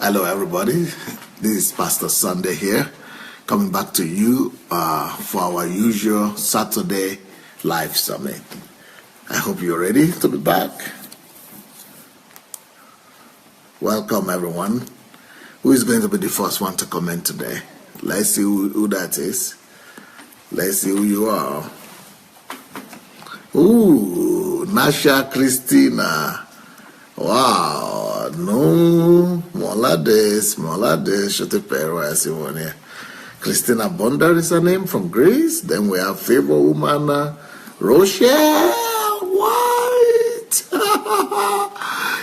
Hello, everybody. This is Pastor Sandey here, coming back to you for our usual Saturday live summit. I hope you're ready to be back. Welcome, everyone. Who is going to be the first one to comment today? Let's see who that is. Let's see who you are. Ooh, Nasha Christina. Wow, no, Molades, Shotepero, I see one here. Christina Bondar is her name from Greece. Then we have Favor Woman, Rochelle White.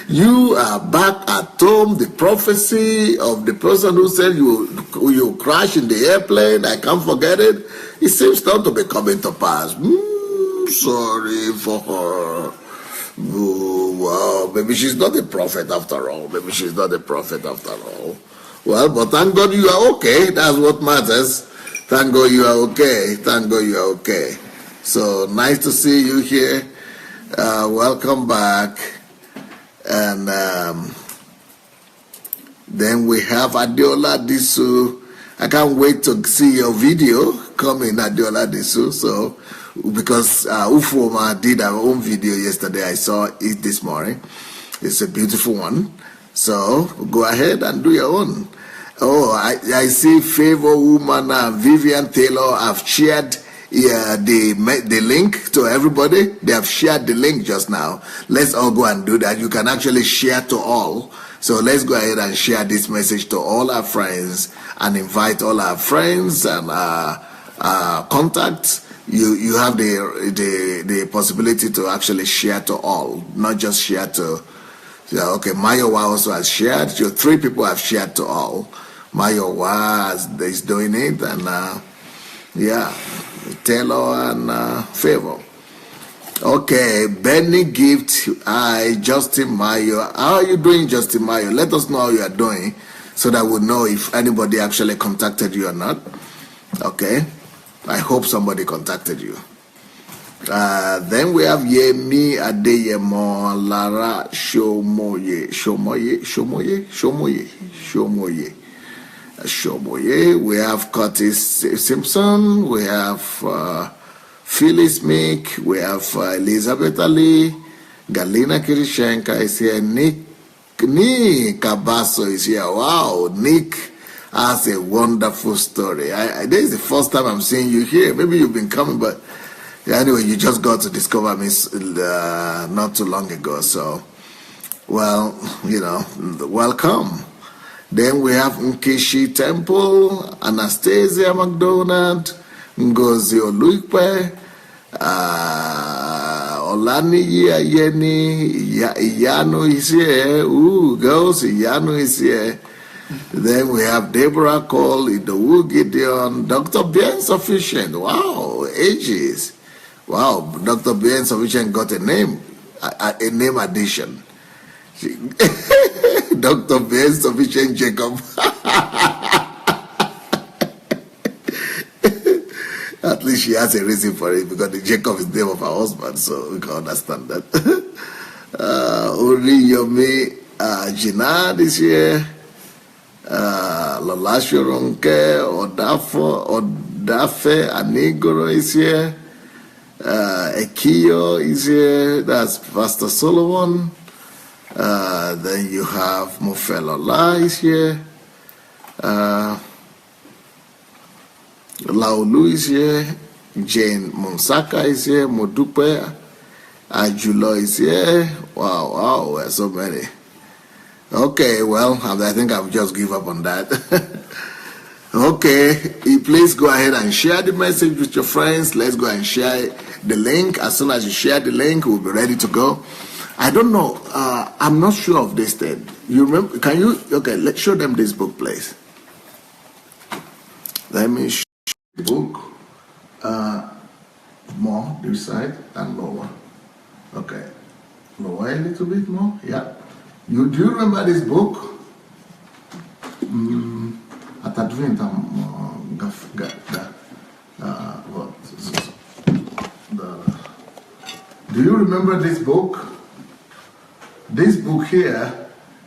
You are back at home. The prophecy of the person who said you crash in the airplane, I can't forget it. It seems not to be coming to pass. Sorry for her. Oh, wow, maybe she's not a prophet after all. Well, but thank God you are okay. That's what matters. Thank God you are okay. So nice to see you here. Welcome back. And then we have Adeola. I can't wait to see your video coming, Adeola Disu. So, because Ufoma did our own video yesterday, I saw it this morning. It's a beautiful one. So go ahead and do your own. Oh, I see Favor Woman, Vivian Taylor have shared the link to everybody. They have shared the link just now. Let's all go and do that. You can actually share to all. So let's go ahead and share this message to all our friends and invite all our friends and contacts. You have the possibility to actually share to all, not just share to. Okay, Mayowa also has shared. 3 people have shared to all. Mayowa is doing it, and Taylor and Favor. Okay, Benny Gift. Hi, Justin Mayo. How are you doing, Justin Mayo? Let us know how you are doing, so that we'll know if anybody actually contacted you or not. Okay. I hope somebody contacted you. Then we have Yemi Adeyemo, Lara Shomoye. We have Curtis Simpson. We have Phyllis Mick. We have Elizabeth Ali. Galina Kirishenka is here. Nick Kabaso is here. Wow, Nick has a wonderful story. This is the first time I'm seeing you here. Maybe you've been coming, but anyway, you just got to discover me not too long ago. So, well, welcome. Then we have Nkeshi Temple, Anastasia McDonald, Ngozi Oluikpe, Olani Yeni, Iyano is here. Ooh, girls, Iyano is here. Then we have Deborah Cole, Idowu Gideon, Dr. Bien Sufficient. Wow, ages. Wow, Dr. Bien Sufficient got a name addition. Dr. Bien Sufficient Jacob. At least she has a reason for it, because the Jacob is the name of her husband, so we can understand that. Uriyomi Jinad is here. Lolasho Ronke, Odafe Anigoro is here. Ekio is here. That's Pastor Solomon. Then you have Mofelola is here. Laulu is here. Jane Monsaka is here. Modupe Ajulo is here. Wow, there's so many. Okay, well, I think I'll just give up on that. Okay, please go ahead and share the message with your friends. Let's go and share the link. As soon as you share the link, we'll be ready to go. I don't know. I'm not sure of this thing. You remember? Can you? Okay, let's show them this book, please. Let me show the book. More this side and lower. Okay, lower a little bit more. Yeah. Do you remember this book? Do you remember this book? This book here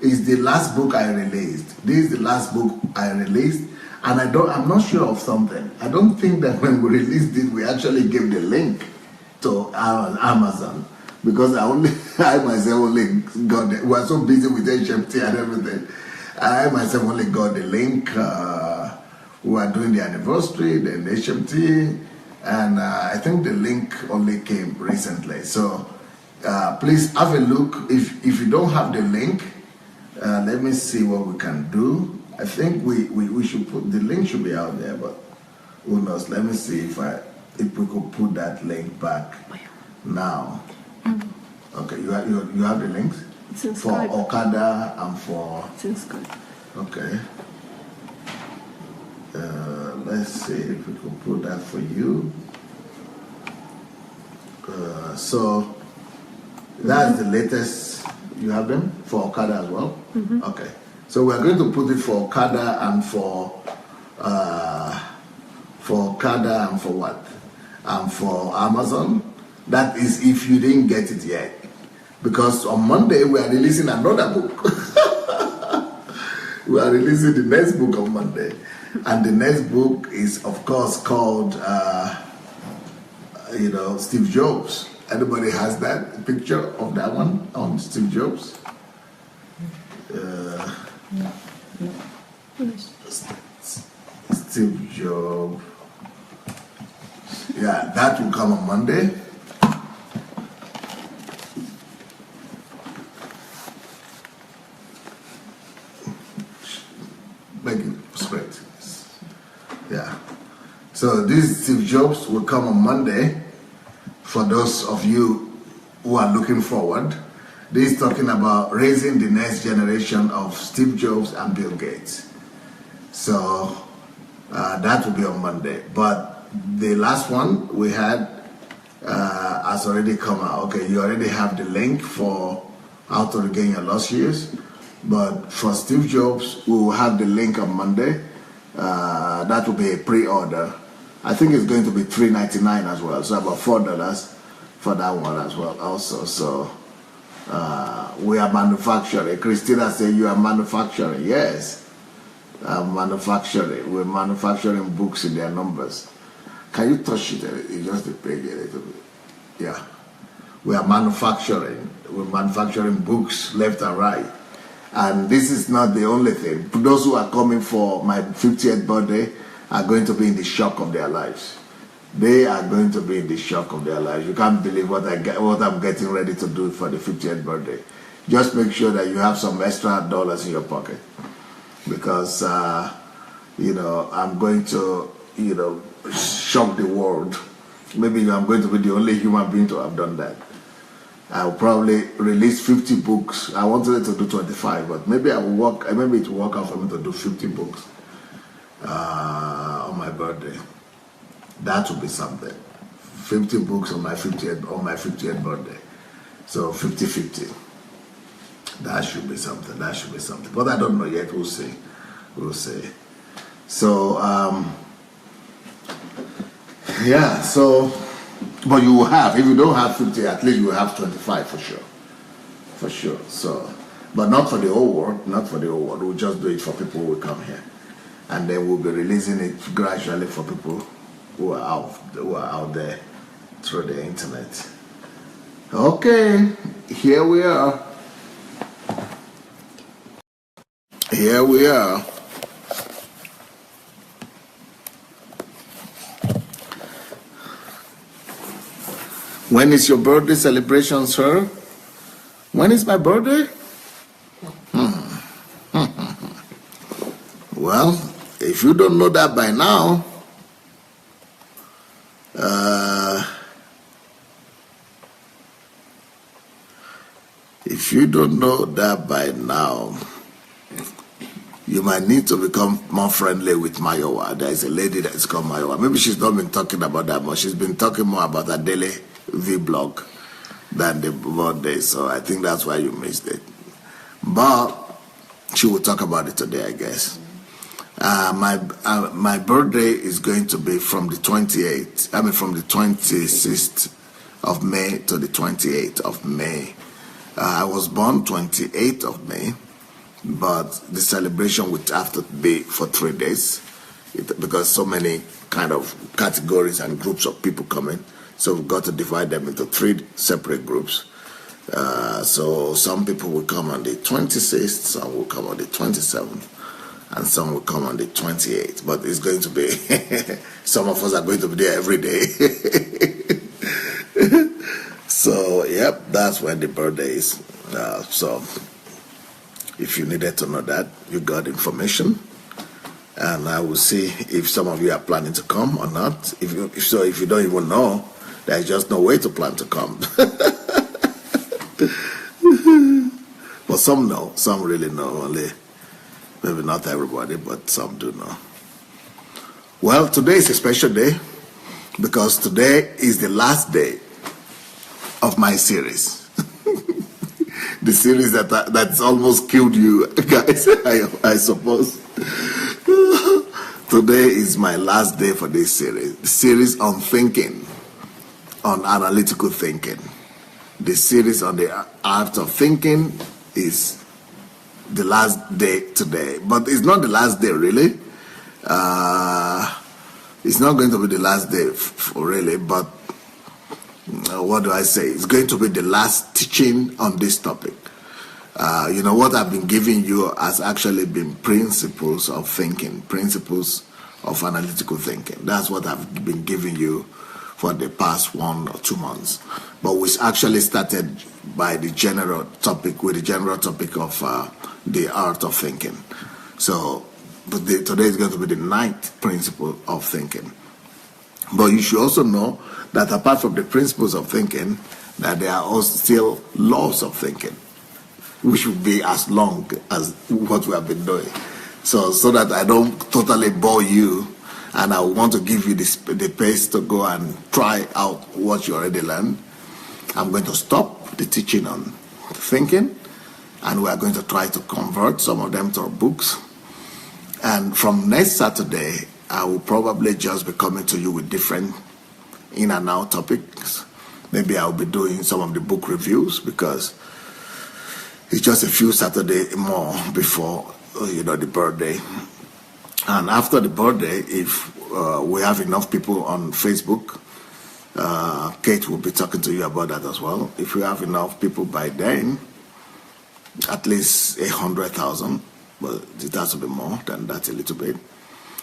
is the last book I released. This is the last book I released, and I'm not sure of something. I don't think that when we released it, we actually gave the link to Amazon, because I myself only got it. We were so busy with HMT and everything. I myself only got the link. We were doing the anniversary, then HMT, and I think the link only came recently. So please have a look. If you don't have the link, let me see what we can do. I think we should put the link, should be out there, but who knows? Let me see if we could put that link back now. Okay, you have the links for Okada and for. Okay. Let's see if we can put that for you. So that's the latest. You have them for Okada as well? Okay. So we're going to put it for Okada and for Okada and for what? And for Amazon. That is if you didn't get it yet. Because on Monday we are releasing another book. We are releasing the next book on Monday. And the next book is, of course, called, Steve Jobs. Anybody has that picture of that one on Steve Jobs? Steve Jobs. Yeah, that will come on Monday. Make it straight. Yeah. So this Steve Jobs will come on Monday. For those of you who are looking forward, this is talking about raising the next generation of Steve Jobs and Bill Gates. So that will be on Monday. But the last one we had has already come out. Okay, you already have the link for how to regain your lost years. But for Steve Jobs, we will have the link on Monday. That will be a pre-order. I think it's going to be $3.99 as well, so about $4 for that one as well also. So we are manufacturing. Christina said you are manufacturing. Yes, I'm manufacturing. We're manufacturing books in their numbers. Can you touch it? It's just the page a little bit. Yeah, we are manufacturing. We're manufacturing books left and right. And this is not the only thing. Those who are coming for my 50th birthday are going to be in the shock of their lives. They are going to be in the shock of their lives. You can't believe what I'm getting ready to do for the 50th birthday. Just make sure that you have some extra dollars in your pocket. Because, I'm going to, shock the world. Maybe I'm going to be the only human being to have done that. I'll probably release 50 books. I wanted to do 25, but maybe it will work out for me to do 50 books on my birthday. That would be something. 50 books on my 50th birthday. So 50-50. That should be something. But I don't know yet. We'll see. So but you will have, if you don't have 50, at least you will have 25 for sure. So, but not for the whole world. We'll just do it for people who will come here, and then we'll be releasing it gradually for people who are out there through the internet. Okay, here we are. When is your birthday celebration, sir? When is my birthday? Well, if you don't know that by now, you might need to become more friendly with Mayowa. There is a lady that's called Mayowa. Maybe she's not been talking about that much. She's been talking more about her daily vlog than the birthday. So I think that's why you missed it. But she will talk about it today, I guess. My birthday is going to be from the 26th of May to the 28th of May. I was born 28th of May, but the celebration would have to be for 3 days because so many kind of categories and groups of people coming. So we've got to divide them into 3 separate groups. So some people will come on the 26th, some will come on the 27th, and some will come on the 28th. But it's going to be, some of us are going to be there every day. So, yep, that's when the birthday is. So if you needed to know that, you got information. And I will see if some of you are planning to come or not. If you don't even know, there's just no way to plan to come. But some know, some really know, only maybe not everybody, but some do know. Well, today is a special day because today is the last day of my series. The series that's almost killed you guys, I suppose. Today is my last day for this series. The series on thinking, on analytical thinking. The series on the art of thinking is the last day today. But it's not the last day, really. It's not going to be the last day, really, but what do I say? It's going to be the last teaching on this topic. You know, what I've been giving you has actually been principles of thinking, principles of analytical thinking. That's what I've been giving you for the past 1 or 2 months. But we actually started by the general topic, with the general topic of the art of thinking. So today is going to be the 9th principle of thinking. But you should also know that apart from the principles of thinking, that there are also still laws of thinking, which will be as long as what we have been doing. So that I don't totally bore you, and I want to give you the pace to go and try out what you already learned. I'm going to stop the teaching on thinking, and we are going to try to convert some of them to books. And from next Saturday, I will probably just be coming to you with different in and out topics. Maybe I'll be doing some of the book reviews because it's just a few Saturdays more before, the birthday. And after the birthday, if we have enough people on Facebook, Kate will be talking to you about that as well. If we have enough people by then, at least 100,000, but it has to be more than that a little bit.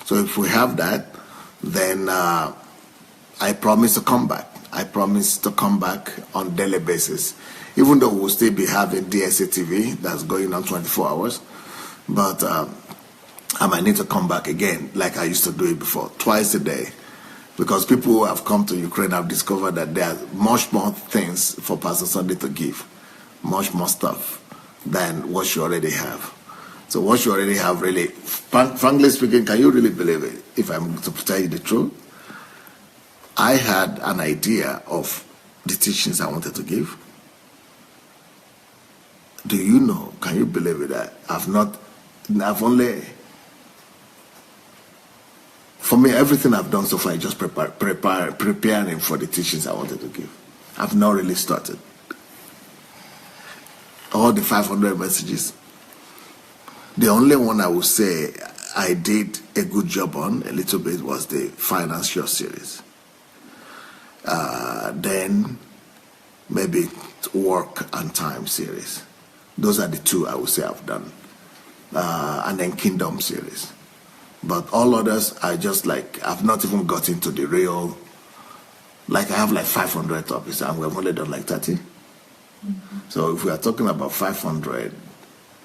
So if we have that, then I promise to come back. I promise to come back on daily basis, even though we'll still be having DSA TV that's going on 24 hours. But I might need to come back again like I used to do it before, twice a day. Because people who have come to Ukraine have discovered that there are much more things for Pastor Sandey to give, much more stuff than what you already have. So what you already have really, frankly speaking, can you really believe it? If I'm to tell you the truth, I had an idea of the teachings I wanted to give. Do you know, can you believe it, that for me, everything I've done so far is just preparing for the teachings I wanted to give. I've not really started. All the 500 messages. The only one I would say I did a good job on a little bit was the financial series. Then maybe work and time series. Those are the 2 I would say I've done. And then kingdom series. But all others are just like, I've not even got into the real, like I have like 500 topics and we've only done like 30. Mm-hmm. So if we are talking about 500,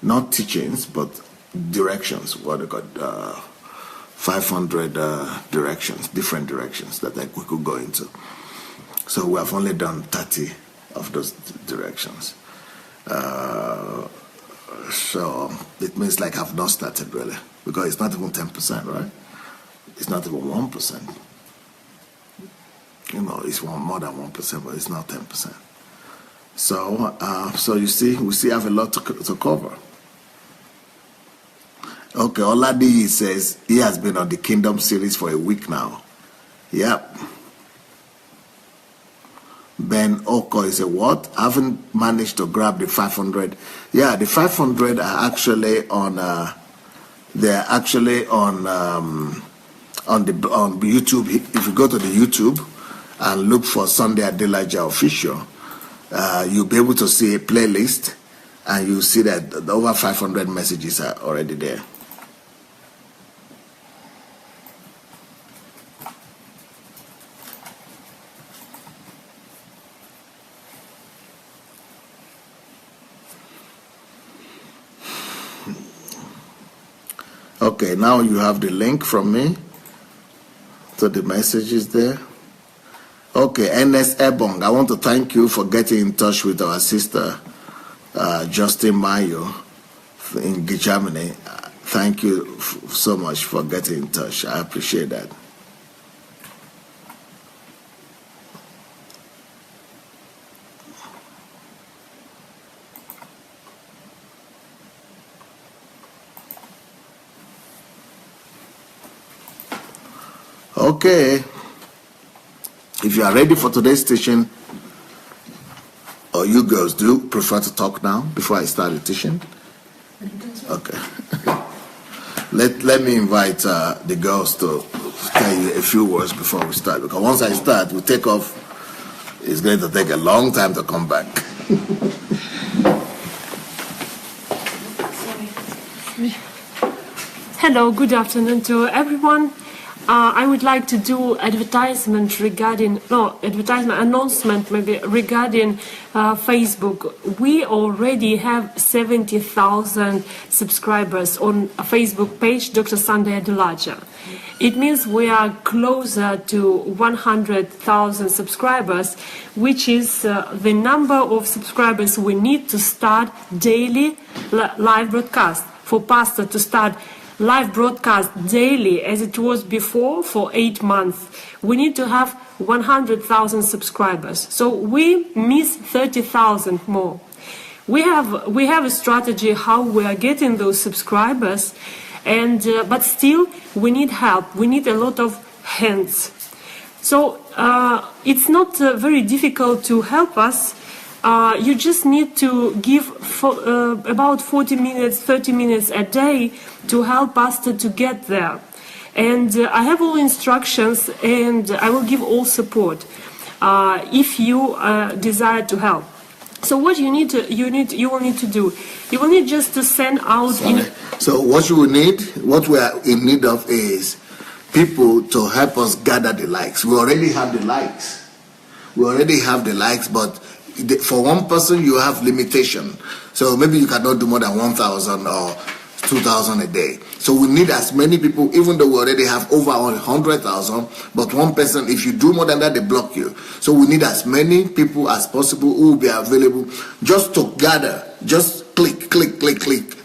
not teachings, but directions, what they got, 500 directions, different directions that we could go into. So we have only done 30 of those directions. So it means like I've not started really, because it's not even 10%, right? It's not even 1%. It's more than 1%, but it's not 10%. So you see, we still have a lot to cover. Okay, Oladi says he has been on the Kingdom series for a week now. Yep. Ben Oko is a what? I haven't managed to grab the 500. Yeah, the 500 are actually on. They're actually on YouTube. If you go to the YouTube and look for Sandey Adelaja official, you'll be able to see a playlist, and you'll see that over 500 messages are already there. Okay, now you have the link from me to the messages there. Okay, NS Ebong, I want to thank you for getting in touch with our sister, Justin Mayo in Germany. Thank you so much for getting in touch. I appreciate that. Okay, if you are ready for today's teaching, or you girls do prefer to talk now before I start the teaching? Okay. Let me invite the girls to tell you a few words before we start, because once I start, we take off. It's going to take a long time to come back. Hello, good afternoon to everyone. I would like to do announcement maybe regarding Facebook. We already have 70,000 subscribers on a Facebook page, Dr. Sandey Adelaja. It means we are closer to 100,000 subscribers, which is the number of subscribers we need to start daily live broadcast. For pastor to start live broadcast daily as it was before for 8 months, we need to have 100,000 subscribers. So we miss 30,000 more. We have a strategy how we are getting those subscribers, and but still we need help. We need a lot of hands. So it's not very difficult to help us. You just need to give about 40 minutes, 30 minutes a day to help us to get there. And I have all instructions, and I will give all support if you desire to help. So what you will need to do, you will need just to send out. So what you will need, what we are in need of is people to help us gather the likes. We already have the likes. But for one person, you have limitation. So maybe you cannot do more than 1,000 or 2,000 a day. So we need as many people, even though we already have over 100,000, but one person, if you do more than that, they block you. So we need as many people as possible who will be available just to gather. Just click,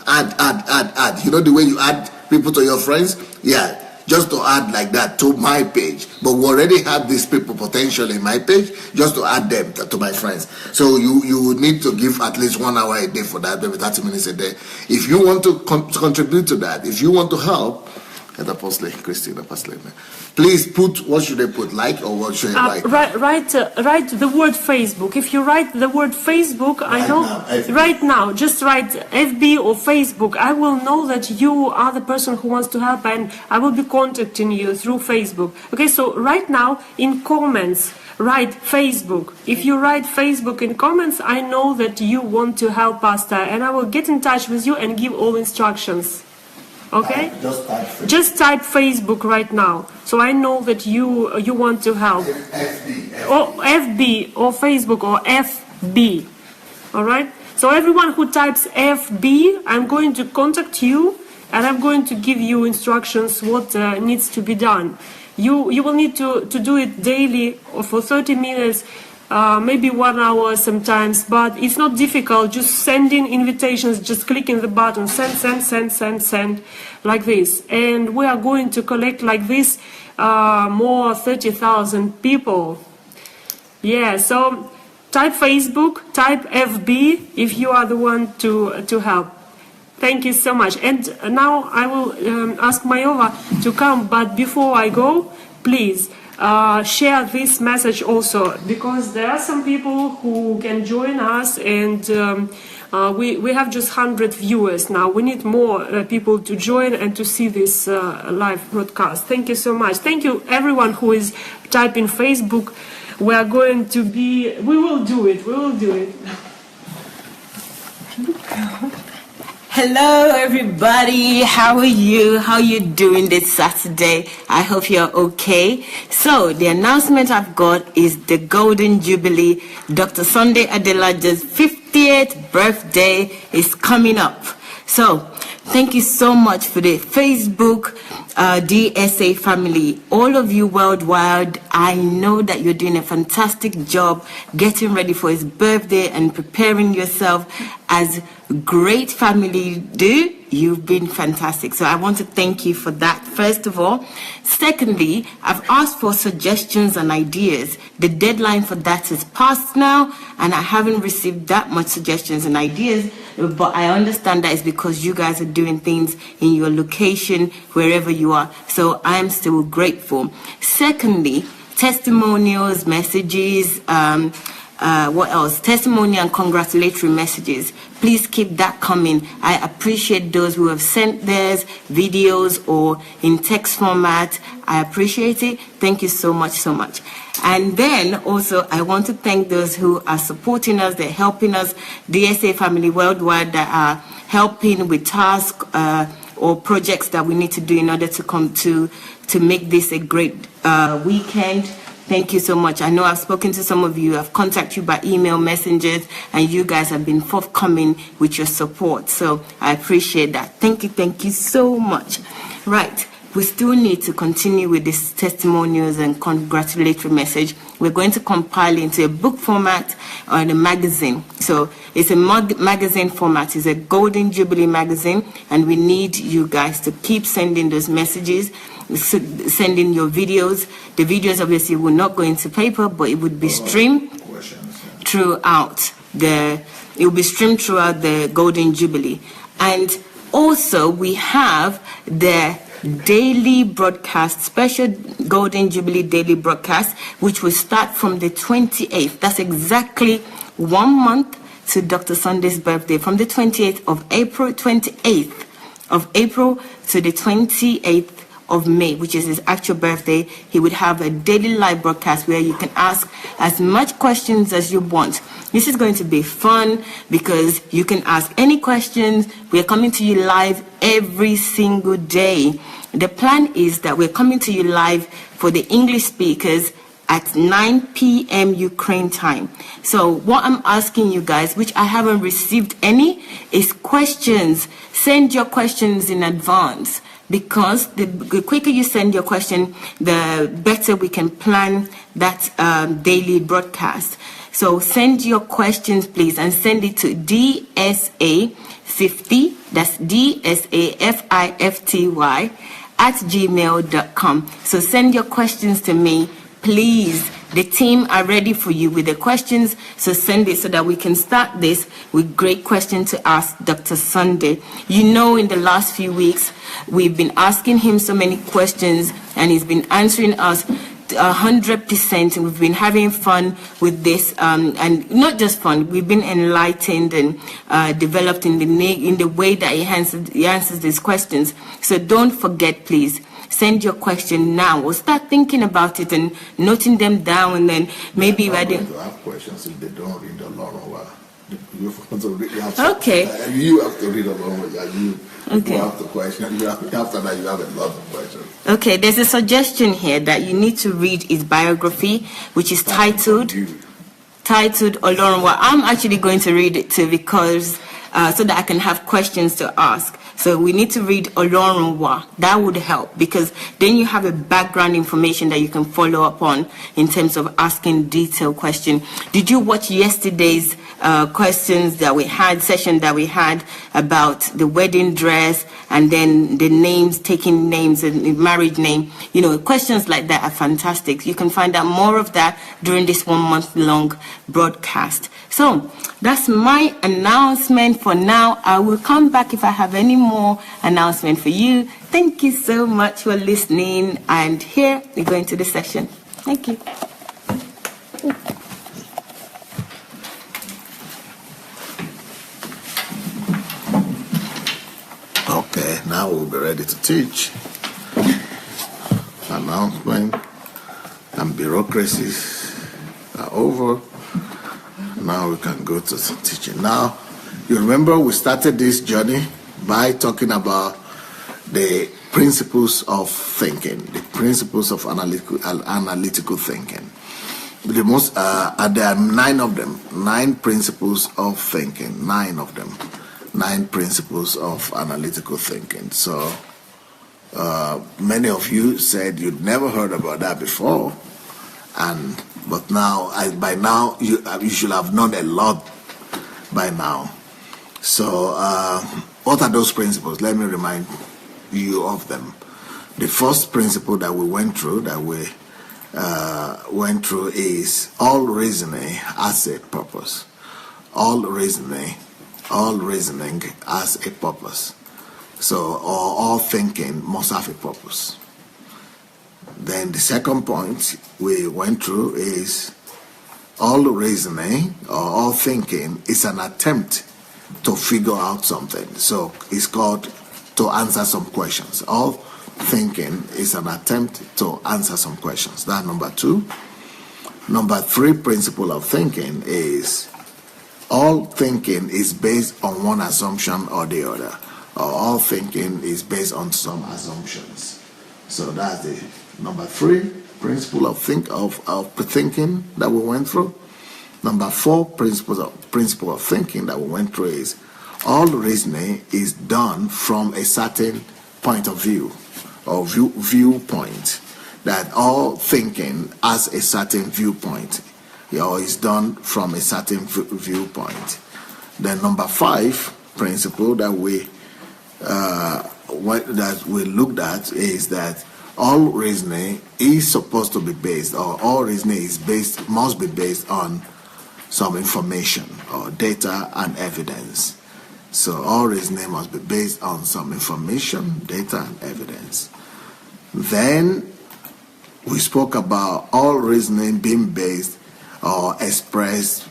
add. You know the way you add people to your friends? Yeah. Just to add like that to my page. But we already have these people potentially in my page, just to add them to my friends. So you need to give at least 1 hour a day for that, maybe 30 minutes a day. If you want to contribute to that, if you want to help, please put, what should I put, like, or what should I write? Write the word Facebook. If you write the word Facebook, right now, just write FB or Facebook. I will know that you are the person who wants to help, and I will be contacting you through Facebook. Okay, so right now in comments, write Facebook. If you write Facebook in comments, I know that you want to help Pastor, and I will get in touch with you and give all instructions. Okay? Just type Facebook right now, so I know that you want to help. FB or Facebook or FB. All right? So everyone who types FB, I'm going to contact you, and I'm going to give you instructions what needs to be done. You will need to do it daily or for 30 minutes. Maybe 1 hour sometimes, but it's not difficult. Just sending invitations, just clicking the button, send, like this. And we are going to collect like this more 30,000 people. Yeah, so type Facebook, type FB if you are the one to help. Thank you so much. And now I will ask Mayova to come, but before I go, please, share this message also, because there are some people who can join us, and we have just 100 viewers now. We need more people to join and to see this live broadcast. Thank you so much. Thank you everyone who is typing Facebook. We will do it. Hello everybody, how are you? How are you doing this Saturday? I hope you're okay. So the announcement I've got is the Golden Jubilee. Dr. Sandey Adelaja's 50th birthday is coming up. So thank you so much for the Facebook DSA family. All of you worldwide, I know that you're doing a fantastic job getting ready for his birthday and preparing yourself as great family do. You've been fantastic. So I want to thank you for that, first of all. Secondly, I've asked for suggestions and ideas. The deadline for that is past now, and I haven't received that much suggestions and ideas, but I understand that is because you guys are doing things in your location, wherever you are. So I'm still grateful. Secondly, testimonials, messages, what else? Testimonial and congratulatory messages. Please keep that coming. I appreciate those who have sent theirs, videos or in text format. I appreciate it. Thank you so much, so much. And then also, I want to thank those who are supporting us, they're helping us, DSA family worldwide that are helping with tasks or projects that we need to do in order to come to make this a great weekend. Thank you so much. I know I've spoken to some of you. I've contacted you by email, messengers, and you guys have been forthcoming with your support. So I appreciate that. Thank you so much. Right. We still need to continue with these testimonials and congratulatory message. We're going to compile into a book format or in a magazine. So it's a magazine format. It's a Golden Jubilee magazine, and we need you guys to keep sending those messages, sending your videos. The videos obviously will not go into paper, but it would be streamed throughout the Golden Jubilee. And also we have the daily broadcast, special Golden Jubilee daily broadcast, which will start from the 28th. That's exactly 1 month to Dr. Sandey's birthday, from the 28th of April, 28th of April to the 28th of May, which is his actual birthday. He would have a daily live broadcast where you can ask as much questions as you want. This is going to be fun because you can ask any questions. We are coming to you live every single day. The plan is that we're coming to you live for the English speakers at 9 p.m. Ukraine time. So what I'm asking you guys, which I haven't received any, is questions. Send your questions in advance, because the quicker you send your question, the better we can plan that daily broadcast. So send your questions, please, and send it to DSA50, that's DSAFIFTY, @gmail.com. So send your questions to me, please. The team are ready for you with the questions, so send it so that we can start this with great questions to ask Dr. Sandey. You know, in the last few weeks, we've been asking him so many questions, and he's been answering us 100%, and we've been having fun with this, and not just fun, we've been enlightened and developed in the way that he answers these questions. So don't forget, please. Send your question now, or start thinking about it and noting them down, and then maybe to have questions if they don't read along. Okay. You have to read along. Okay. You have the question. After that, you have a lot of questions. Okay, there's a suggestion here that you need to read his biography, which is titled Olorunwa. I'm actually going to read it too, because so that I can have questions to ask. So we need to read Olorunwa. That would help, because then you have a background information that you can follow up on in terms of asking detailed questions. Did you watch yesterday's questions that we had, session that we had about the wedding dress, and then the names, taking names and the marriage name? You know, questions like that are fantastic. You can find out more of that during this 1 month long broadcast. So that's my announcement for now. I will come back if I have any more announcement for you. Thank you so much for listening. And here we go into the session. Thank you. Okay, now we'll be ready to teach. Announcement and bureaucracies are over. Now we can go to some teaching. Now, you remember we started this journey by talking about the principles of thinking, the principles of analytical thinking. There are 9 of them, 9 principles of thinking, 9 of them, 9 principles of analytical thinking. So many of you said you'd never heard about that before, but now, by now, you should have known a lot by now. So what are those principles? Let me remind you of them. The first principle that we went through, is all reasoning has a purpose. All reasoning has a purpose. So all thinking must have a purpose. Then the second point we went through is all reasoning or all thinking is an attempt to figure out something. So it's called to answer some questions. All thinking is an attempt to answer some questions. That's number 2. Number 3 principle of thinking is all thinking is based on one assumption or the other. Or all thinking is based on some assumptions. So that's the number 3 principle of thinking that we went through. Number 4 principle of thinking that we went through is all reasoning is done from a certain point of view or viewpoint. That all thinking has a certain viewpoint, or is done from a certain viewpoint. Then number 5 principle that we looked at is that all reasoning is supposed to be based, or all reasoning must be based on some information or data and evidence. So all reasoning must be based on some information, data, and evidence. Then we spoke about all reasoning being based or expressed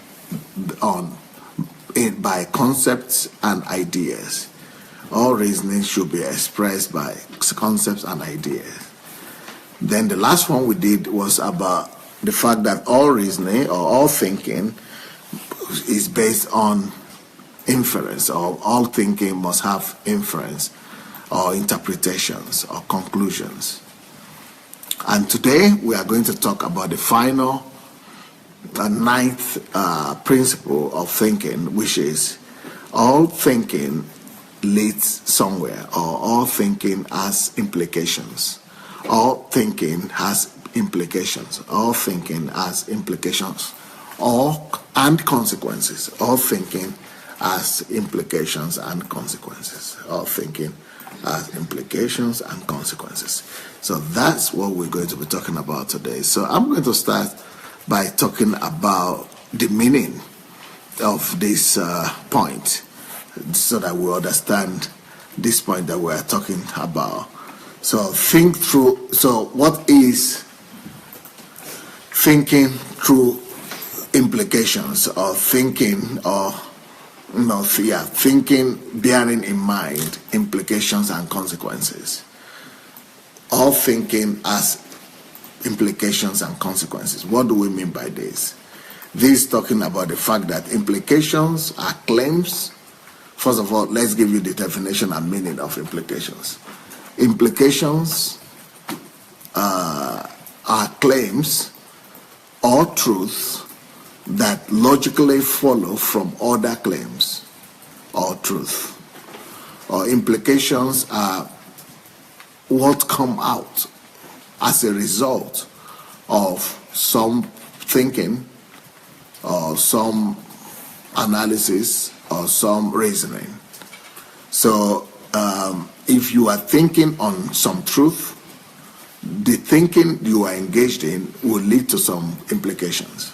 by concepts and ideas. All reasoning should be expressed by concepts and ideas. Then the last one we did was about the fact that all reasoning or all thinking is based on inference, or all thinking must have inference or interpretations or conclusions. And today we are going to talk about the final, the 9th principle of thinking, which is all thinking leads somewhere, or all thinking has implications. All thinking has implications. All thinking has implications and consequences. All thinking has implications and consequences. All thinking has implications and consequences. So that's what we're going to be talking about today. So I'm going to start by talking about the meaning of this point, so that we understand this point that we are talking about. So think through. So what is thinking through implications, or thinking, or thinking bearing in mind implications and consequences? All thinking has implications and consequences. What do we mean by this? This is talking about the fact that implications are claims. First of all, let's give you the definition and meaning of implications. Implications are claims or truths that logically follow from other claims or truth. Or implications are what come out as a result of some thinking or some analysis or some reasoning. So if you are thinking on some truth, the thinking you are engaged in will lead to some implications.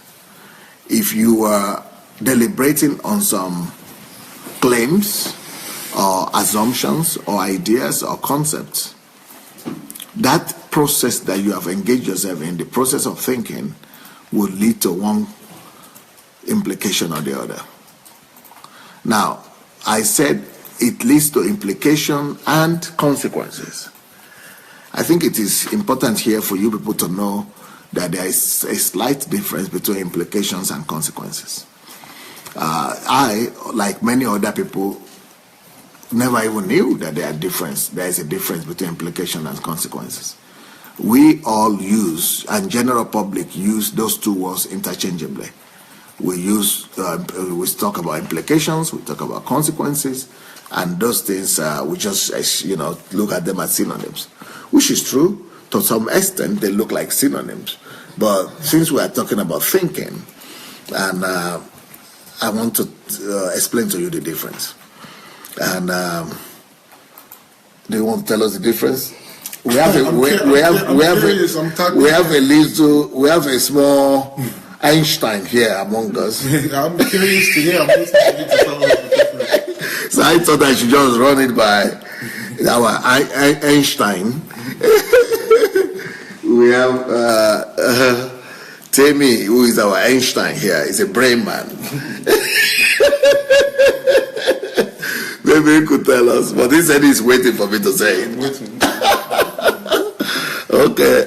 If you are deliberating on some claims or assumptions or ideas or concepts, that process that you have engaged yourself in, the process of thinking, will lead to one implication or the other. Now, I said it leads to implication and consequences. I think it is important here for you people to know that there is a slight difference between implications and consequences. I, like many other people, never even knew that there is a difference between implication and consequences. We all use, and general public use, those two words interchangeably. We talk about implications, we talk about consequences, and those things we just look at them as synonyms, which is true. To some extent, they look like synonyms. But since we are talking about thinking, and I want to explain to you the difference. And do you want to tell us the difference? We have a small Einstein here among us. I'm curious to hear. I'm listening to some of the difference. So I thought I should just run it by our Einstein. We have Tammy, who is our Einstein here, is a brain man. Maybe he could tell us, but he said he's waiting for me to say it. Okay,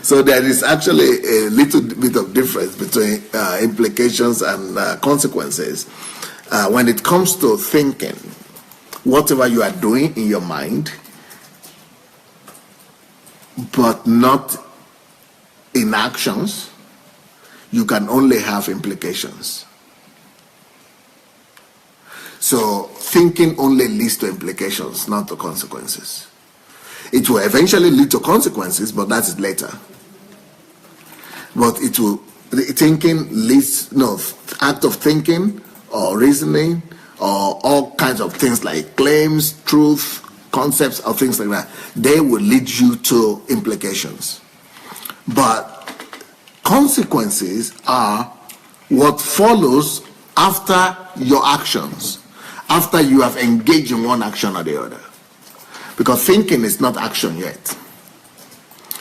so there is actually a little bit of difference between implications and consequences. When it comes to thinking, whatever you are doing in your mind, but not in actions, you can only have implications. So thinking only leads to implications, not to consequences. It will eventually lead to consequences, but that is later. But it will, act of thinking or reasoning or all kinds of things like claims, truth, concepts or things like that, they will lead you to implications. But consequences are what follows after your actions, after you have engaged in one action or the other. Because thinking is not action yet.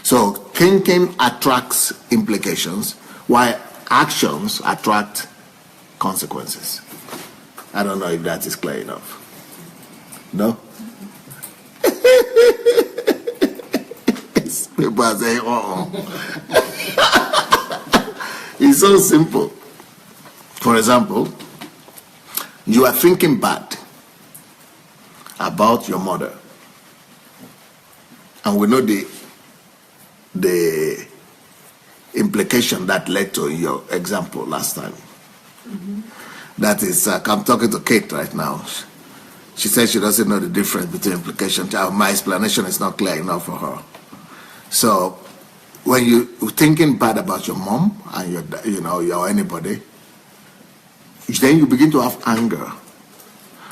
So thinking attracts implications, while actions attract consequences. I don't know if that is clear enough. No? People are saying, It's so simple. For example, you are thinking bad about your mother. And we know the implication that led to your example last time. Mm-hmm. That is, I'm talking to Kate right now. She says she doesn't know the difference between implication. My explanation is not clear enough for her. So when you're thinking bad about your mom and your anybody, then you begin to have anger,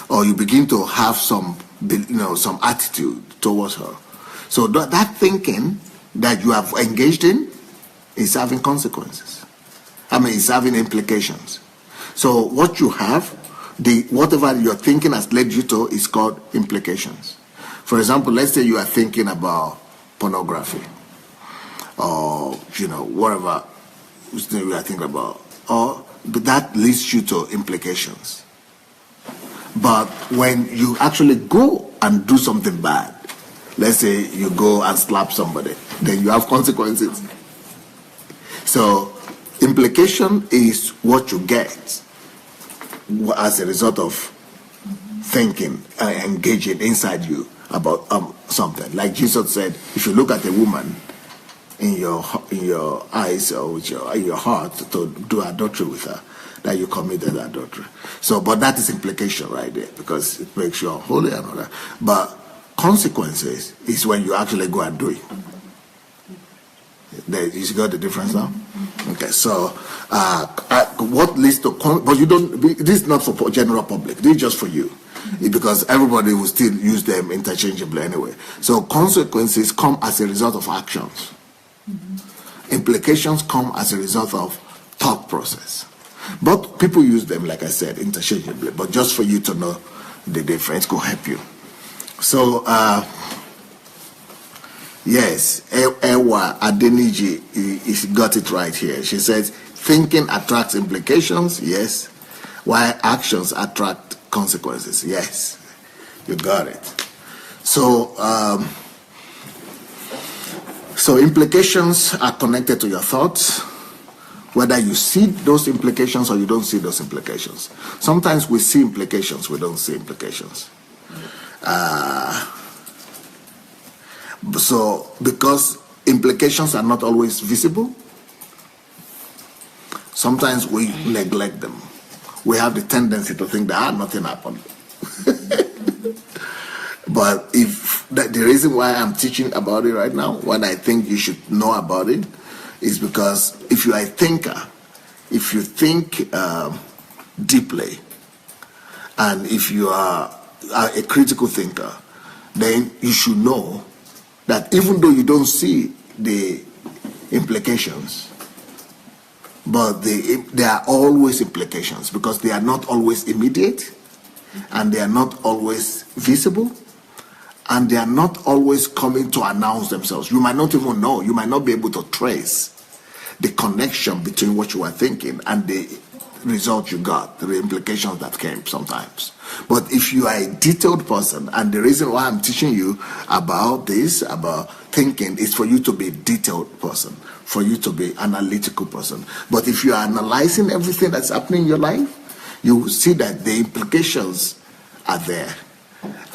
or you begin to have some attitude towards her. So that thinking that you have engaged in is having consequences. It's having implications. So what you have, whatever your thinking has led you to is called implications. For example, let's say you are thinking about pornography, or whatever you are thinking about, but that leads you to implications. But when you actually go and do something bad, let's say you go and slap somebody, then you have consequences. So implication is what you get as a result of thinking and engaging inside you about something. Like Jesus said, if you look at a woman in your eyes or in your heart to do adultery with her, that you committed adultery. So, but that is implication right there, because it makes you unholy and all that. But consequences is when you actually go and do it. You got the difference now? Okay, so what leads to but you don't. This is not for general public. This is just for you, because everybody will still use them interchangeably anyway. So consequences come as a result of actions. Implications come as a result of thought process. But people use them, like I said, interchangeably. But just for you to know the difference, could help you. So Yes, Ewa Adeniji is got it right here. She says, thinking attracts implications, yes, while actions attract consequences. Yes, you got it. So, so implications are connected to your thoughts, whether you see those implications or you don't see those implications. Sometimes we see implications, we don't see implications. So, because implications are not always visible, sometimes we neglect them. We have the tendency to think that nothing happened. But if the reason why I'm teaching about it right now, what I think you should know about it, is because if you are a thinker, if you think deeply, and if you are a critical thinker, then you should know that even though you don't see the implications, but there are always implications, because they are not always immediate, and they are not always visible, and they are not always coming to announce themselves. You might not even know, you might not be able to trace the connection between what you were thinking and the result you got, the implications that came sometimes. But if you are a detailed person, and the reason why I'm teaching you about this, about thinking, is for you to be a detailed person, for you to be an analytical person. But if you are analyzing everything that's happening in your life, you will see that the implications are there.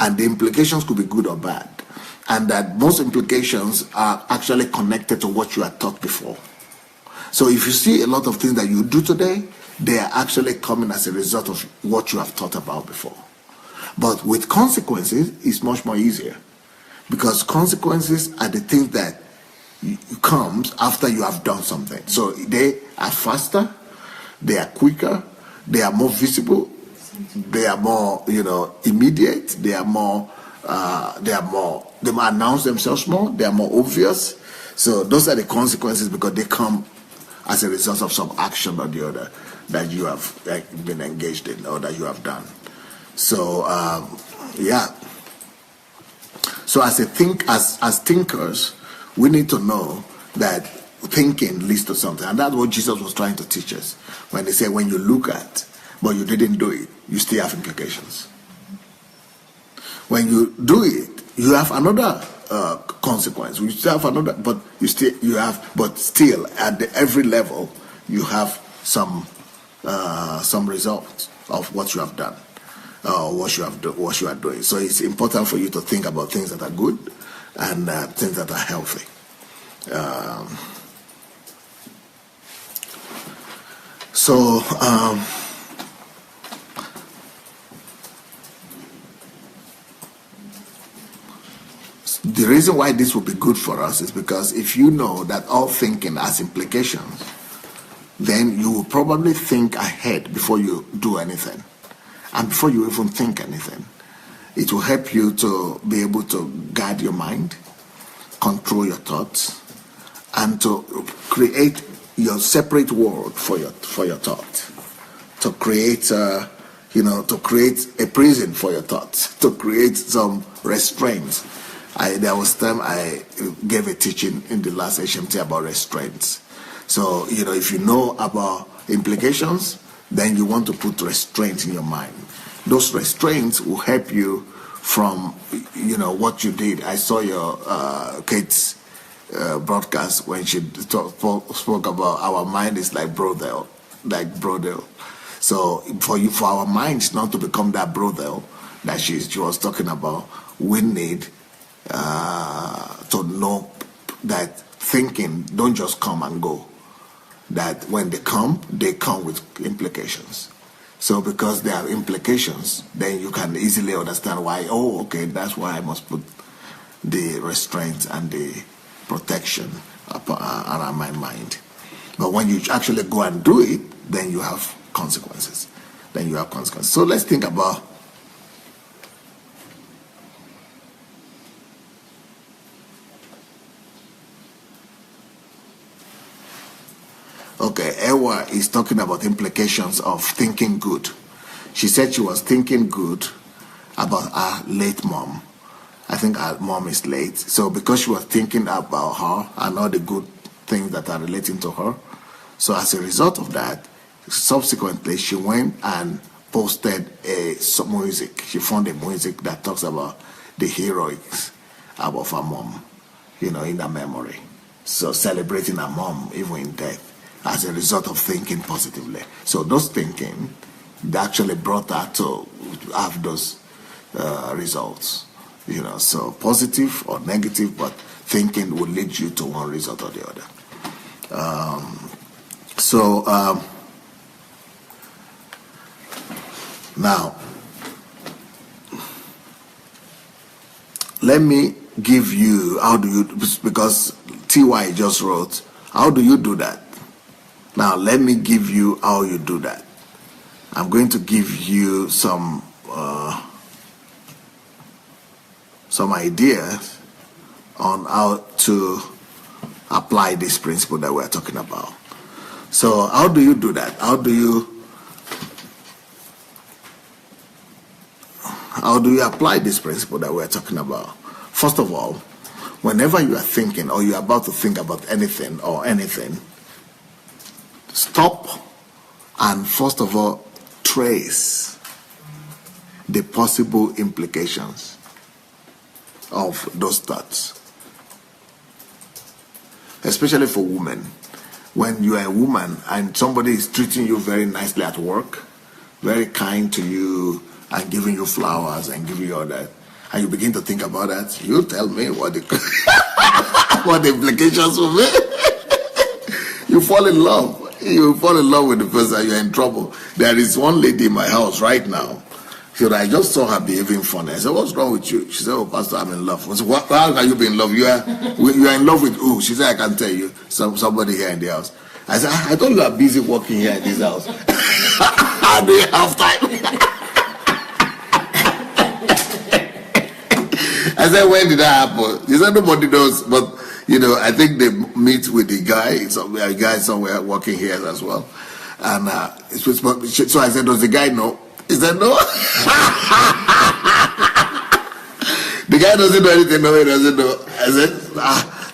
And the implications could be good or bad. And that most implications are actually connected to what you had taught before. So if you see a lot of things that you do today, they are actually coming as a result of what you have thought about before. But with consequences, it's much more easier, because consequences are the things that comes after you have done something. So they are faster, they are quicker, they are more visible, they are more, immediate, they announce themselves more, they are more obvious. So those are the consequences, because they come as a result of some action or the other that you have been engaged in or that you have done. So, yeah. So as thinkers, we need to know that thinking leads to something. And that's what Jesus was trying to teach us when he said, when you look at, but you didn't do it, you still have implications. When you do it, you have another consequence. You still have another, but still at every level, you have some results of what you have done, what you are doing. So it's important for you to think about things that are good and things that are healthy. The reason why this will be good for us is because if you know that all thinking has implications, then you will probably think ahead before you do anything. And before you even think anything, it will help you to be able to guide your mind, control your thoughts, and to create your separate world for your thoughts. To create, to create a prison for your thoughts, to create some restraints. There was time I gave a teaching in the last HMT about restraints. So, if you know about implications, then you want to put restraints in your mind. Those restraints will help you from, what you did. I saw your Kate's broadcast when she spoke about our mind is like brothel. So for our minds not to become that brothel that she was talking about, we need to know that thinking don't just come and go. That when they come with implications. So because there are implications, then you can easily understand why, that's why I must put the restraint and the protection around my mind. But when you actually go and do it, then you have consequences. So let's think about Ewa is talking about implications of thinking good. She said she was thinking good about her late mom, I think her mom is late. So because she was thinking about her and all the good things that are relating to her, so as a result of that, subsequently she went and posted some music. She found a music that talks about the heroics of her mom, in her memory. So celebrating her mom even in death as a result of thinking positively. So those thinking actually brought her to have those results. So positive or negative, but thinking will lead you to one result or the other. Now, let me give you, how do you, because TY just wrote, how do you do that? Now, let me give you how you do that. I'm going to give you some ideas on how to apply this principle that we're talking about. So how do you do that? How do you apply this principle that we're talking about? First of all, whenever you are thinking or you're about to think about anything, stop and first of all trace the possible implications of those thoughts. Especially for women. When you are a woman and somebody is treating you very nicely at work, very kind to you and giving you flowers and giving you all that, and you begin to think about that, you tell me what the what the implications will be. You fall in love. You fall in love with the person, you're in trouble. There is one lady in my house right now. I just saw her behaving funny. I said, what's wrong with you? She said, oh, Pastor, I'm in love. I said, how can you be in love? You are in love with who? She said, I can tell you. Somebody here in the house. I said, I thought you are busy working here in this house. How do you have time? I said, when did that happen? She said, nobody knows. But, I think they meet with the guy. A guy somewhere working here as well. And so I said, does the guy know? He said, no. The guy doesn't know anything. No, he doesn't know. I said,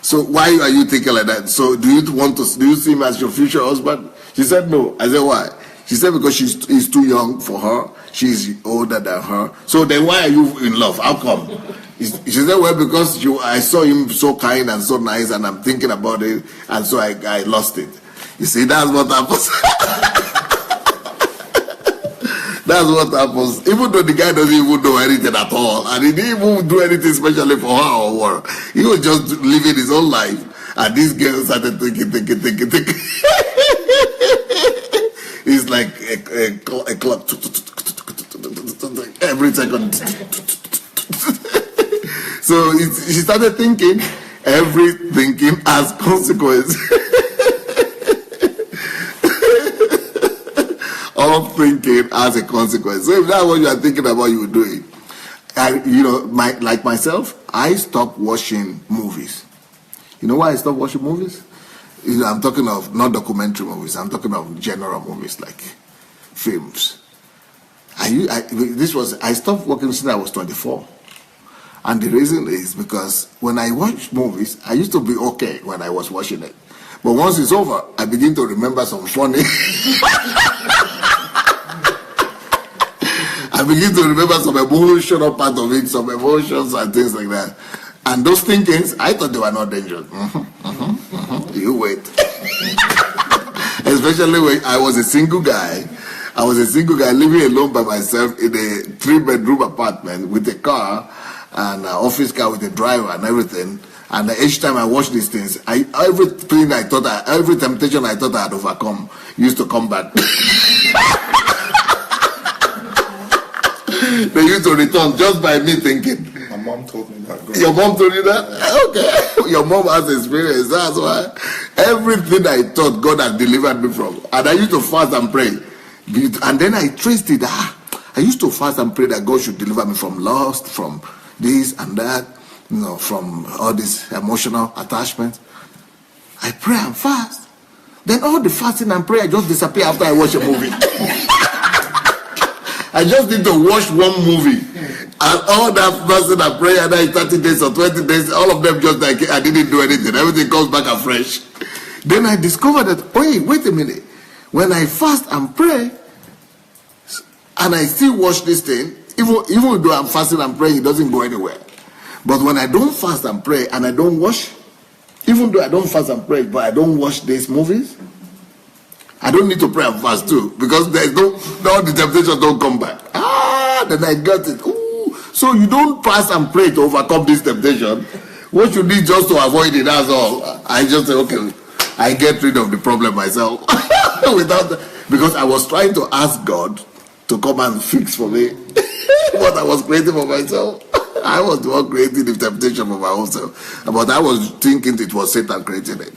so why are you thinking like that? So do you see him as your future husband? She said, no. I said, why? She said, because he's too young for her. She's older than her. So then why are you in love? How come? She said, well, because I saw him so kind and so nice and I'm thinking about it. And so I lost it. You see, that's what happens. That's what happens. Even though the guy doesn't even know anything at all, and he didn't even do anything specially for her or what. He was just living his own life. And this girl started thinking. It's like a clock. Every second. So she started thinking. Every thinking has consequence. All thinking has a consequence. So if that's what you are thinking about, you will do it. And, like myself, I stopped watching movies. You know why I stopped watching movies? I'm talking of not documentary movies. I'm talking of general movies like films. I stopped watching since I was 24. And the reason is because when I watch movies, I used to be okay when I was watching it. But once it's over, I begin to remember some funny... I begin to remember some emotional part of it, some emotions and things like that. And those thinkings, I thought they were not dangerous. You wait. Especially when I was a single guy. I was a single guy living alone by myself in a 3-bedroom apartment with a car and an office car with a driver and everything. And each time I watch these things, every temptation I thought I had overcome used to come back. They used to return just by me thinking. My mom told me that. Your mom told you that? Okay. Your mom has experience. That's why. Everything I thought God had delivered me from. And I used to fast and pray. And then I traced it. I used to fast and pray that God should deliver me from lust, from this and that, from all these emotional attachments. I pray and fast. Then all the fasting and prayer just disappear after I watch a movie. I just need to watch one movie. And all that person I pray and 30 days or 20 days, all of them just like I didn't do anything. Everything comes back afresh. Then I discovered that, wait a minute. When I fast and pray, and I still watch this thing, even though I'm fasting and praying, it doesn't go anywhere. But when I don't fast and pray and I don't watch, even though I don't fast and pray, but I don't watch these movies, I don't need to pray and fast too, because there's all the temptations don't come back. Then I got it. Ooh. So you don't fast and pray to overcome this temptation. What you need just to avoid it, that's all. I just say, okay, I get rid of the problem myself. Because I was trying to ask God to come and fix for me what I was creating for myself. I was the one creating the temptation for my own self. But I was thinking it was Satan creating it.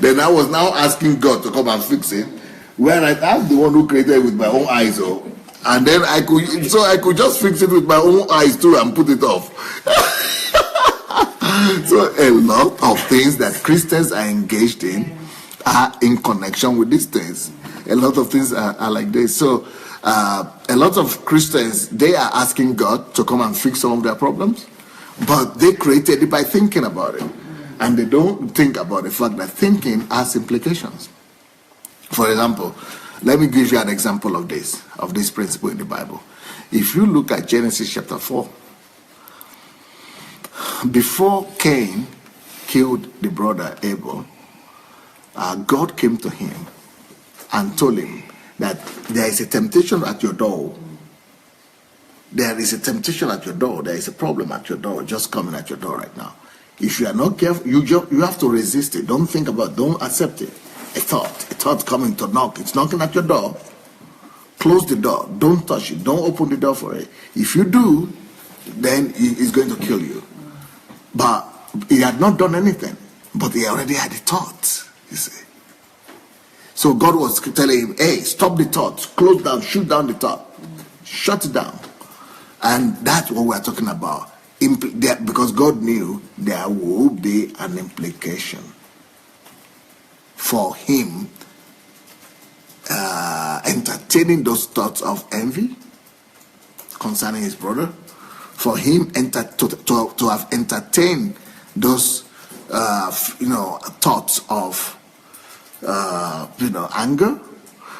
Then I was now asking God to come and fix it. Where I'm the one who created it with my own eyes. And then I could just fix it with my own eyes too and put it off. So a lot of things that Christians are engaged in are in connection with these things. A lot of things are like this. So a lot of Christians, they are asking God to come and fix some of their problems, but they created it by thinking about it. And they don't think about the fact that thinking has implications. For example, let me give you an example of this principle in the Bible. If you look at Genesis chapter 4, before Cain killed the brother Abel, God came to him and told him that there is a temptation at your door. There is a temptation at your door. There is a problem at your door, just coming at your door right now. If you are not careful, you have to resist it. Don't think about it. Don't accept it. A thought coming to knock. It's knocking at your door. Close the door. Don't touch it. Don't open the door for it. If you do, then it's going to kill you. But he had not done anything. But he already had a thought, you see. So God was telling him, hey, stop the thought. Close down. Shoot down the thought. Shut it down. And that's what we're talking about. Because God knew there will be an implication for him entertaining those thoughts of envy concerning his brother, for him to have entertained those thoughts of anger.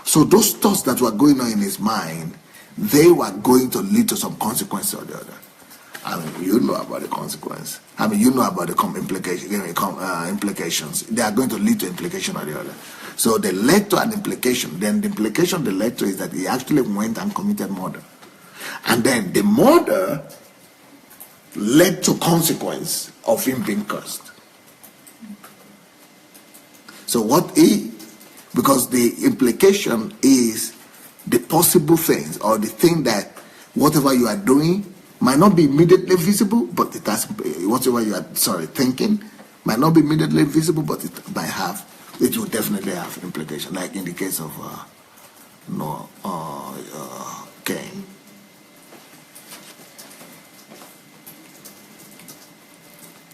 So those thoughts that were going on in his mind, they were going to lead to some consequence or the other. I mean, you know about the consequence. I mean, you know about the implications. They are going to lead to implication or the other. So they led to an implication. Then the implication they led to is that he actually went and committed murder. And then the murder led to consequence of him being cursed. So because the implication is the possible things or the thing that whatever you are doing might not be immediately visible, but it has, whatever you are thinking might not be immediately visible, but it will definitely have implication, like in the case of Cain.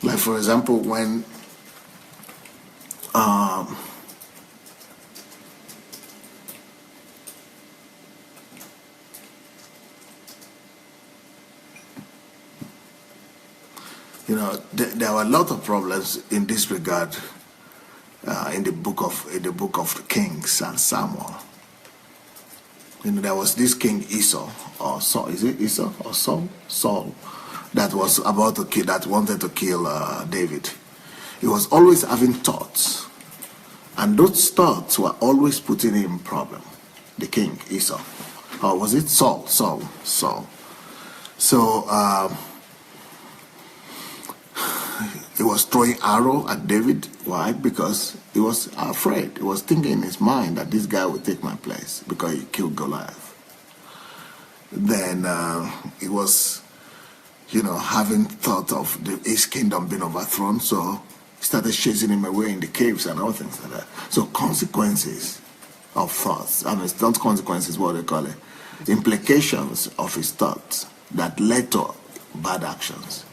Like for example, when there were a lot of problems in this regard in the book of Kings and Samuel. There was this king Esau or Saul. Is it Esau or Saul? Saul, that was about to kill, that wanted to kill David. He was always having thoughts, and those thoughts were always putting him in problem. The king Esau, or was it Saul? Saul. So he was throwing arrow at David. Why? Because he was afraid. He was thinking in his mind that this guy will take my place because he killed Goliath. Then he was, having thought of his kingdom being overthrown, so he started chasing him away in the caves and all things like that. So consequences of thoughts. I mean, it's not consequences, what they call it. Implications of his thoughts that led to bad actions.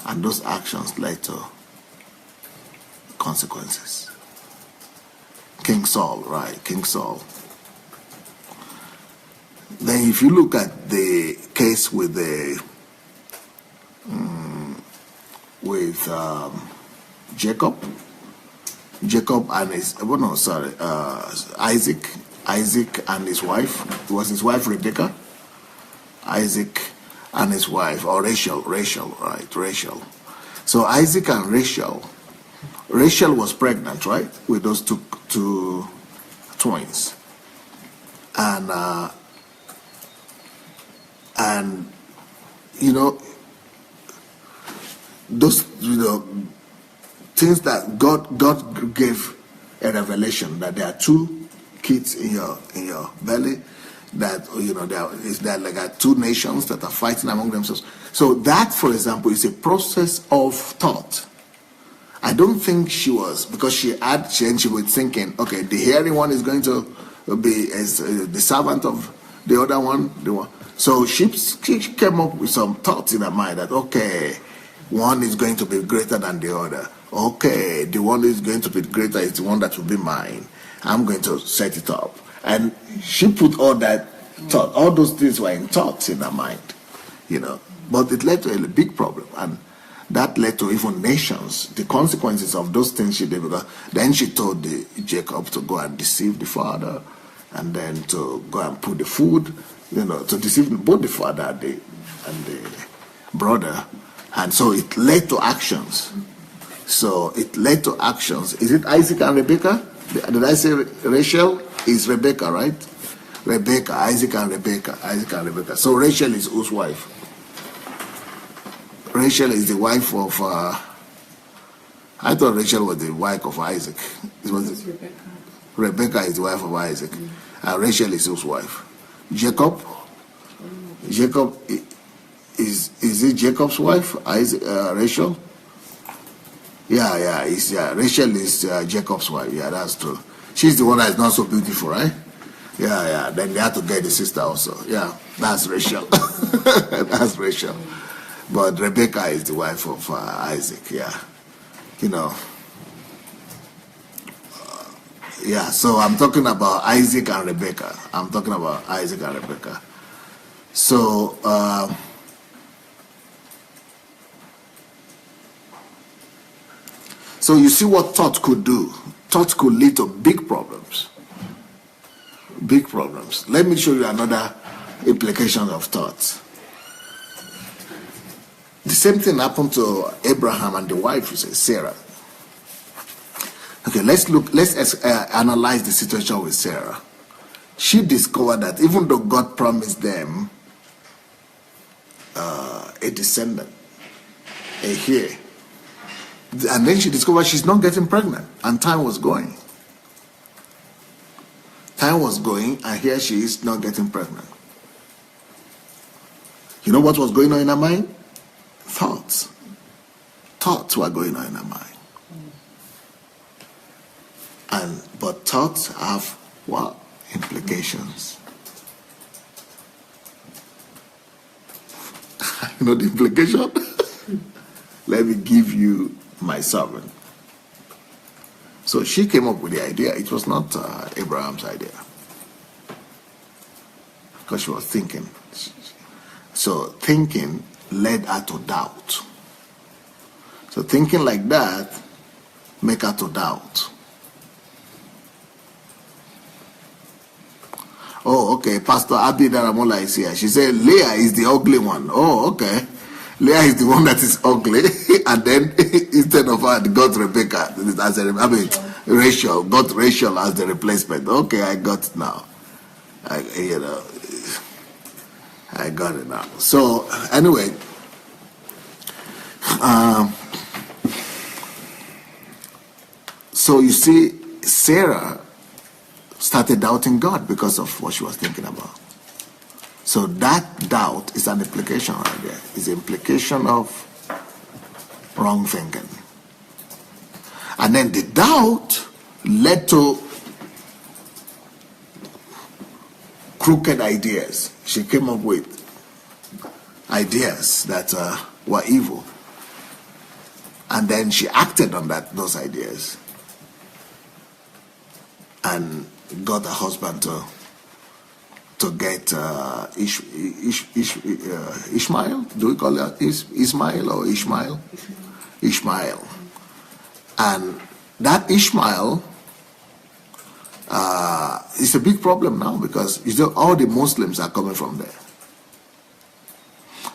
And those actions led to consequences. King Saul, right? King Saul. Then then if you look at the case with the Jacob and his Isaac and his wife. It was his wife Rebecca. Isaac and his wife, or Rachel, right? Rachel. So Isaac and Rachel was pregnant, right, with those two twins, and those things that God gave a revelation that there are two kids in your belly, that there are like two nations that are fighting among themselves. So that, for example, is a process of thought. I don't think she was, because she was thinking, okay, the hairy one is going to be as the servant of the other one. So she came up with some thoughts in her mind that, okay, one is going to be greater than the other. Okay, the one is going to be greater is the one that will be mine. I'm going to set it up. And she put all that thought, all those things were in thoughts in her mind, But it led to a big problem. And that led to even nations, the consequences of those things she did. Because then she told Jacob to go and deceive the father, and then to go and put the food, to deceive both the father and the brother. And so it led to actions. Is it Isaac and Rebecca? Did I say Rachel? Is Rebecca, right? Rebecca, Isaac and Rebecca. So Rachel is whose wife? Rachel is the wife of, I thought Rachel was the wife of Isaac. It was Rebecca. Rebecca is the wife of Isaac. And Rachel is whose wife? Jacob? Jacob, is it Jacob's wife? Rachel? Yeah. Rachel is Jacob's wife. Yeah, that's true. She's the one that is not so beautiful, right? Yeah. Then they have to get the sister also. Yeah, that's Rachel. That's Rachel. But Rebecca is the wife of Isaac, yeah. So I'm talking about Isaac and Rebecca. So, so you see what thought could do. Thought could lead to big problems. Big problems. Let me show you another implication of thoughts. The same thing happened to Abraham and the wife, Sarah. Okay, let's analyze the situation with Sarah. She discovered that even though God promised them a descendant, a heir, and then she discovered she's not getting pregnant, and time was going. And here she is not getting pregnant. You know what was going on in her mind? Thoughts were going on in her mind. But thoughts have what? Implications. You know the implication? Let me give you my servant. So she came up with the idea. It was not Abraham's idea, because she was thinking. So thinking led her to doubt. So thinking like that make her to doubt. Oh, okay, Pastor Abi Daramola is here. She said Leah is the ugly one. Oh, okay. Leah is the one that is ugly. And then instead of her, got Rebecca as Rachel, got Rachel as the replacement. Okay, I got it now. I got it now. So anyway, so you see, Sarah started doubting God because of what she was thinking about. So that doubt is an implication right there. It's an implication of wrong thinking. And then the doubt led to crooked ideas. She came up with ideas that were evil. And then she acted on those ideas. And got her husband to to get Ishmael. Do we call it Ismail or Ishmael? Ishmael. And that Ishmael is a big problem now because all the Muslims are coming from there.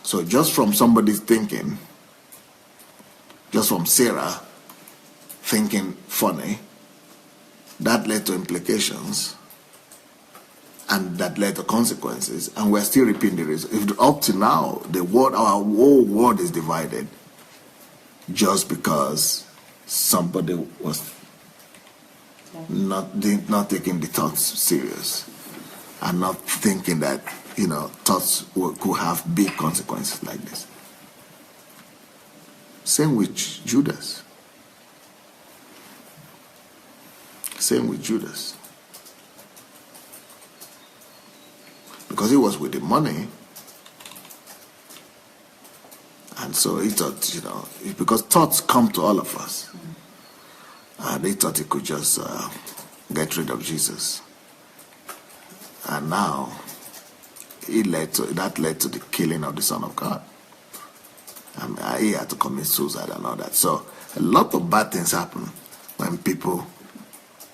So just from somebody's thinking, just from Sarah thinking funny, that led to implications, and that led to consequences, and we're still reaping the results. If up to now, our whole world is divided just because somebody was not taking the thoughts serious and not thinking that thoughts could have big consequences like this. Same with Judas. Same with Judas. Because he was with the money. And so he thought, because thoughts come to all of us. And he thought he could just get rid of Jesus. And now, that led to the killing of the Son of God. And he had to commit suicide and all that. So a lot of bad things happen when people,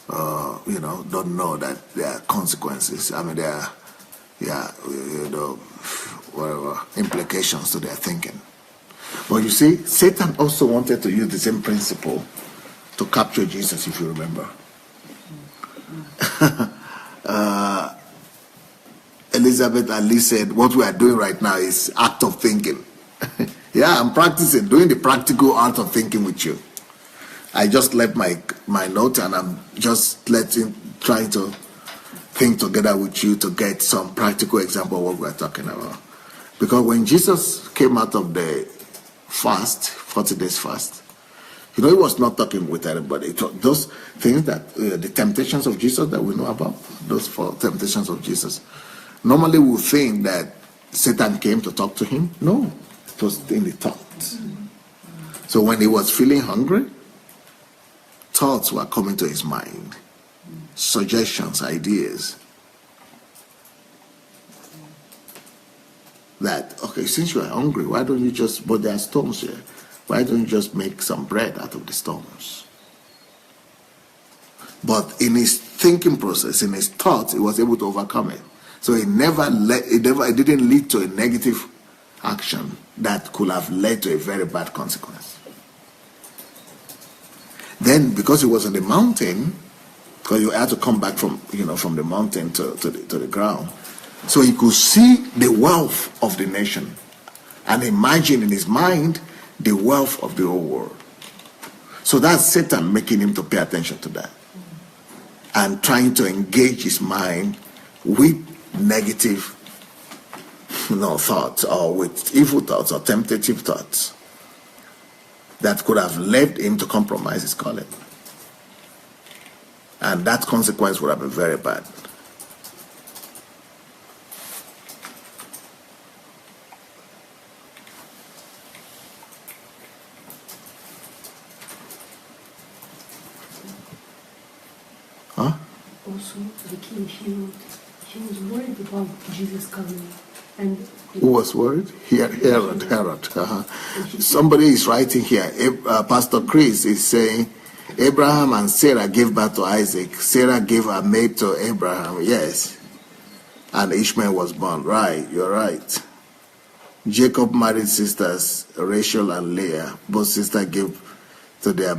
don't know that there are consequences. I mean, there are, whatever implications to their thinking. But you see, Satan also wanted to use the same principle to capture Jesus, if you remember. Elizabeth Ali said, what we are doing right now is act of thinking. Yeah, I'm practicing, doing the practical art of thinking with you. I just left my note and I'm just trying to think together with you to get some practical example of what we're talking about. Because when Jesus came out of the fast, 40 days fast, he was not talking with anybody. Those things that, the temptations of Jesus that we know about, those 4 temptations of Jesus, normally we think that Satan came to talk to him. No, it was in the thoughts. So when he was feeling hungry, thoughts were coming to his mind, suggestions, ideas. That, okay, since you are hungry, why don't you just, but there are stones here, why don't you just make some bread out of the stones? But in his thinking process, in his thoughts, he was able to overcome it. So it didn't lead to a negative action that could have led to a very bad consequence. Then, because he was on the mountain, because you had to come back from the mountain to the ground, so he could see the wealth of the nation and imagine in his mind the wealth of the whole world. So that's Satan making him to pay attention to that and trying to engage his mind with negative thoughts or with evil thoughts or temptative thoughts that could have led him to compromise his calling. And that consequence would have been very bad. Huh? Also, the king, he was worried about Jesus coming. And who was worried? Herod. Somebody is writing here. Pastor Chris is saying, Abraham and Sarah gave birth to Isaac. Sarah gave her maid to Abraham. Yes. And Ishmael was born. Right, you're right. Jacob married sisters, Rachel and Leah. Both sisters gave their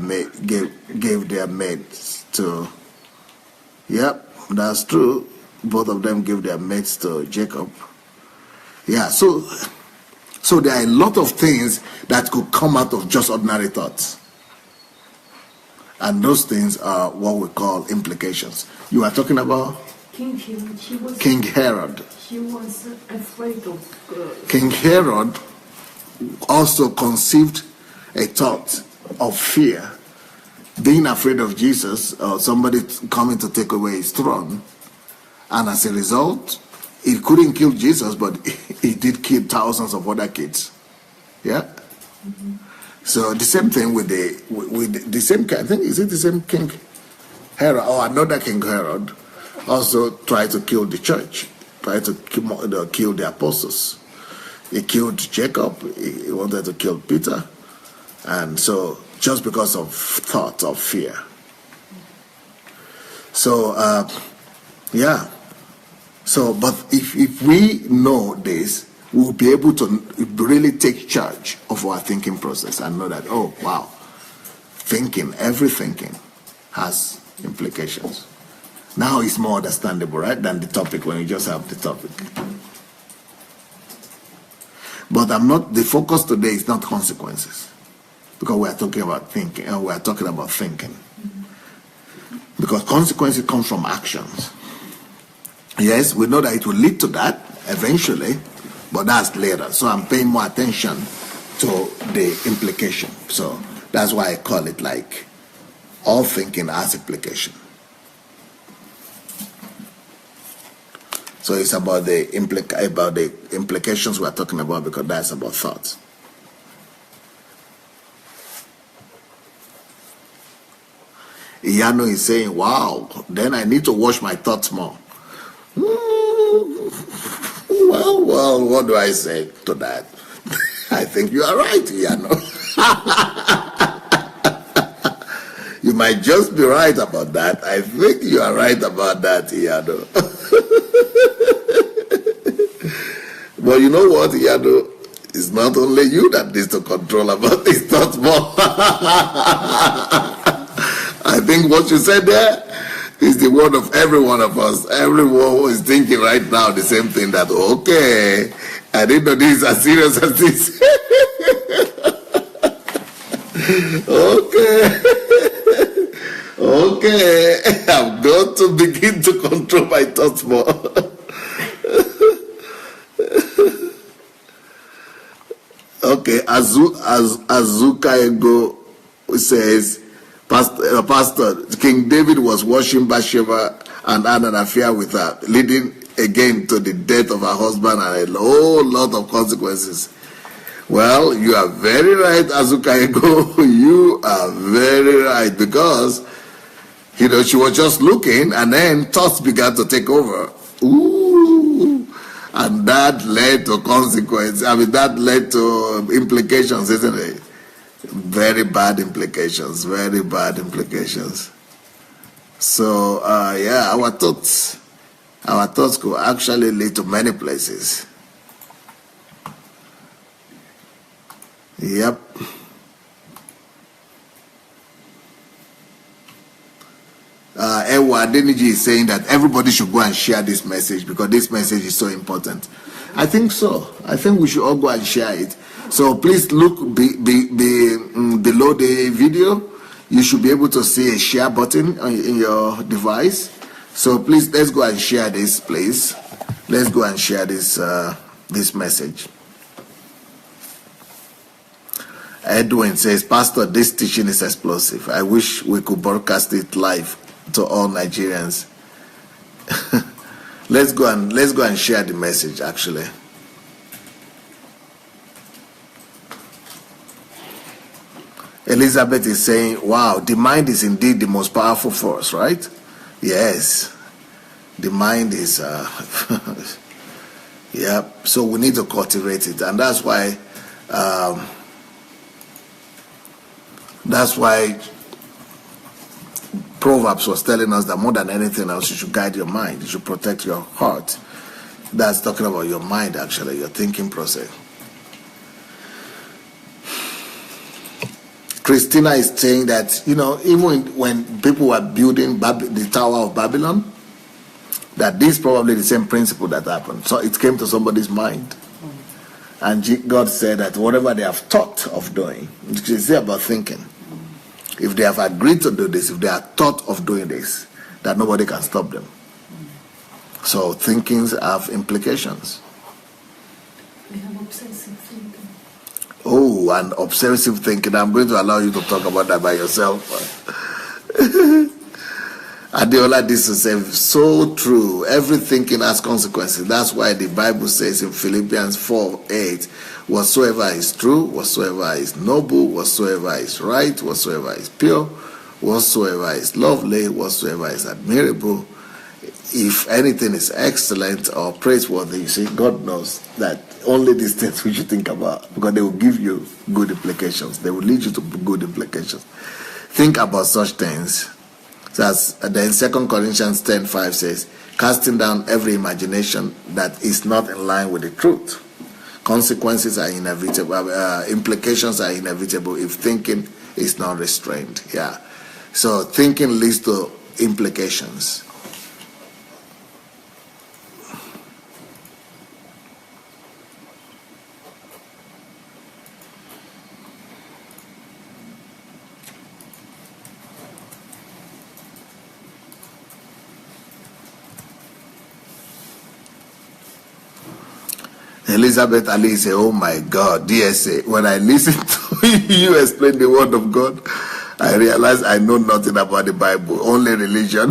maids to... Yep, that's true. Both of them gave their maids to Jacob. Yeah, so there are a lot of things that could come out of just ordinary thoughts. And those things are what we call implications. You are talking about? King Herod. King Herod. He was afraid of... King Herod also conceived a thought of fear, being afraid of Jesus or somebody coming to take away his throne. And as a result, he couldn't kill Jesus, but he did kill thousands of other kids. Yeah? Mm-hmm. So the same thing with the same kind. I think, is it the same King Herod or another King Herod also tried to kill the church? tried to kill the apostles. He killed Jacob. He wanted to kill Peter. And so, just because of thought of fear. So, yeah. So, but if we know this, we'll be able to really take charge of our thinking process and know that, oh, wow, every thinking has implications. Now it's more understandable, right, than the topic when you just have the topic. But the focus today is not consequences, because we are talking about thinking, and we are talking about thinking. Because consequences come from actions. Yes, we know that it will lead to that eventually, but that's later. So I'm paying more attention to the implication. So that's why I call it like all thinking has implication. So it's about the implications we're talking about, because that's about thoughts. Iyano is saying, wow, then I need to watch my thoughts more. Well, what do I say to that? I think you are right, Iyano. You might just be right about that. I think you are right about that, Iyano. But you know what, Iyano? It's not only you that needs to control about these thoughts more. I think what you said there is the word of every one of us. Everyone who is thinking right now the same thing, that, okay, I didn't know this is as serious as this. Okay, I've got to begin to control my thoughts more. Okay, Azuka Ego says, Pastor, King David was watching Bathsheba and had an affair with her, leading again to the death of her husband and a whole lot of consequences. Well, you are very right, Azuka Ego. You are very right, because, she was just looking, and then thoughts began to take over. Ooh. And that led to consequences. That led to implications, isn't it? Very bad implications. Very bad implications. So, yeah, our thoughts could actually lead to many places. Yep. Ewa Adeniji is saying that everybody should go and share this message, because this message is so important. I think so. I think we should all go and share it. So please look below the video. You should be able to see a share button in your device. So please, let's go and share this, please. Let's go and share this this message. Edwin says, Pastor, this teaching is explosive. I wish we could broadcast it live to all Nigerians. Let's go and share the message, actually. Elizabeth is saying, wow, the mind is indeed the most powerful force, right? Yes. The mind is, yeah. So we need to cultivate it. And that's why Proverbs was telling us that more than anything else, you should guide your mind. You should protect your heart. That's talking about your mind, actually, your thinking process. Christina is saying that, even when people were building the Tower of Babylon, that this is probably the same principle that happened. So it came to somebody's mind. And God said that whatever they have thought of doing, it's about thinking. If they have agreed to do this, if they are thought of doing this, that nobody can stop them. So thinkings have implications. We have obsessive thinking. Oh, and obsessive thinking. I'm going to allow you to talk about that by yourself. Adeola, this is so true. Every thinking has consequences. That's why the Bible says in Philippians 4:8, whatsoever is true, whatsoever is noble, whatsoever is right, whatsoever is pure, whatsoever is lovely, whatsoever is admirable, if anything is excellent or praiseworthy, you see, God knows that only these things we should think about, because they will give you good implications. They will lead you to good implications. Think about such things. Then 2 Corinthians 10:5 says, casting down every imagination that is not in line with the truth. Consequences are inevitable. Implications are inevitable if thinking is not restrained. Yeah. So thinking leads to implications. Elizabeth Ali say, oh my God, DSA, when I listen to you explain the word of God, I realize I know nothing about the Bible, only religion.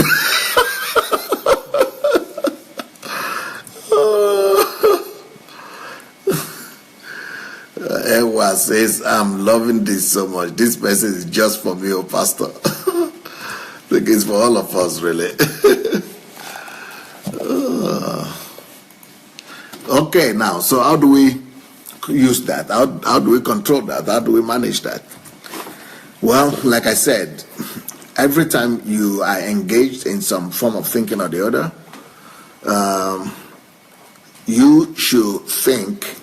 Ewa says, I'm loving this so much. This message is just for me, oh pastor. I think it's for all of us, really. Okay, now, so how do we use that? How do we control that? How do we manage that? Well, like I said, every time you are engaged in some form of thinking or the other, you should think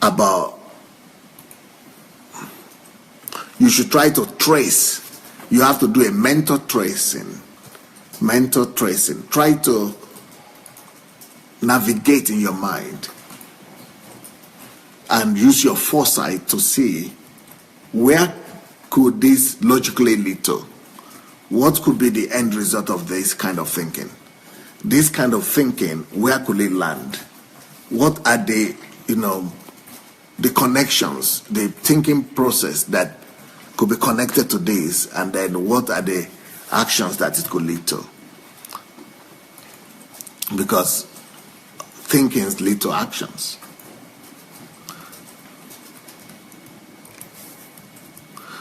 about, you should try to trace. You have to do a mental tracing. Mental tracing. Try to navigate in your mind and use your foresight to see where could this logically lead to. What could be the end result of this kind of thinking? This kind of thinking, where could it land? What are the, the connections, the thinking process that could be connected to this, and then what are the actions that it could lead to? Because thinkings lead to actions.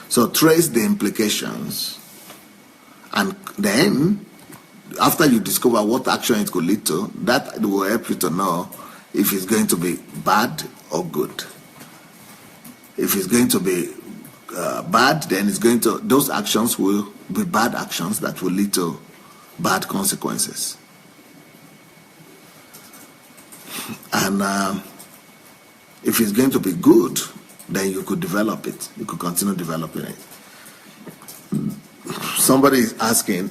So trace the implications, and then after you discover what action it could lead to, that will help you to know if it's going to be bad or good. If it's going to be bad, then those actions will be bad actions that will lead to bad consequences. And if it's going to be good, then you could develop it. You could continue developing it. Somebody is asking,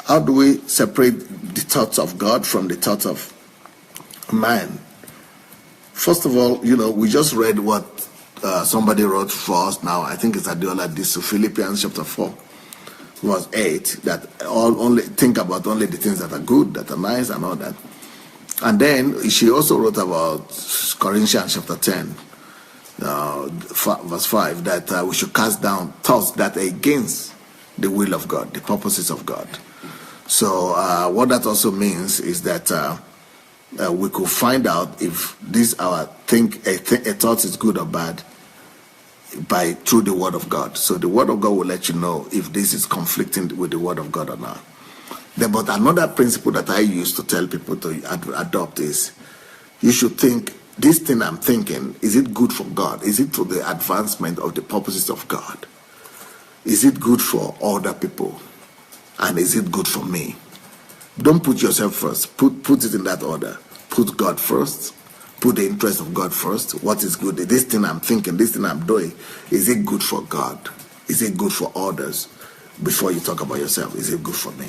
how do we separate the thoughts of God from the thoughts of man? First of all, we just read what somebody wrote for us now. I think it's Adelajah, Philippians chapter 4, verse 8, that only think about only the things that are good, that are nice, and all that. And then she also wrote about Corinthians chapter 10, verse 5, that we should cast down thoughts that are against the will of God, the purposes of God. So what that also means is that we could find out if this a thought is good or bad through the Word of God. So the Word of God will let you know if this is conflicting with the Word of God or not. But another principle that I use to tell people to adopt is, you should think, this thing I'm thinking, is it good for God? Is it for the advancement of the purposes of God? Is it good for other people? And is it good for me? Don't put yourself first. Put it in that order. Put God first. Put the interest of God first. What is good? This thing I'm thinking, this thing I'm doing, is it good for God? Is it good for others? Before you talk about yourself, is it good for me?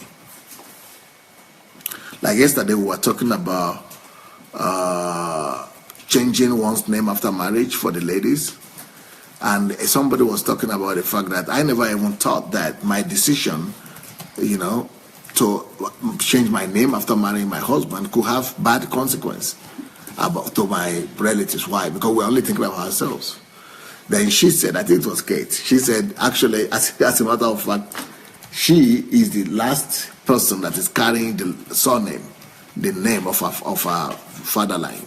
Like yesterday, we were talking about changing one's name after marriage for the ladies. And somebody was talking about the fact that I never even thought that my decision, to change my name after marrying my husband could have bad consequence to my relatives. Why? Because we're only thinking about ourselves. Then she said, I think it was Kate, she said, actually, as a matter of fact, she is the last person that is carrying the surname, the name of her father line.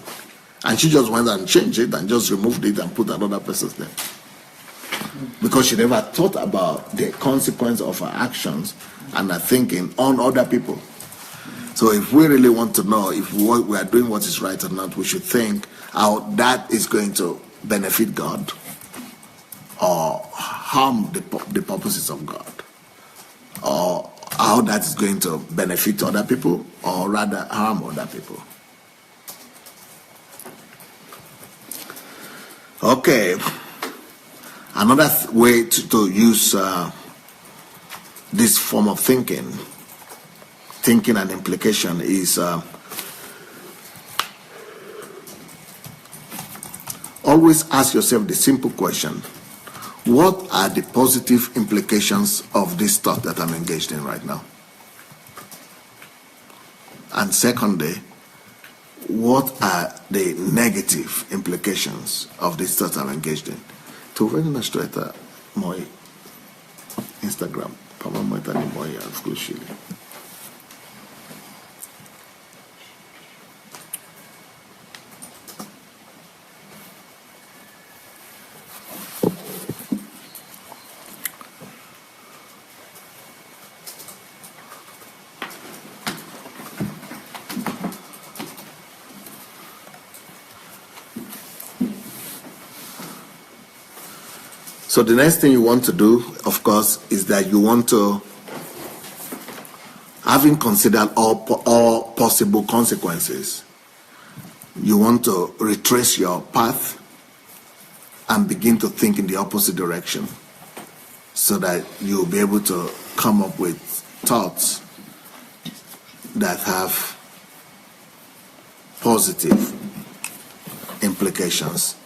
And she just went and changed it and just removed it and put another person's name. Because she never thought about the consequence of her actions and our thinking on other people. So if we really want to know if what we are doing what is right or not, we should think how that is going to benefit God or harm the purposes of God, or how that is going to benefit other people or rather harm other people. Okay, another way to use this form of thinking and implication is always ask yourself the simple question: what are the positive implications of this thought that I'm engaged in right now? And secondly, what are the negative implications of this thought I'm engaged in? To very much to my Instagram, Pama Moitani Moya exclusively. So the next thing you want to do, of course, is that you want to, having considered all possible consequences, you want to retrace your path and begin to think in the opposite direction so that you'll be able to come up with thoughts that have positive implications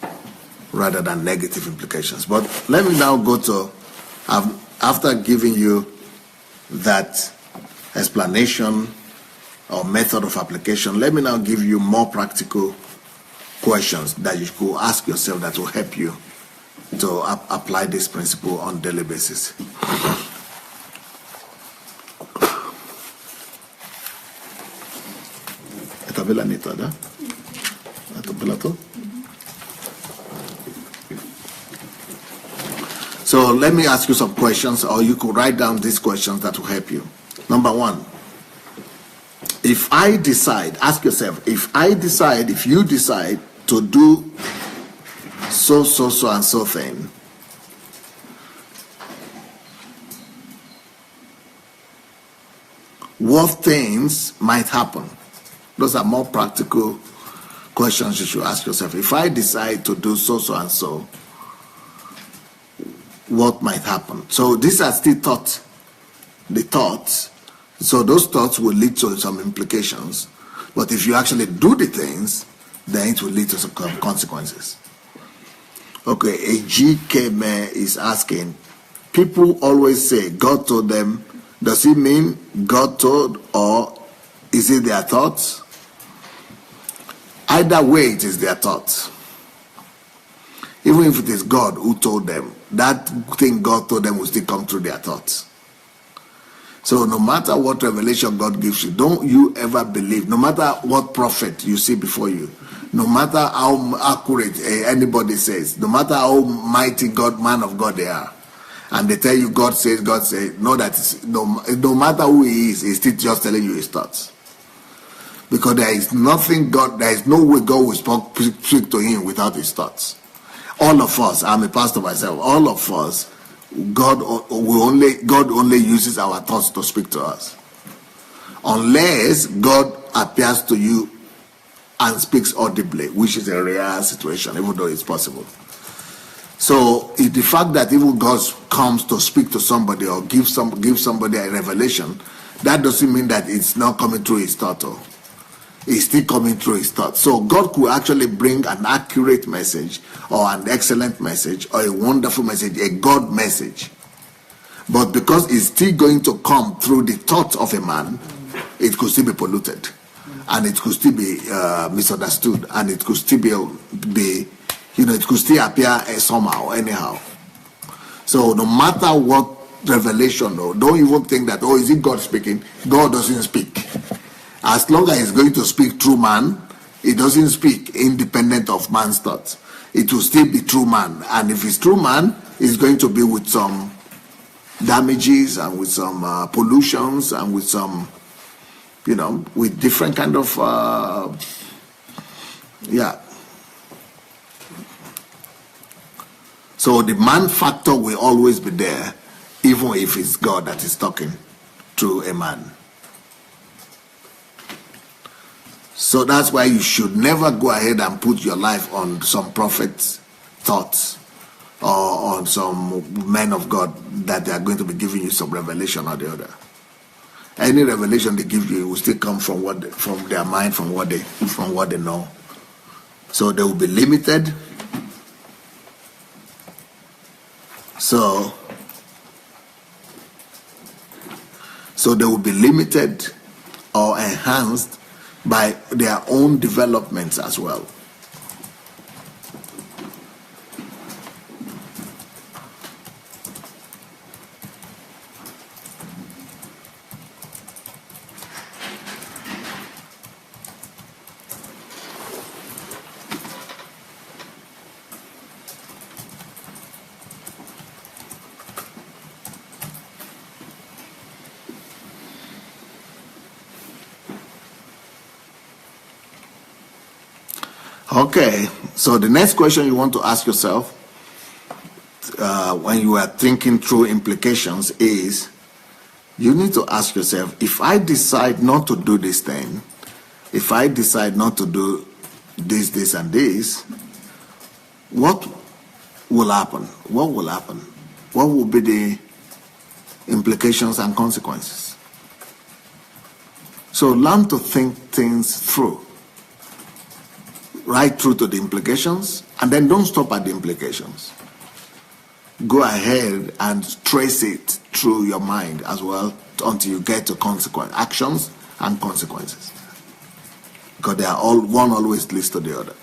rather than negative implications. But let me now go to, after giving you that explanation or method of application, let me now give you more practical questions that you could ask yourself that will help you to apply this principle on a daily basis. So let me ask you some questions, or you could write down these questions that will help you. Number one, if I decide, ask yourself, if you decide to do so and so thing, what things might happen? Those are more practical questions you should ask yourself. If I decide to do so and so, what might happen? So these are still thoughts. The thoughts. So those thoughts will lead to some implications. But if you actually do the things, then it will lead to some consequences. Okay, a GK man is asking, people always say God told them. Does it mean God told, or is it their thoughts? Either way, it is their thoughts. Even if it is God who told them, that thing God told them will still come through their thoughts. So no matter what revelation God gives you, don't you ever believe, no matter what prophet you see before you, no matter how accurate anybody says, no matter how mighty God, man of God they are, and they tell you God says, know that no matter who he is, he's still just telling you his thoughts. Because there is no way God will speak to him without his thoughts. All of us, I'm a pastor myself, all of us, God only uses our thoughts to speak to us. Unless God appears to you and speaks audibly, which is a rare situation, even though it's possible. So the fact that even God comes to speak to somebody or give somebody a revelation, that doesn't mean that it's not coming through his thought. It's still coming through his thoughts. So God could actually bring an accurate message or an excellent message or a wonderful message, a God message. But because it's still going to come through the thoughts of a man, it could still be polluted. And it could still be misunderstood. And it could still be it could still appear somehow, anyhow. So no matter what revelation, don't even think that, is it God speaking? God doesn't speak. As long as he's going to speak through man, he doesn't speak independent of man's thoughts. It will still be through man. And if it's through man, it's going to be with some damages and with some pollutions and with some, with different kind of, So the man factor will always be there, even if it's God that is talking through a man. So that's why you should never go ahead and put your life on some prophet's thoughts or on some men of God that they are going to be giving you some revelation or the other. Any revelation they give you will still come from their mind, from what they know. So they will be limited. So they will be limited or enhanced by their own developments as well. Okay, so the next question you want to ask yourself when you are thinking through implications is, you need to ask yourself, if I decide not to do this thing, if I decide not to do this, and this, what will happen? What will happen? What will be the implications and consequences? So learn to think things through. Right through to the implications, and then don't stop at the implications. Go ahead and trace it through your mind as well until you get to actions and consequences. Because they are one always leads to the other.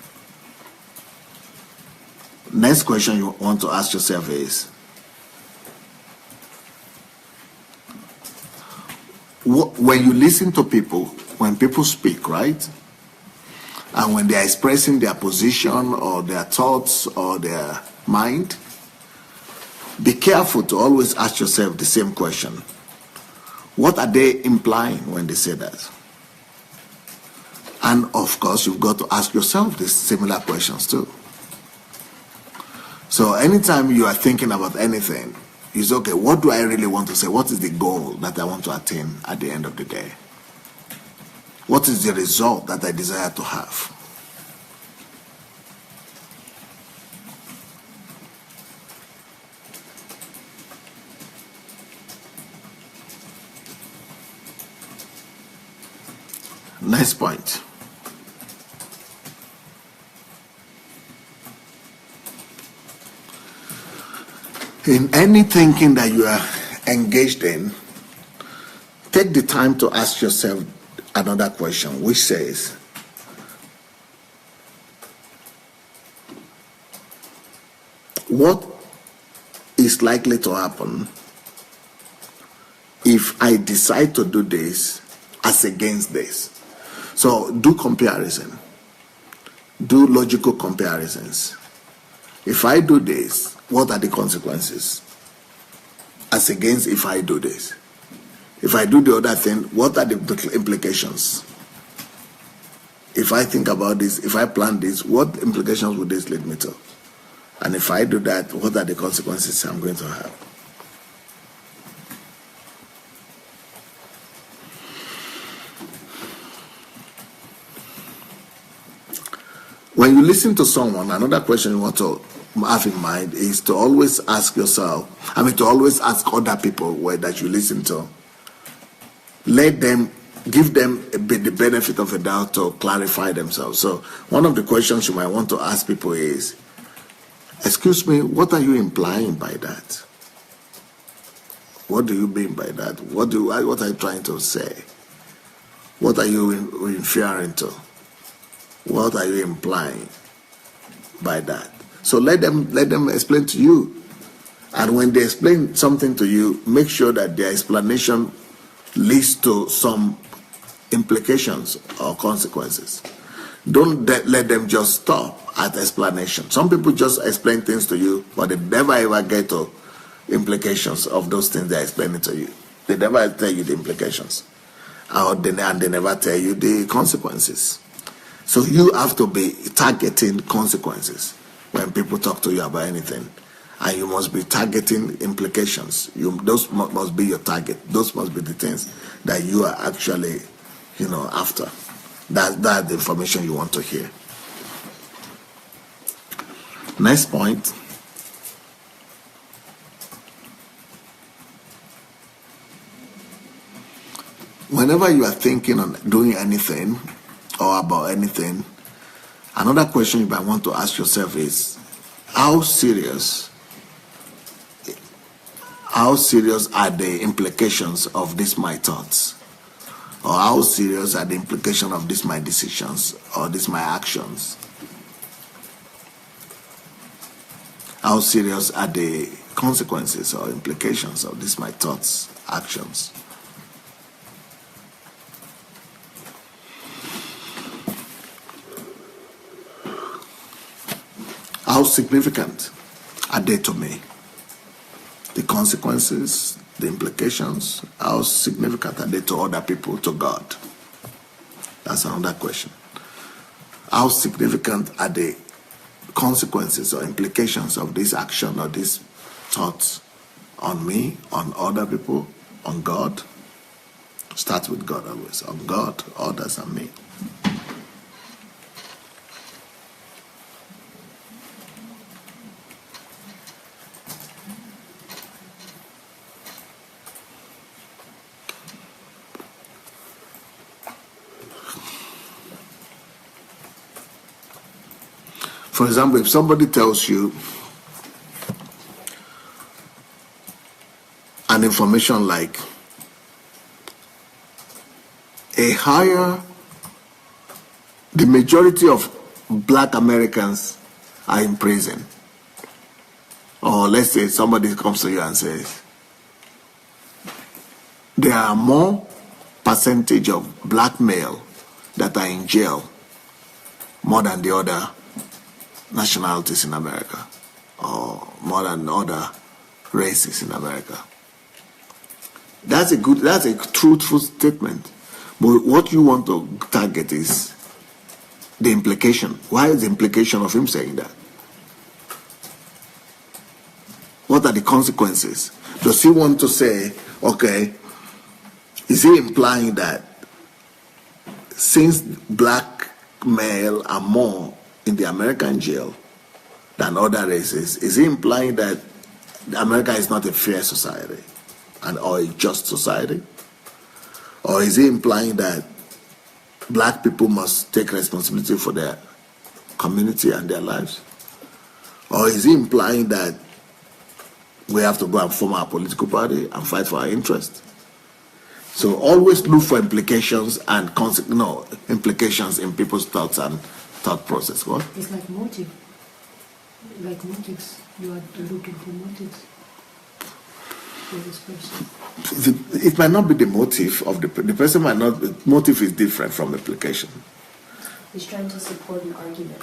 Next question you want to ask yourself is, when you listen to people, when people speak, right? And when they are expressing their position or their thoughts or their mind, be careful to always ask yourself the same question. What are they implying when they say that? And of course, you've got to ask yourself these similar questions too. So anytime you are thinking about anything, it's okay, what do I really want to say? What is the goal that I want to attain at the end of the day? What is the result that I desire to have? Next point. In any thinking that you are engaged in, take the time to ask yourself another question, which says, what is likely to happen if I decide to do this as against this? So do comparison. Do logical comparisons. If I do this, what are the consequences? As against if I do this. If I do the other thing, what are the implications? If I think about this, if I plan this, what implications would this lead me to? And if I do that, what are the consequences I'm going to have? When you listen to someone, another question you want to have in mind is to always ask yourself, to always ask other people that you listen to, give them the benefit of a doubt to clarify themselves. So one of the questions you might want to ask people is, excuse me, what are you implying by that? What do you mean by that? What are you trying to say? What are you referring to? What are you implying by that? So let them explain to you. And when they explain something to you, make sure that their explanation leads to some implications or consequences. Don't let them just stop at explanation. Some people just explain things to you, but they never ever get to implications of those things they're explaining to you. They never tell you the implications, and they never tell you the consequences. So you have to be targeting consequences when people talk to you about anything, and you must be targeting implications. Those must be your target. Those must be the things that you are actually, after. That's the information you want to hear. Next point. Whenever you are thinking on doing anything or about anything, another question you might want to ask yourself is, how serious are the implications of these my thoughts? Or how serious are the implications of these my decisions or these my actions? How serious are the consequences or implications of these my thoughts, actions? How significant are they to me? The consequences, the implications, how significant are they to other people, to God? That's another question. How significant are the consequences or implications of this action or these thoughts on me, on other people, on God? Start with God always. On God, others, and me. For example, if somebody tells you an information like the majority of black Americans are in prison. Or let's say somebody comes to you and says, there are more percentage of black male that are in jail more than the other nationalities in America, or more than other races in America. That's a truthful statement. But what you want to target is the implication. Why is the implication of him saying that? What are the consequences? Does he want to say, okay, is he implying that since black male are more in the American jail than other races, is he implying that America is not a fair society or a just society? Or is he implying that black people must take responsibility for their community and their lives? Or is he implying that we have to go and form our political party and fight for our interests? So always look for implications and implications in people's thoughts and thought process. What? It's like motive. Like motives. You are looking for motives for this person. It might not be the motive of the person. Might not. Motive is different from implication. He's trying to support an argument.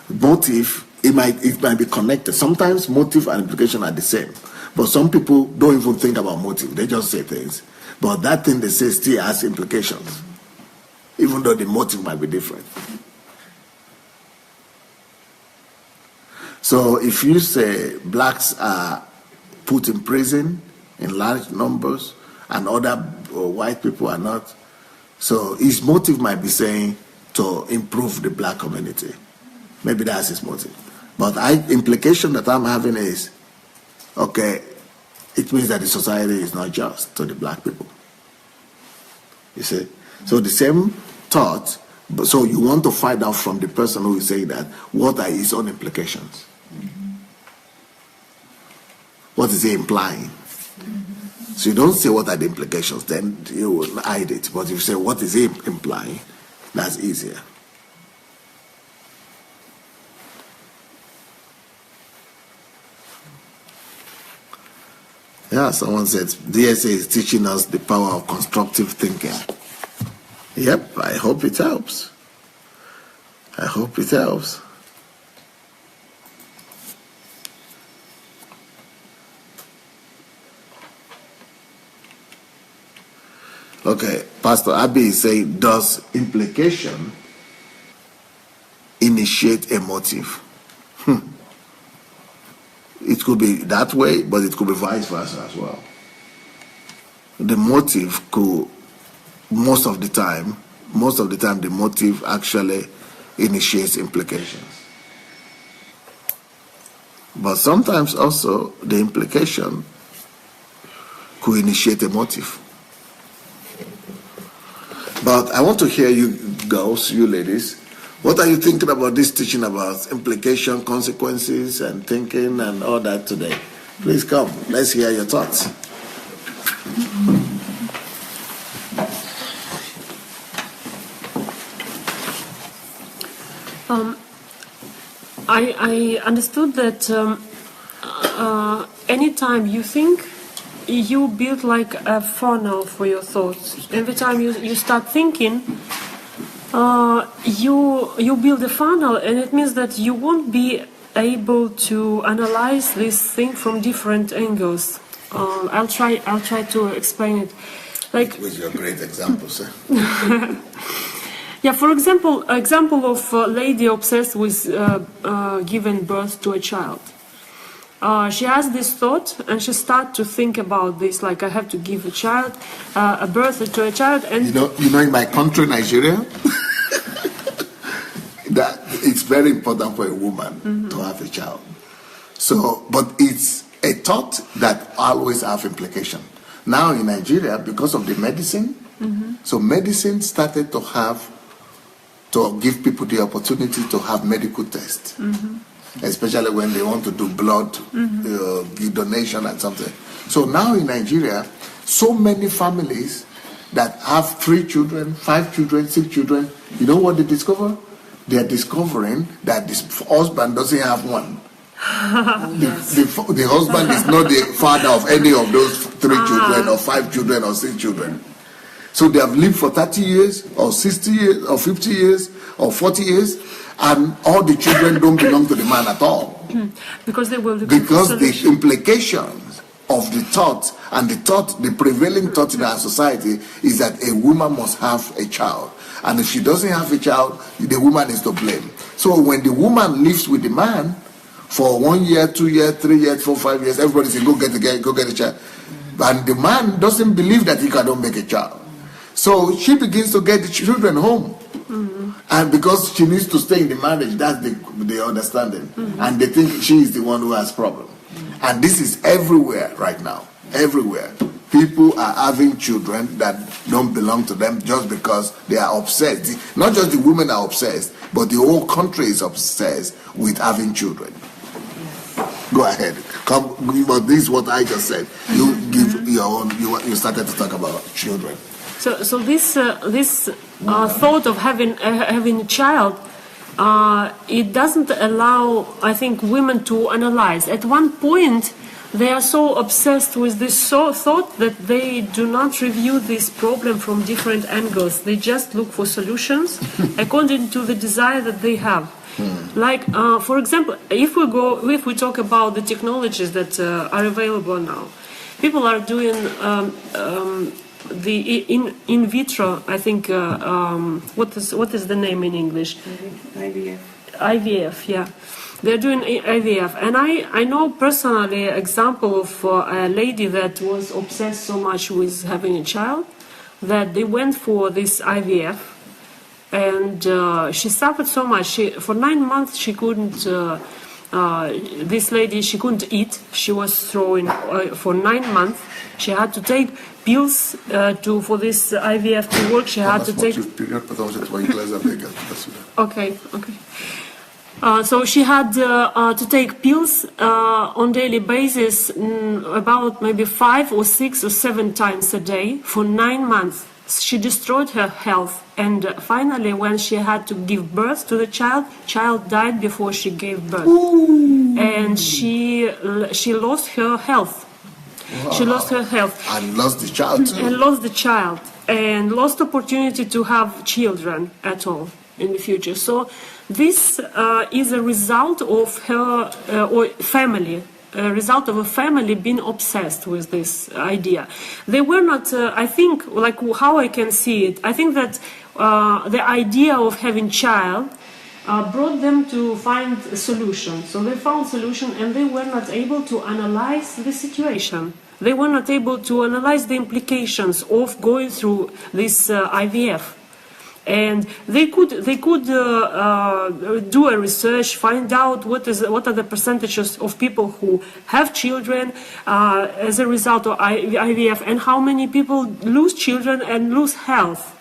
Motive, it might be connected. Sometimes motive and implication are the same, but some people don't even think about motive. They just say things, but that thing they say still has implications, even though the motive might be different. So if you say blacks are put in prison in large numbers and other white people are not, so his motive might be saying to improve the black community. Maybe that's his motive. But implication that I'm having is, okay, it means that the society is not just to the black people. You see? So the same thought, but so you want to find out from the person who is saying that, what are his own implications? What is he implying? So you don't say what are the implications, then you will hide it. But if you say what is he implying, that's easier. Yeah, someone said DSA is teaching us the power of constructive thinking. Yep, I hope it helps. I hope it helps. Okay, Pastor Abi is saying, does implication initiate a motive? It could be that way, but it could be vice versa as well. The motive could, most of the time, the motive actually initiates implications. But sometimes also the implication could initiate a motive. But I want to hear you girls, you ladies, what are you thinking about this teaching about implication, consequences, and thinking and all that today? Please come, let's hear your thoughts. I understood that anytime you think, you build like a funnel for your thoughts. Every time you start thinking, you build a funnel, and it means that you won't be able to analyze this thing from different angles. I'll try to explain it. Like with your great examples, sir. Yeah, for example of a lady obsessed with giving birth to a child. She has this thought, and she starts to think about this, like I have to give a birth to a child, and you know, in my country, Nigeria, that it's very important for a woman to have a child. So, but it's a thought that always have implication. Now in Nigeria, because of the medicine, so medicine started to give people the opportunity to have medical tests, especially when they want to do blood donation and something. So now in Nigeria, so many families that have 3 children, 5 children, 6 children, you know what they discover? They are discovering that this husband doesn't have one. The husband is not the father of any of those 3 children or 5 children or 6 children. So they have lived for 30 years or 60 years or 50 years or 40 years, and all the children don't belong to the man at all. Because they will. Because the implications of the thought, and the prevailing thought in our society is that a woman must have a child. And if she doesn't have a child, the woman is to blame. So when the woman lives with the man for 1 year, 2 years, 3 years, 4, 5 years, everybody says, go get a child. And the man doesn't believe that he cannot make a child. So she begins to get the children home. And because she needs to stay in the marriage, that's the understanding. And they think she is the one who has problem. And this is everywhere right now. Everywhere. People are having children that don't belong to them just because they are obsessed. Not just the women are obsessed, but the whole country is obsessed with having children. Go ahead. Come, but this is what I just said. You give your own. You started to talk about children. So this thought of having a child, it doesn't allow, I think, women to analyze. At one point, they are so obsessed with this thought that they do not review this problem from different angles. They just look for solutions according to the desire that they have. Like, for example, if we talk about the technologies that are available now, people are doing the in vitro. I think what is the name in English? IVF. IVF, yeah. They're doing IVF, and I know personally an example of a lady that was obsessed so much with having a child that they went for this IVF, and she suffered so much. For 9 months she couldn't. This lady, she couldn't eat. She was throwing for 9 months. She had to take pills for this IVF to work. She had to take. Okay. So she had to take pills on daily basis, about maybe 5 or 6 or 7 times a day for 9 months. She destroyed her health, and finally, when she had to give birth to the child died before she gave birth. Ooh. And she lost her health. Wow. She lost her health and lost the child too. And lost the child and lost opportunity to have children at all in the future. So this is a result of her or family a result of a family being obsessed with this idea. They were not, I think, like how I can see it, I think that the idea of having child brought them to find a solution. So they found solution, and they were not able to analyze the situation. They were not able to analyze the implications of going through this IVF. And they could do a research, find out what are the percentages of people who have children as a result of IVF, and how many people lose children and lose health.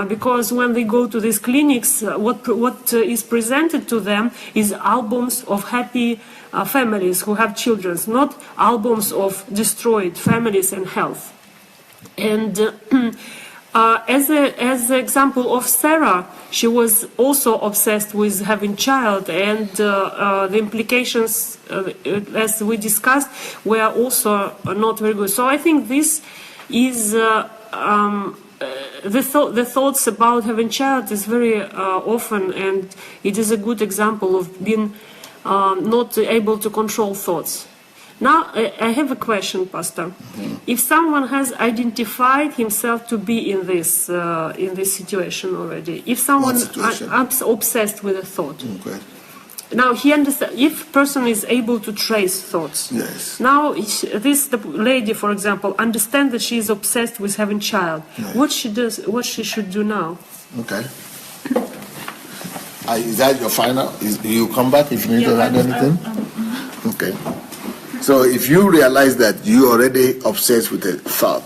Because when they go to these clinics, what is presented to them is albums of happy families who have children, not albums of destroyed families and health. And as an example of Sarah, she was also obsessed with having child, and the implications, as we discussed, were also not very good. So I think this is the thoughts about having child is very often, and it is a good example of being not able to control thoughts. Now, I have a question, Pastor. Mm-hmm. If someone has identified himself to be in this situation already, if someone is obsessed with a thought, okay. Now he understands. If person is able to trace thoughts, yes. Now the lady, for example, understands that she is obsessed with having child. Right. What she should do now? Okay. Is that your final? You come back if you need to add anything? Okay. So if you realize that you already obsessed with a thought,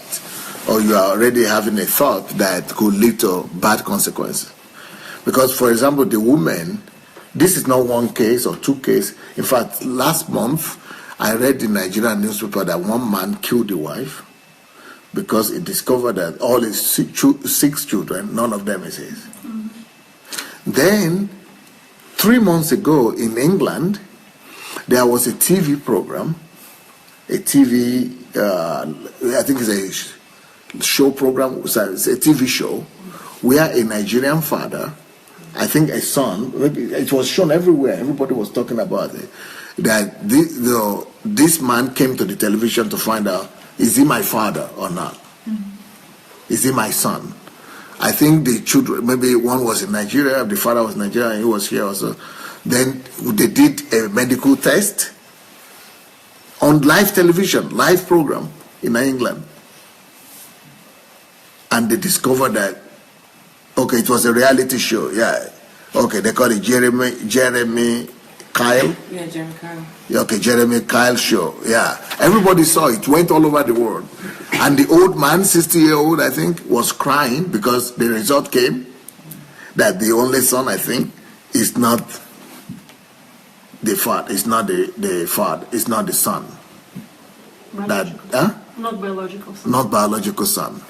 or you are already having a thought that could lead to bad consequences, because, for example, the woman. This is not one case or two cases. In fact, last month, I read in Nigerian newspaper that one man killed the wife because he discovered that all his 6 children, none of them is his. Mm-hmm. Then, 3 months ago in England, there was a TV program, I think it's a show program, it's a TV show, where a Nigerian father, I think a son, it was shown everywhere, everybody was talking about it, that this man came to the television to find out, is he my father or not? Mm-hmm. Is he my son? I think the children, maybe one was in Nigeria, the father was Nigerian, he was here also. Then they did a medical test on live television, live program in England. And they discovered that, okay, it was a reality show, yeah. Okay, they call it Jeremy Kyle. Yeah, Jeremy Kyle. Okay, Jeremy Kyle show, yeah. Everybody saw it, went all over the world. And the old man, 60-year-old, I think, was crying because the result came that the only son, I think, is not the father, it's not the father, it's not the son. Not biological son. Not biological son.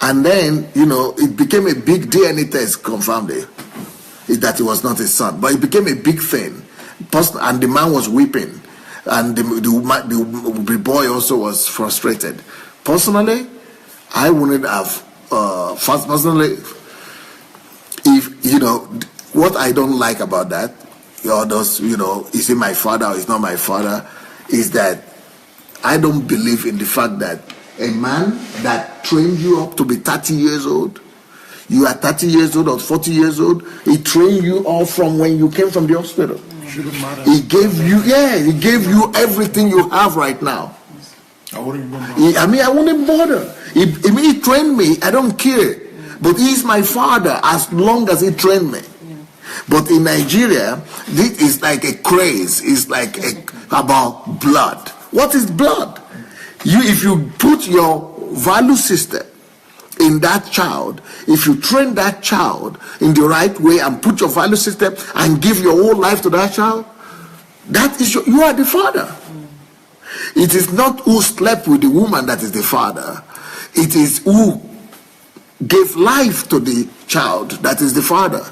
And then, it became a big DNA test, confirmed it, that it was not his son. But it became a big thing. And the man was weeping. And the boy also was frustrated. Personally, I wouldn't have, what I don't like about that, is he my father or is not my father, is that I don't believe in the fact that a man that trained you up to be 30 years old, you are 30 years old or 40 years old, he trained you all from when you came from the hospital. He gave you everything you have right now. I wouldn't bother. He trained me, I don't care. But he's my father as long as he trained me. But in Nigeria, this is like a craze. It's like about blood. What is blood? If you put your value system in that child, if you train that child in the right way and put your value system and give your whole life to that child, that is you are the father. It is not who slept with the woman that is the father. It is who gave life to the child that is the father.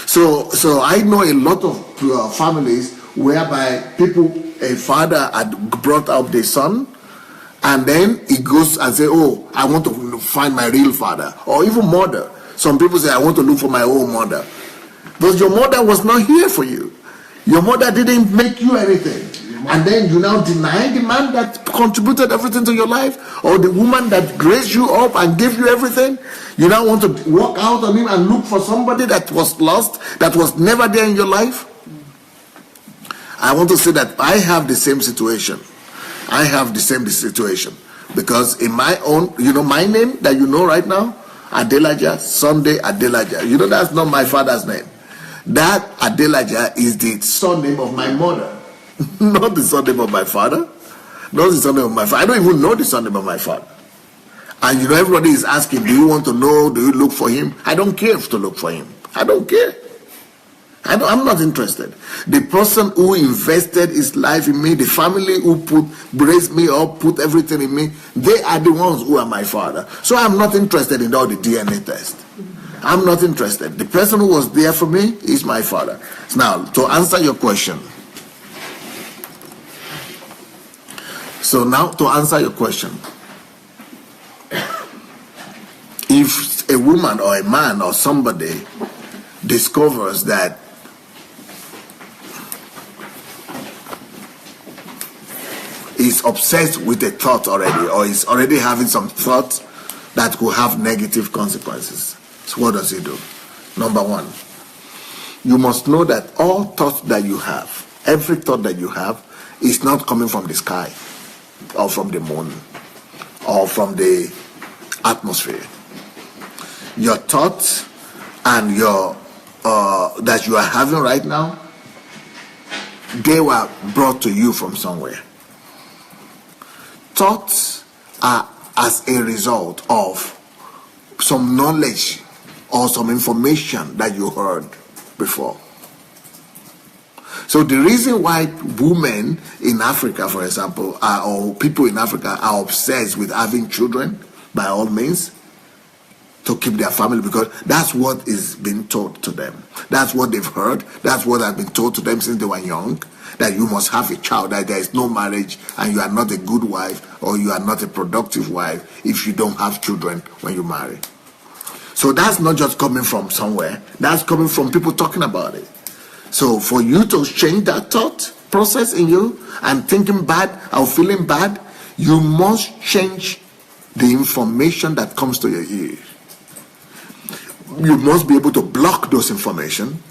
So I know a lot of families whereby a father had brought up the son, and then he goes and say, oh, I want to find my real father, or even mother. Some people say, I want to look for my own mother. But your mother was not here for you. Your mother didn't make you anything. And then you now deny the man that contributed everything to your life, or the woman that raised you up and gave you everything. You now want to walk out on him and look for somebody that was lost, that was never there in your life. I want to say that I have the same situation. I have the same situation. Because in my own, my name that you know right now, Adelaja, Sandey, Adelaja. That's not my father's name. That Adelaja is the surname of my mother. Not the surname of my father. Not the surname of my father. I don't even know the surname of my father. And everybody is asking, do you want to know? Do you look for him? I don't care to look for him. I don't care. I'm not interested. The person who invested his life in me, the family who raised me up, put everything in me, they are the ones who are my father. So I'm not interested in all the DNA test. I'm not interested. The person who was there for me is my father. Now, to answer your question. If a woman or a man or somebody discovers that is obsessed with a thought already, or is already having some thoughts that could have negative consequences, so what does he do? Number one, you must know that all thoughts that you have, every thought that you have, is not coming from the sky, or from the moon, or from the atmosphere. Your thoughts and your that you are having right now, they were brought to you from somewhere. Thoughts are as a result of some knowledge or some information that you heard before. So the reason why women in Africa, for example, or people in Africa are obsessed with having children, by all means, to keep their family, because that's what is being taught to them. That's what they've heard. That's what has been taught to them since they were young, that you must have a child, that there is no marriage, and you are not a good wife, or you are not a productive wife if you don't have children when you marry. So that's not just coming from somewhere. That's coming from people talking about it. So for you to change that thought process in you and thinking bad or feeling bad, you must change the information that comes to your ears. You must be able to block those information,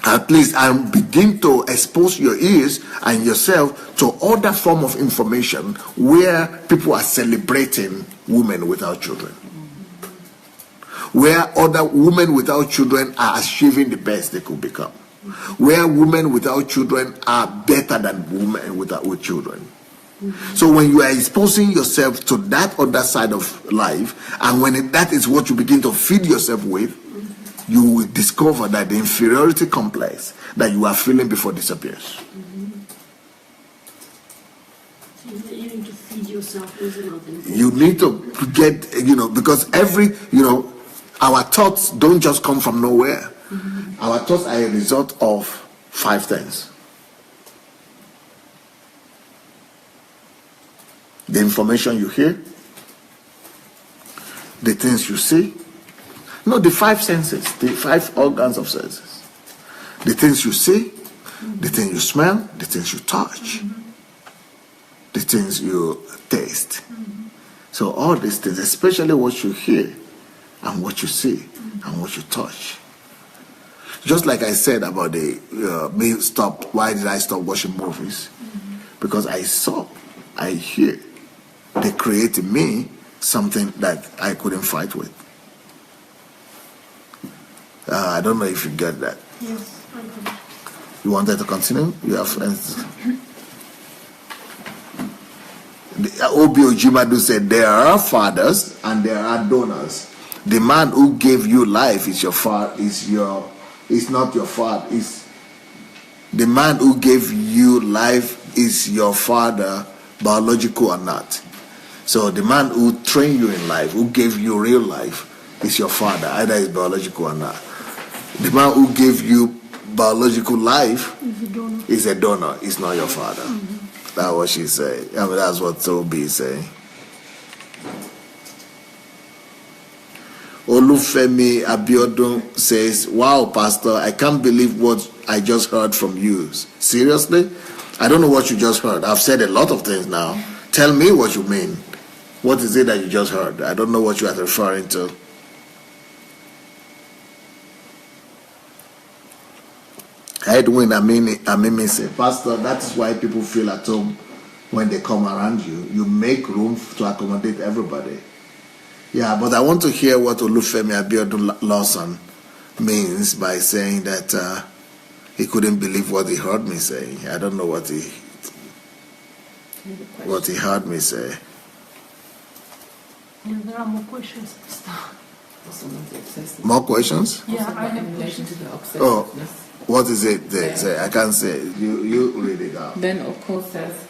at least, and begin to expose your ears and yourself to other form of information where people are celebrating women without children, where other women without children are achieving the best they could become, where women without children are better than women with children. So when you are exposing yourself to that other side of life, and when that is what you begin to feed yourself with, you will discover that the inferiority complex that you are feeling before disappears. You need to feed yourself with another. You need to get, because our thoughts don't just come from nowhere. Our thoughts are a result of 5 things. The information you hear, the things you see, the 5 senses, the 5 organs of senses. The things you see, the things you smell, the things you touch, the things you taste. So all these things, especially what you hear and what you see and what you touch. Just like I said about why did I stop watching movies? Because I hear, they create in me something that I couldn't fight with. I don't know if you get that. Yes, I do. You wanted to continue? You have friends. Obi Ojimadu said, there are fathers and there are donors. The man who gave you life is your father, is not your father. The man who gave you life is your father, biological or not. So the man who trained you in life, who gave you real life, is your father, either it's biological or not. The man who gave you biological life is a donor, it's not your father. That's what she said. That's what Toby is saying. Olufemi Abiodun says, wow, Pastor, I can't believe what I just heard from you. Seriously? I don't know what you just heard. I've said a lot of things now. Tell me what you mean. What is it that you just heard? I don't know what you are referring to. Edwin Amimi said, Pastor, that is why people feel at home when they come around you. You make room to accommodate everybody. Yeah, but I want to hear what Olufemi Abiodun Lawson means by saying that he couldn't believe what he heard me say. I don't know what he heard me say. Yeah, there are more questions. More questions? Yeah, I have questions. Oh, what is it they say? I can't say. You read it out. Then Oko says,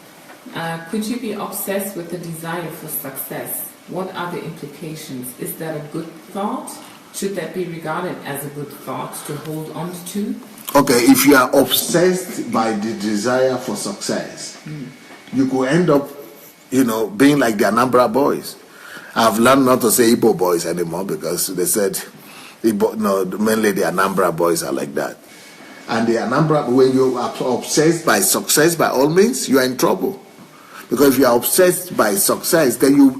could you be obsessed with the desire for success? What are the implications? Is that a good thought? Should that be regarded as a good thought to hold on to? Okay, if you are obsessed by the desire for success, you could end up, being like the Anambra boys. I've learned not to say Igbo boys anymore because they said, mainly the Anambra boys are like that. And the Anambra, when you are obsessed by success, by all means, you are in trouble. Because if you are obsessed by success, then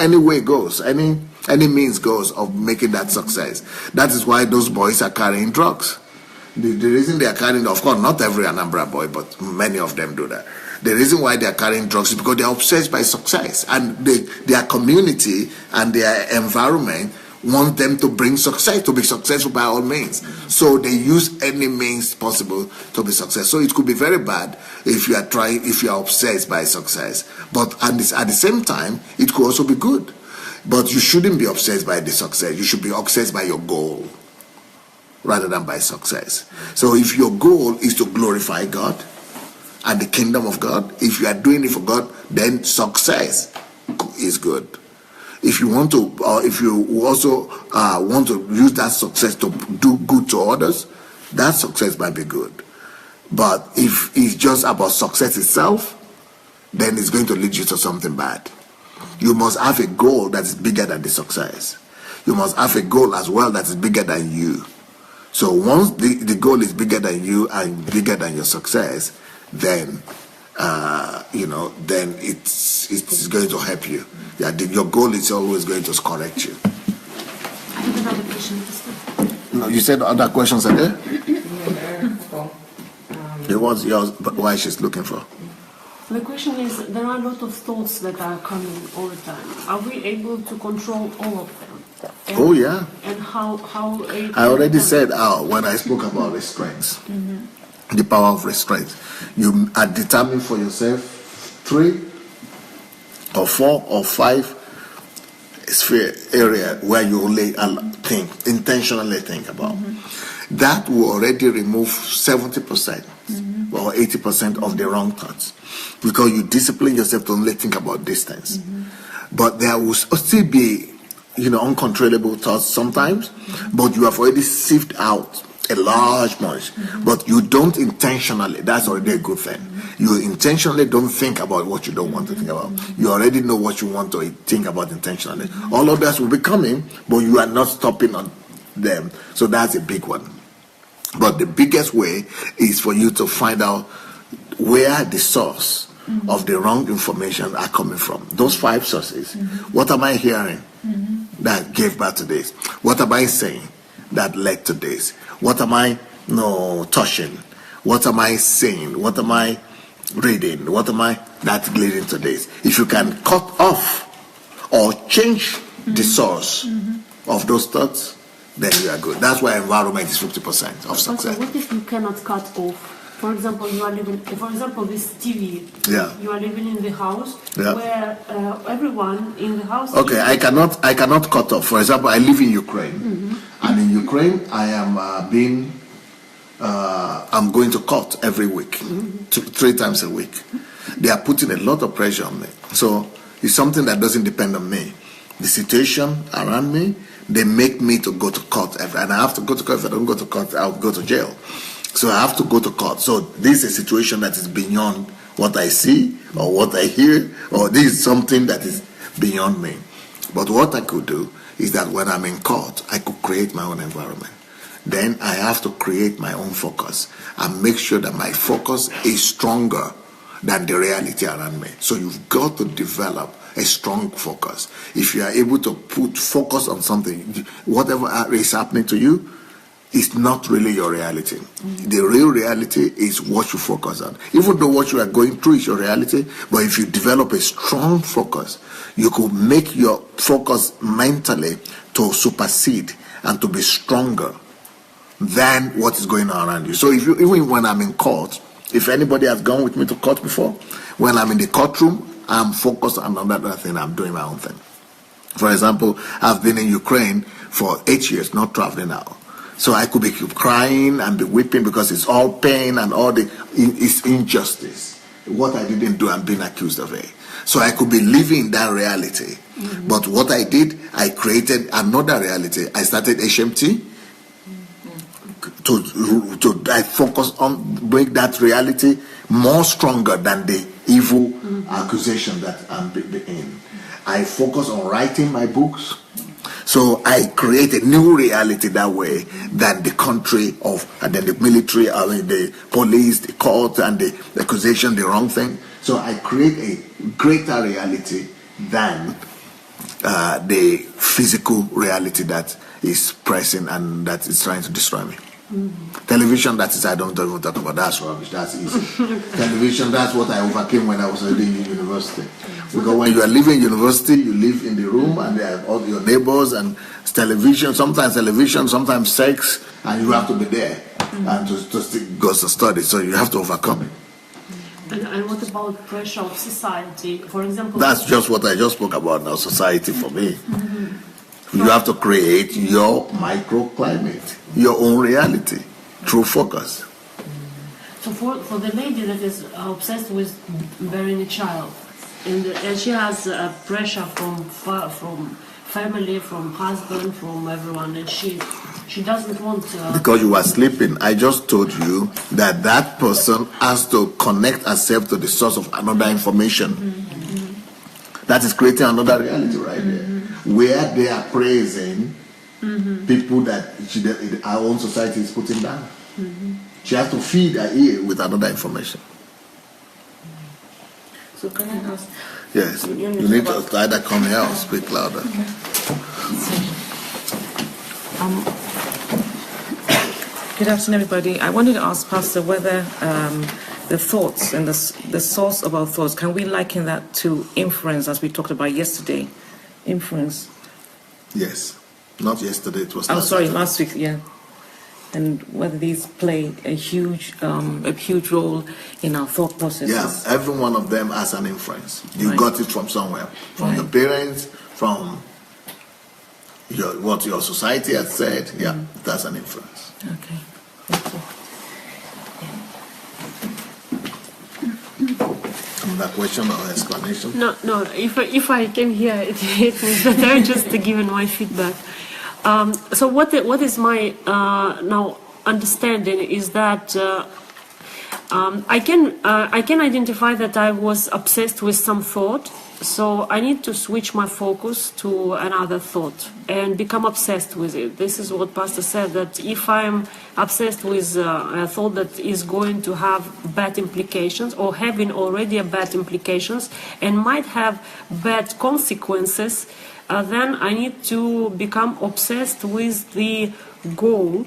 any way goes, any means goes of making that success. That is why those boys are carrying drugs. The reason they are carrying, of course, not every Anambra boy, but many of them do that. The reason why they are carrying drugs is because they are obsessed by success, and their community and their environment want them to bring success, to be successful by all means. So they use any means possible to be successful. So it could be very bad if you are obsessed by success. But at the same time, it could also be good. But you shouldn't be obsessed by the success. You should be obsessed by your goal rather than by success. So if your goal is to glorify God and the kingdom of God, if you are doing it for God, then success is good. If you want to, or if you also want to use that success to do good to others, that success might be good. But if it's just about success itself, then it's going to lead you to something bad. You must have a goal that is bigger than the success. You must have a goal as well that is bigger than you. So once the goal is bigger than you and bigger than your success, then then it's going to help you. Yeah, your goal is always going to correct you. I have another question. No, you said other questions are there? Yeah, What's yours? Why she's looking for? The question is, there are a lot of thoughts that are coming all the time. Are we able to control all of them? Oh yeah. And how I already said when I spoke about restraints. The power of restraint. You are determined for yourself 3 or 4 or 5 sphere area where you only intentionally think about. That will already remove 70% or 80% of the wrong thoughts, because you discipline yourself to only think about these things. But there will still be, uncontrollable thoughts sometimes, but you have already sieved out a large bunch, but you don't intentionally. That's already a good thing. You intentionally don't think about what you don't want to think about. You already know what you want to think about intentionally. All of that will be coming, but you are not stopping on them. So that's a big one. But the biggest way is for you to find out where the source of the wrong information are coming from. Those 5 sources. What am I hearing that gave birth to this? What am I saying that led to this? What am I touching? What am I saying? What am I reading? What am I that's leading to this? If you can cut off or change the source of those thoughts, then you are good. That's why environment is 50% of success. Also, what if you cannot cut off? For example, you are living. For example, this TV. Yeah. You are living in the house Yeah. where everyone in the house. Okay, I cannot cut off. For example, I live in Ukraine, and in Ukraine, I am I'm going to court every week, 3 times a week. They are putting a lot of pressure on me. So it's something that doesn't depend on me. The situation around me, they make me to go to court and I have to go to court. If I don't go to court, I'll go to jail. So I have to go to court. So this is a situation that is beyond what I see or what I hear, or this is something that is beyond me. But what I could do is that when I'm in court, I could create my own environment. Then I have to create my own focus and make sure that my focus is stronger than the reality around me. So you've got to develop a strong focus. If you are able to put focus on something, whatever is happening to you, it's not really your reality. The real reality is what you focus on. Even though what you are going through is your reality, but if you develop a strong focus, you could make your focus mentally to supersede and to be stronger than what is going on around you. So if you, even when I'm in court, if anybody has gone with me to court before, when I'm in the courtroom, I'm focused on another thing. I'm doing my own thing. For example, I've been in Ukraine for 8 years, not traveling out. So I could be crying and be weeping because it's all pain and all it's injustice. What I didn't do, I'm being accused of it. So I could be living in that reality. But what I did, I created another reality. I started HMT to I focus on make that reality more stronger than the evil accusation that I'm in. I focus on writing my books. So I create a new reality that way than the country of, and then the military, I mean the police, the court, and the accusation, the wrong thing. So I create a greater reality than the physical reality that is pressing and that is trying to destroy me. Television, that is, I don't even talk about, that's rubbish, that's easy. Television, that's what I overcame when I was living in university. Because when you are living in university, you live in the room and there are all your neighbors and television, sometimes sex, and you have to be there and to go to study, so you have to overcome it. And what about pressure of society? For example, that's just what I just spoke about now, society for me. You have to create your microclimate, your own reality, through focus. So for the lady that is obsessed with bearing a child, and she has pressure from family, from husband, from everyone, and she doesn't want to... Because you were sleeping, I just told you that that person has to connect herself to the source of another information. That is creating another reality right there. Where they are praising people that our own society is putting down. She has to feed her ear with another information. So can I ask? Yes, you need to either come here or speak louder. Good afternoon, everybody. I wanted to ask Pastor whether the thoughts and the source of our thoughts, can we liken that to influence, as we talked about yesterday? Influence. Yes, not yesterday. It was. Last week. Yeah, and whether these play a huge role in our thought processes. Yeah, every one of them has an influence. You Right. got it from somewhere, from your parents, from what your society has said. Yeah, that's an influence. Okay. Thank you. That question or explanation? No. If I came here, it means that I'm just giving my feedback. So what is my now understanding is that I can identify that I was obsessed with some thought. So I need to switch my focus to another thought and become obsessed with it. This is what Pastor said, that if I'm obsessed with a thought that is going to have bad implications or having already a bad implications and might have bad consequences, then I need to become obsessed with the goal.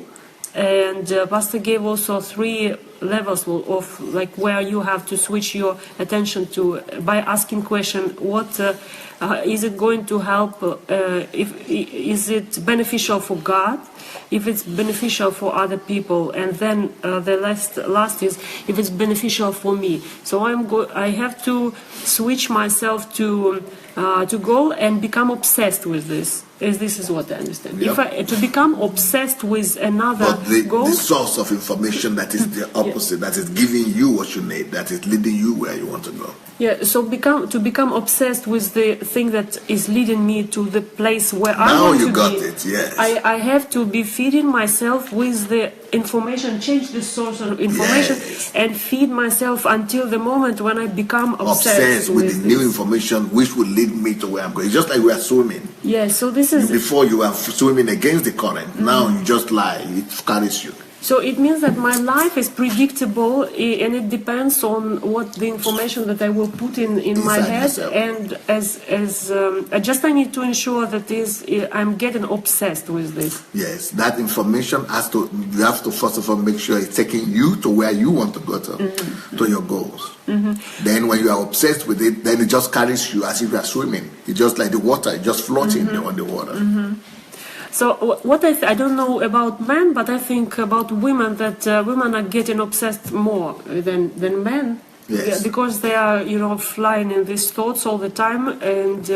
And Pastor gave also 3 levels of like where you have to switch your attention to by asking question: what is it going to help? Is it beneficial for God? If it's beneficial for other people, and then the last is if it's beneficial for me. So I have to switch myself to goal and become obsessed with this. This is what I understand. Yep. To become obsessed with another But goal. the source of information that is the opposite, that is giving you what you need, that is leading you where you want to go. Yeah, so to become obsessed with the thing that is leading me to the place where I Now want to you got be. it, yes. I have to be feeding myself with the information, change the source of information, Yes. and feed myself until the moment when I become obsessed Obsessed with the this. new information which will lead me to where I'm going. Just like we are swimming. Yeah, so this is... Before you are swimming against the current. Now you just lie. It carries you. So it means that my life is predictable, and it depends on what the information that I will put in my Inside head. yourself. And I need to ensure that I'm getting obsessed with this. Yes, that information you have to first of all make sure it's taking you to where you want to go to your goals. Then when you are obsessed with it, then it just carries you as if you are swimming. It's just like the water, it's just floating on the water. So what I don't know about men, but I think about women, that women are getting obsessed more than men. Yes. Yeah, because they are, flying in these thoughts all the time, and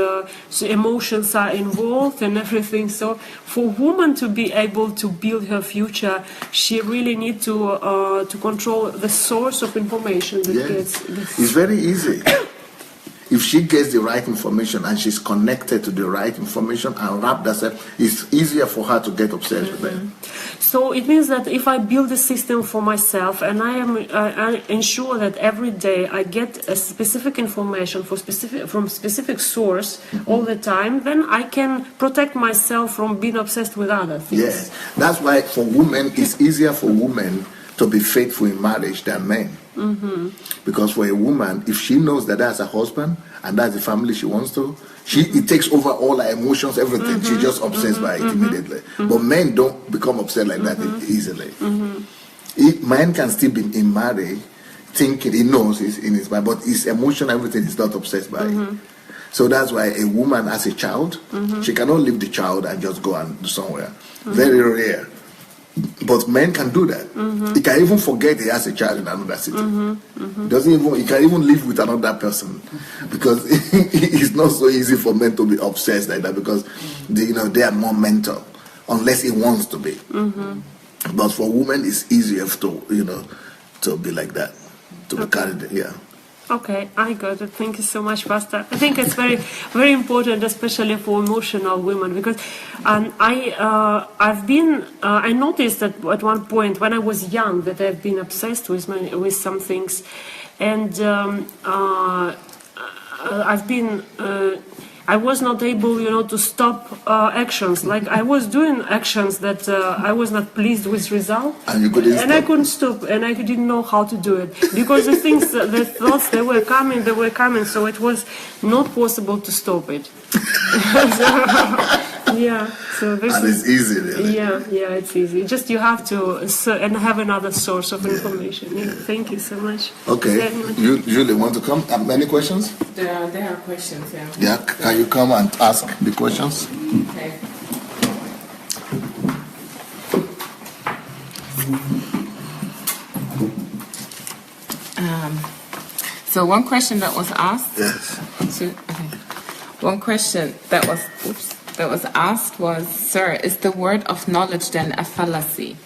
so emotions are involved and everything. So for woman to be able to build her future, she really needs to control the source of information that gets. It's very easy. If she gets the right information and she's connected to the right information and wrapped herself, it's easier for her to get obsessed with it. So it means that if I build a system for myself and I ensure that every day I get a specific information from specific source all the time, then I can protect myself from being obsessed with other things. Yes, that's why for women it's easier for women to be faithful in marriage than men. Because for a woman, if she knows that that's her husband and that's the family she wants to, it takes over all her emotions, everything. She's just obsessed by it immediately. But men don't become upset like that easily. Man can still be in marriage thinking he knows it's in his mind, but his emotion, everything is not obsessed by it. So that's why a woman as a child, she cannot leave the child and just go and do somewhere. Very rare. But men can do that. He can even forget he has a child in another city. He can even live with another person, because it's not so easy for men to be obsessed like that, because they are more mental, unless he wants to be. But for women, it's easier to be like that, to be carried. Yeah. Okay, I got it. Thank you so much, Pastor. I think it's very, very important, especially for emotional women, because I noticed that at one point when I was young that I've been obsessed with some things, and I was not able, to stop actions. Like I was doing actions that I was not pleased with result, and you couldn't stop. I couldn't stop, and I didn't know how to do it, because the things, the thoughts, they were coming, so it was not possible to stop it. So this and it's easy, really. Yeah, it's easy. Just you have to and have another source of information. Yeah, thank you so much. Okay, you Julie, want to come? Any questions? There are questions. Yeah. Yeah, can you come and ask the questions? Okay. So one question that was asked. Yes. One question that was asked was, sir, is the word of knowledge then a fallacy?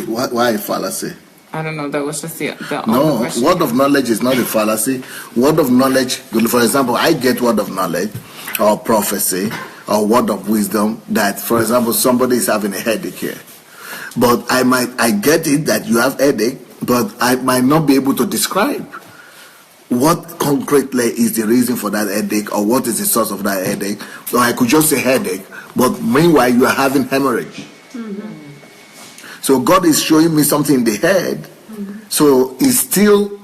Why a fallacy? I don't know. That was just the No, question. word of knowledge is not a fallacy. Word of knowledge, for example, I get word of knowledge or prophecy or word of wisdom that, for example, somebody is having a headache here. But I get it that you have headache, but I might not be able to describe what concretely is the reason for that headache, or what is the source of that headache. So I could just say headache, but meanwhile you are having hemorrhage. So God is showing me something in the head. So it's still,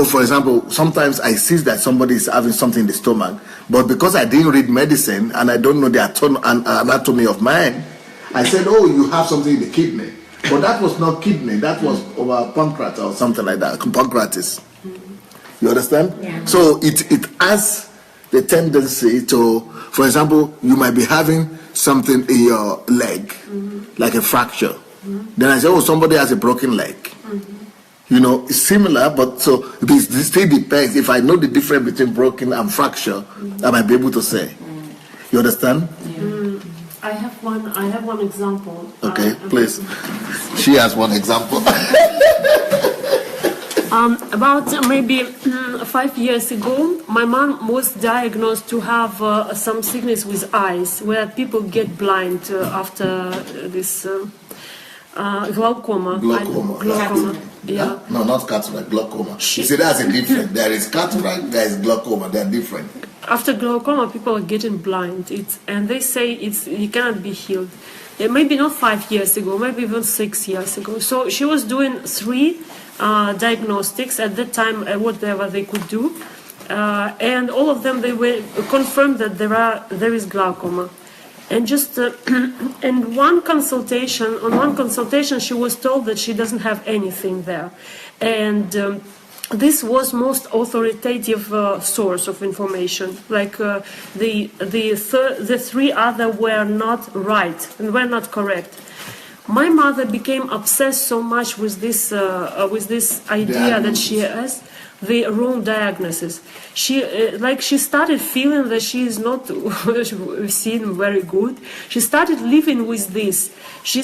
for example, sometimes I see that somebody is having something in the stomach, but because I didn't read medicine and I don't know the anatomy of man, I said, oh, you have something in the kidney. But that was not kidney, that was over pancreas or something like that, pancreatitis. You understand? Yeah. So it has the tendency to, for example, you might be having something in your leg, like a fracture. Then I say, oh, somebody has a broken leg. It's similar, but so it still depends. If I know the difference between broken and fracture, I might be able to say. You understand? I have one example. Okay, please. She has one example. About maybe 5 years ago, my mom was diagnosed to have some sickness with eyes, where people get blind after this Glaucoma. Glaucoma. Glaucoma. Yeah. No, not cataract, glaucoma. You see, that's a different. There is cataract, there is glaucoma. They're different. After glaucoma, people are getting blind. And they say it cannot be healed. Maybe not 5 years ago, maybe even 6 years ago. So she was doing 3 diagnostics at that time, whatever they could do, and all of them they were confirmed that there is glaucoma. And just in one consultation, she was told that she doesn't have anything there, and this was most authoritative source of information. Like the 3 other were not right and were not correct. My mother became obsessed so much with this idea that she has the wrong diagnosis. She started feeling that she is not seen very good. She started living with this. She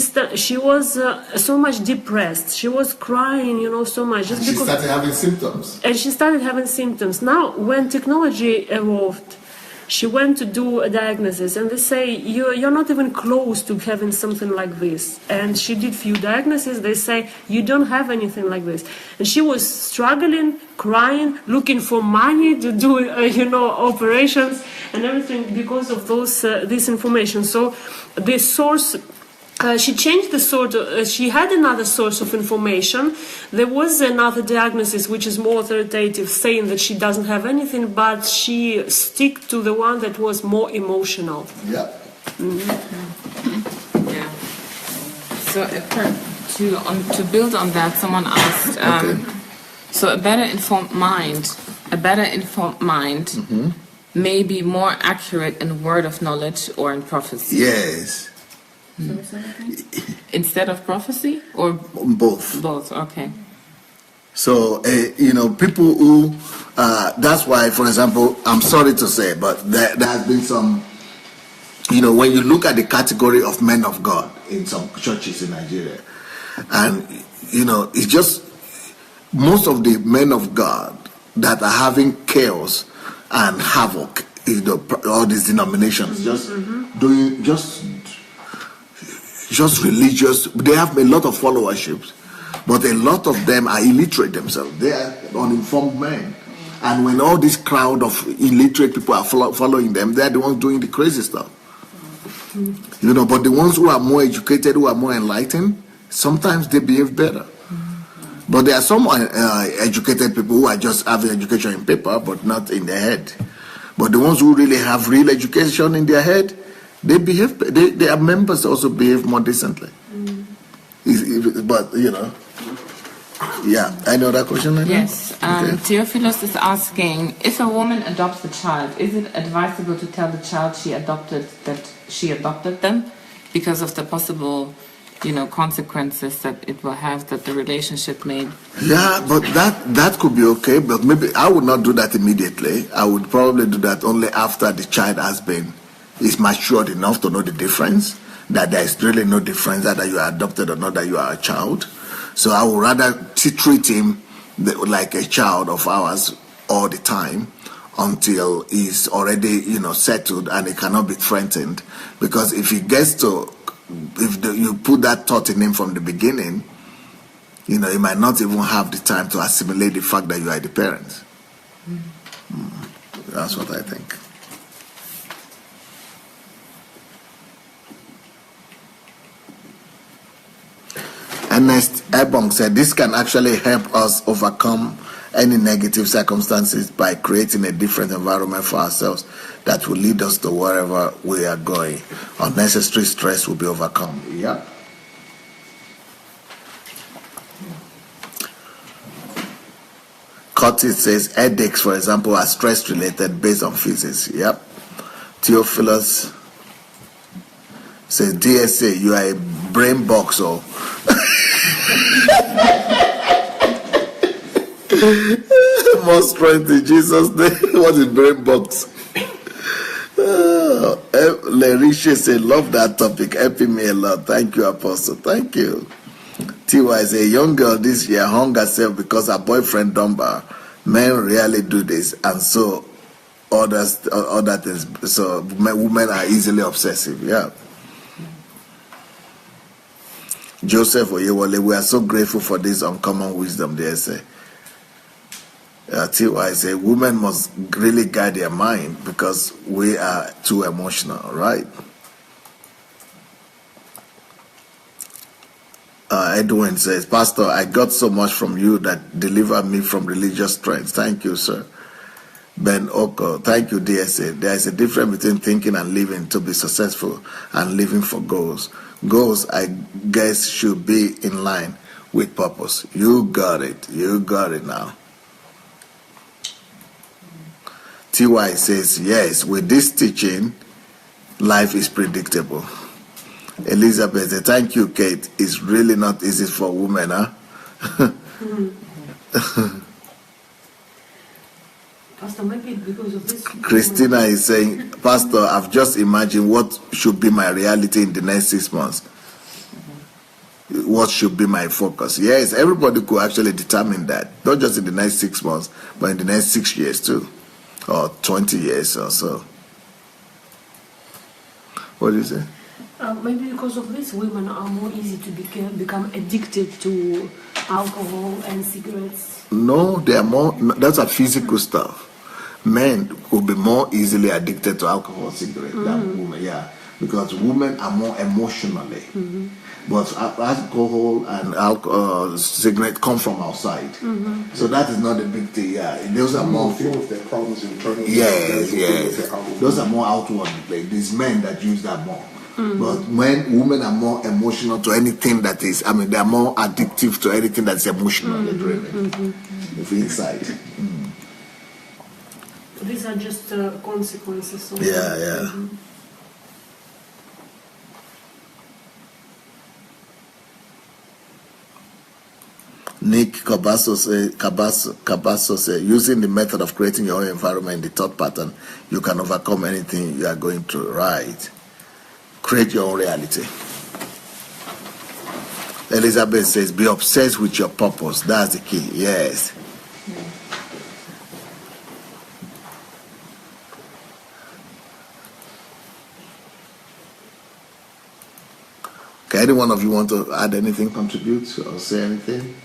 was so much depressed. She was crying, so much. Just she started having symptoms. And she started having symptoms. Now, when technology evolved, she went to do a diagnosis, and they say, you're not even close to having something like this. And she did few diagnoses. They say, you don't have anything like this. And she was struggling, crying, looking for money to do, operations and everything because of this information. So the source... she changed the sort of, she had another source of information. There was another diagnosis which is more authoritative, saying that she doesn't have anything, but she stick to the one that was more emotional. Yeah. Yeah. So to build on that, someone asked, so a better informed mind may be more accurate in word of knowledge or in prophecy. Yes. Instead of prophecy, or both? Both. Okay. So people who that's why, for example, I'm sorry to say, but there has been some. When you look at the category of men of God in some churches in Nigeria, and it's just most of the men of God that are having chaos and havoc. All these denominations doing just religious. They have a lot of followerships, but a lot of them are illiterate themselves. They are uninformed men. And when all this crowd of illiterate people are following them, they're the ones doing the crazy stuff. But the ones who are more educated, who are more enlightened, sometimes they behave better. But there are some educated people who are just having education in paper, but not in their head. But the ones who really have real education in their head, they behave. Their members also behave more decently. But yeah. Any other question? Yes. Theophilus is asking: if a woman adopts a child, is it advisable to tell the child she adopted that she adopted them, because of the possible, consequences that it will have, that the relationship made? Yeah, but that could be okay. But maybe I would not do that immediately. I would probably do that only after the child is matured enough to know the difference, that there is really no difference that you are adopted or not, that you are a child. So I would rather treat him like a child of ours all the time until he's already, settled and he cannot be threatened. Because if he gets to, you put that thought in him from the beginning, he might not even have the time to assimilate the fact that you are the parents. That's what I think. Ernest Ebong said, this can actually help us overcome any negative circumstances by creating a different environment for ourselves that will lead us to wherever we are going. Unnecessary stress will be overcome. Yeah. Curtis says, headaches, for example, are stress-related based on physics. Yep. Theophilus says, DSA, you are a brain box, or more strength in Jesus' name. What is brain box? Lerisha said, love that topic, helping me a lot. Thank you, Apostle. Thank you. T.Y. is a young girl this year hung herself because her boyfriend dumped her. Men rarely do this, and so other things. So women are easily obsessive. Yeah. Joseph Oyewole, we are so grateful for this uncommon wisdom, they say. T.Y. say, women must really guide their mind because we are too emotional, right? Edwin says, Pastor, I got so much from you that delivered me from religious trends. Thank you, sir. Ben Oko, thank you, DSA. There is a difference between thinking and living to be successful and living for goals. Goals, I guess, should be in line with purpose. You got it. You got it now. TY says, yes, with this teaching, life is predictable. Elizabeth says, thank you, Kate. It's really not easy for women, huh? Pastor, maybe because of this. Christina is saying, Pastor, I've just imagined what should be my reality in the next 6 months. What should be my focus? Yes, everybody could actually determine that. Not just in the next 6 months, but in the next 6 years too. Or 20 years or so. What do you say? Maybe because of this, women are more easy to become addicted to alcohol and cigarettes. No, they are more, that's a physical stuff. Men will be more easily addicted to alcohol and cigarettes than women, yeah. Because women are more emotionally. But alcohol and cigarette come from outside. So that is not a big thing, yeah. Those are more... With their problems internally. Yes. Those are more outward. Like these men that use that more. But when women are more emotional to anything that is, they are more addictive to anything that's emotionally driven. If inside. These are just consequences. Of Yeah. Nick Cabasso says, using the method of creating your own environment, the thought pattern, you can overcome anything you are going through. Right. Create your own reality. Elizabeth says, be obsessed with your purpose. That's the key. Yes. Okay, any one of you want to add anything, contribute, or say anything?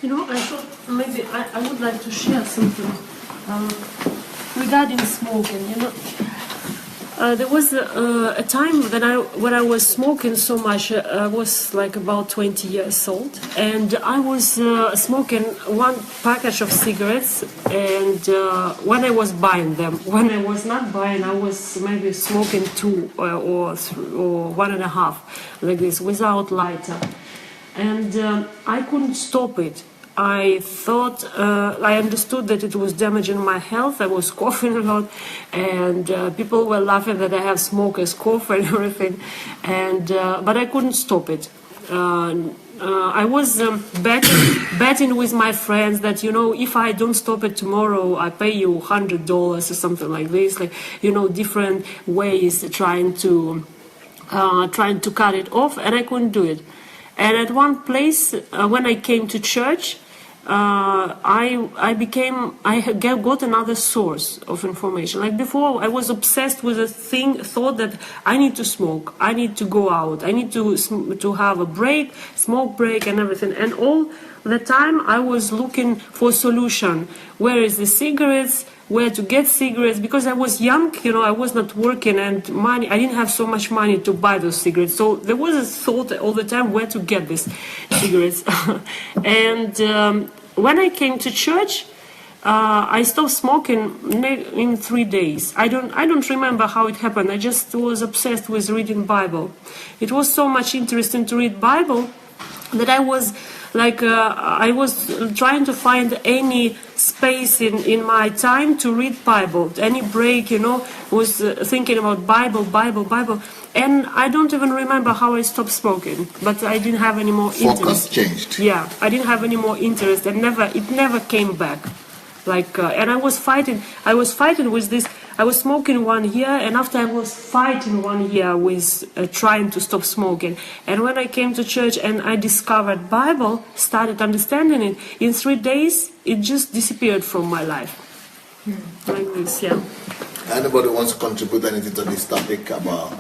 I thought maybe I would like to share something regarding smoking. There was a time when I was smoking so much. I was like about 20 years old, and I was smoking one package of cigarettes. And when I was buying them, when I was not buying, I was maybe smoking 2 or 1.5, like this, without lighter. And I couldn't stop it. I thought, I understood that it was damaging my health. I was coughing a lot, and people were laughing that I have smoker's cough and everything. And but I couldn't stop it. I was betting with my friends that if I don't stop it tomorrow, I pay you $100 or something like this. Like different ways trying to cut it off, and I couldn't do it. And at one place, when I came to church, I got another source of information. Like before, I was obsessed with thought that I need to smoke, I need to go out, I need to have a break, smoke break and everything. And all the time I was looking for a solution. Where is the cigarettes? Where to get cigarettes? Because I was young, I was not working, and I didn't have so much money to buy those cigarettes. So there was a thought all the time where to get these cigarettes. And when I came to church, I stopped smoking in 3 days. I don't remember how it happened. I just was obsessed with reading Bible. It was so much interesting to read Bible that I was trying to find any space in my time to read Bible. Any break, was thinking about Bible. And I don't even remember how I stopped smoking, but I didn't have any more interest. Focus changed. Yeah, I didn't have any more interest, and it never came back. And I was fighting with this. I was smoking 1 year, and after I was fighting 1 year with trying to stop smoking. And when I came to church and I discovered Bible, started understanding it, in 3 days, it just disappeared from my life. Like this, yeah. Anybody wants to contribute anything to this topic about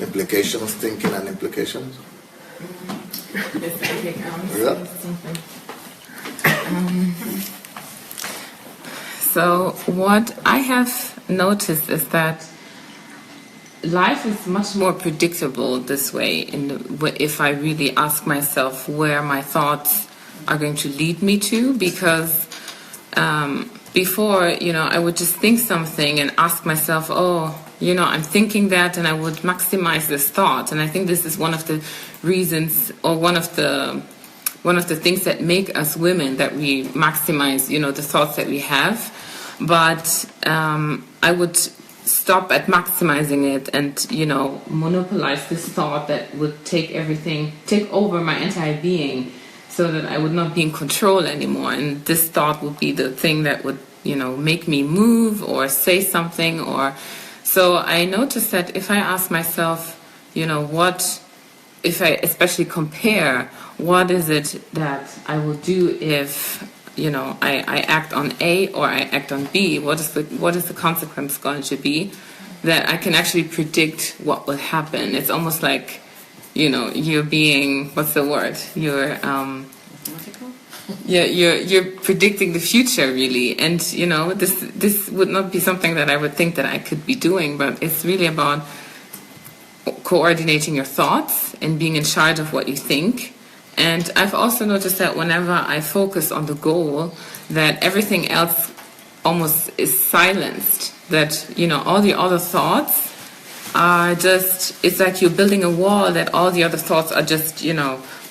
implications, thinking and implications? Yes, okay. Yeah. So what I have noticed is that life is much more predictable this way. If I really ask myself where my thoughts are going to lead me to, because before, I would just think something and ask myself, oh, I'm thinking that, and I would maximize this thought. And I think this is one of the reasons, or one of the things that make us women, that we maximize, the thoughts that we have. But I would stop at maximizing it and, monopolize this thought that would take over my entire being, so that I would not be in control anymore. And this thought would be the thing that would, make me move or say something. So I noticed that if I ask myself, if I especially compare, what is it that I will do if, I act on A or I act on B? What is the consequence going to be? That I can actually predict what will happen. It's almost like, you're being, what's the word? You're predicting the future, really. And this would not be something that I would think that I could be doing, but it's really about coordinating your thoughts and being in charge of what you think. And I've also noticed that whenever I focus on the goal, that everything else almost is silenced. That, all the other thoughts are just, it's like you're building a wall that all the other thoughts are just,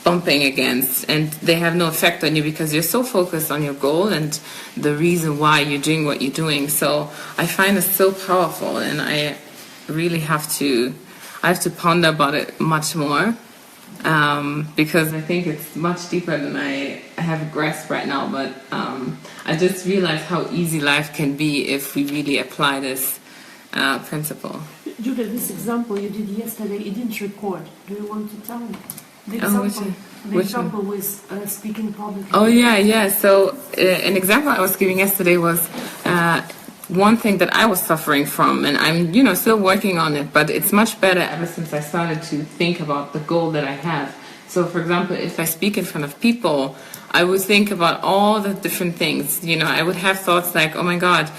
bumping against, and they have no effect on you because you're so focused on your goal and the reason why you're doing what you're doing. So I find it so powerful, and I really have to ponder about it much more, because I think it's much deeper than I have a grasp right now. But I just realized how easy life can be if we really apply this principle. Julia, this example you did yesterday, it didn't record. Do you want to tell me? The example was speaking publicly. Oh, yeah. So an example I was giving yesterday was one thing that I was suffering from, and I'm, still working on it, but it's much better ever since I started to think about the goal that I have. So, for example, if I speak in front of people, I would think about all the different things. I would have thoughts like, oh my God,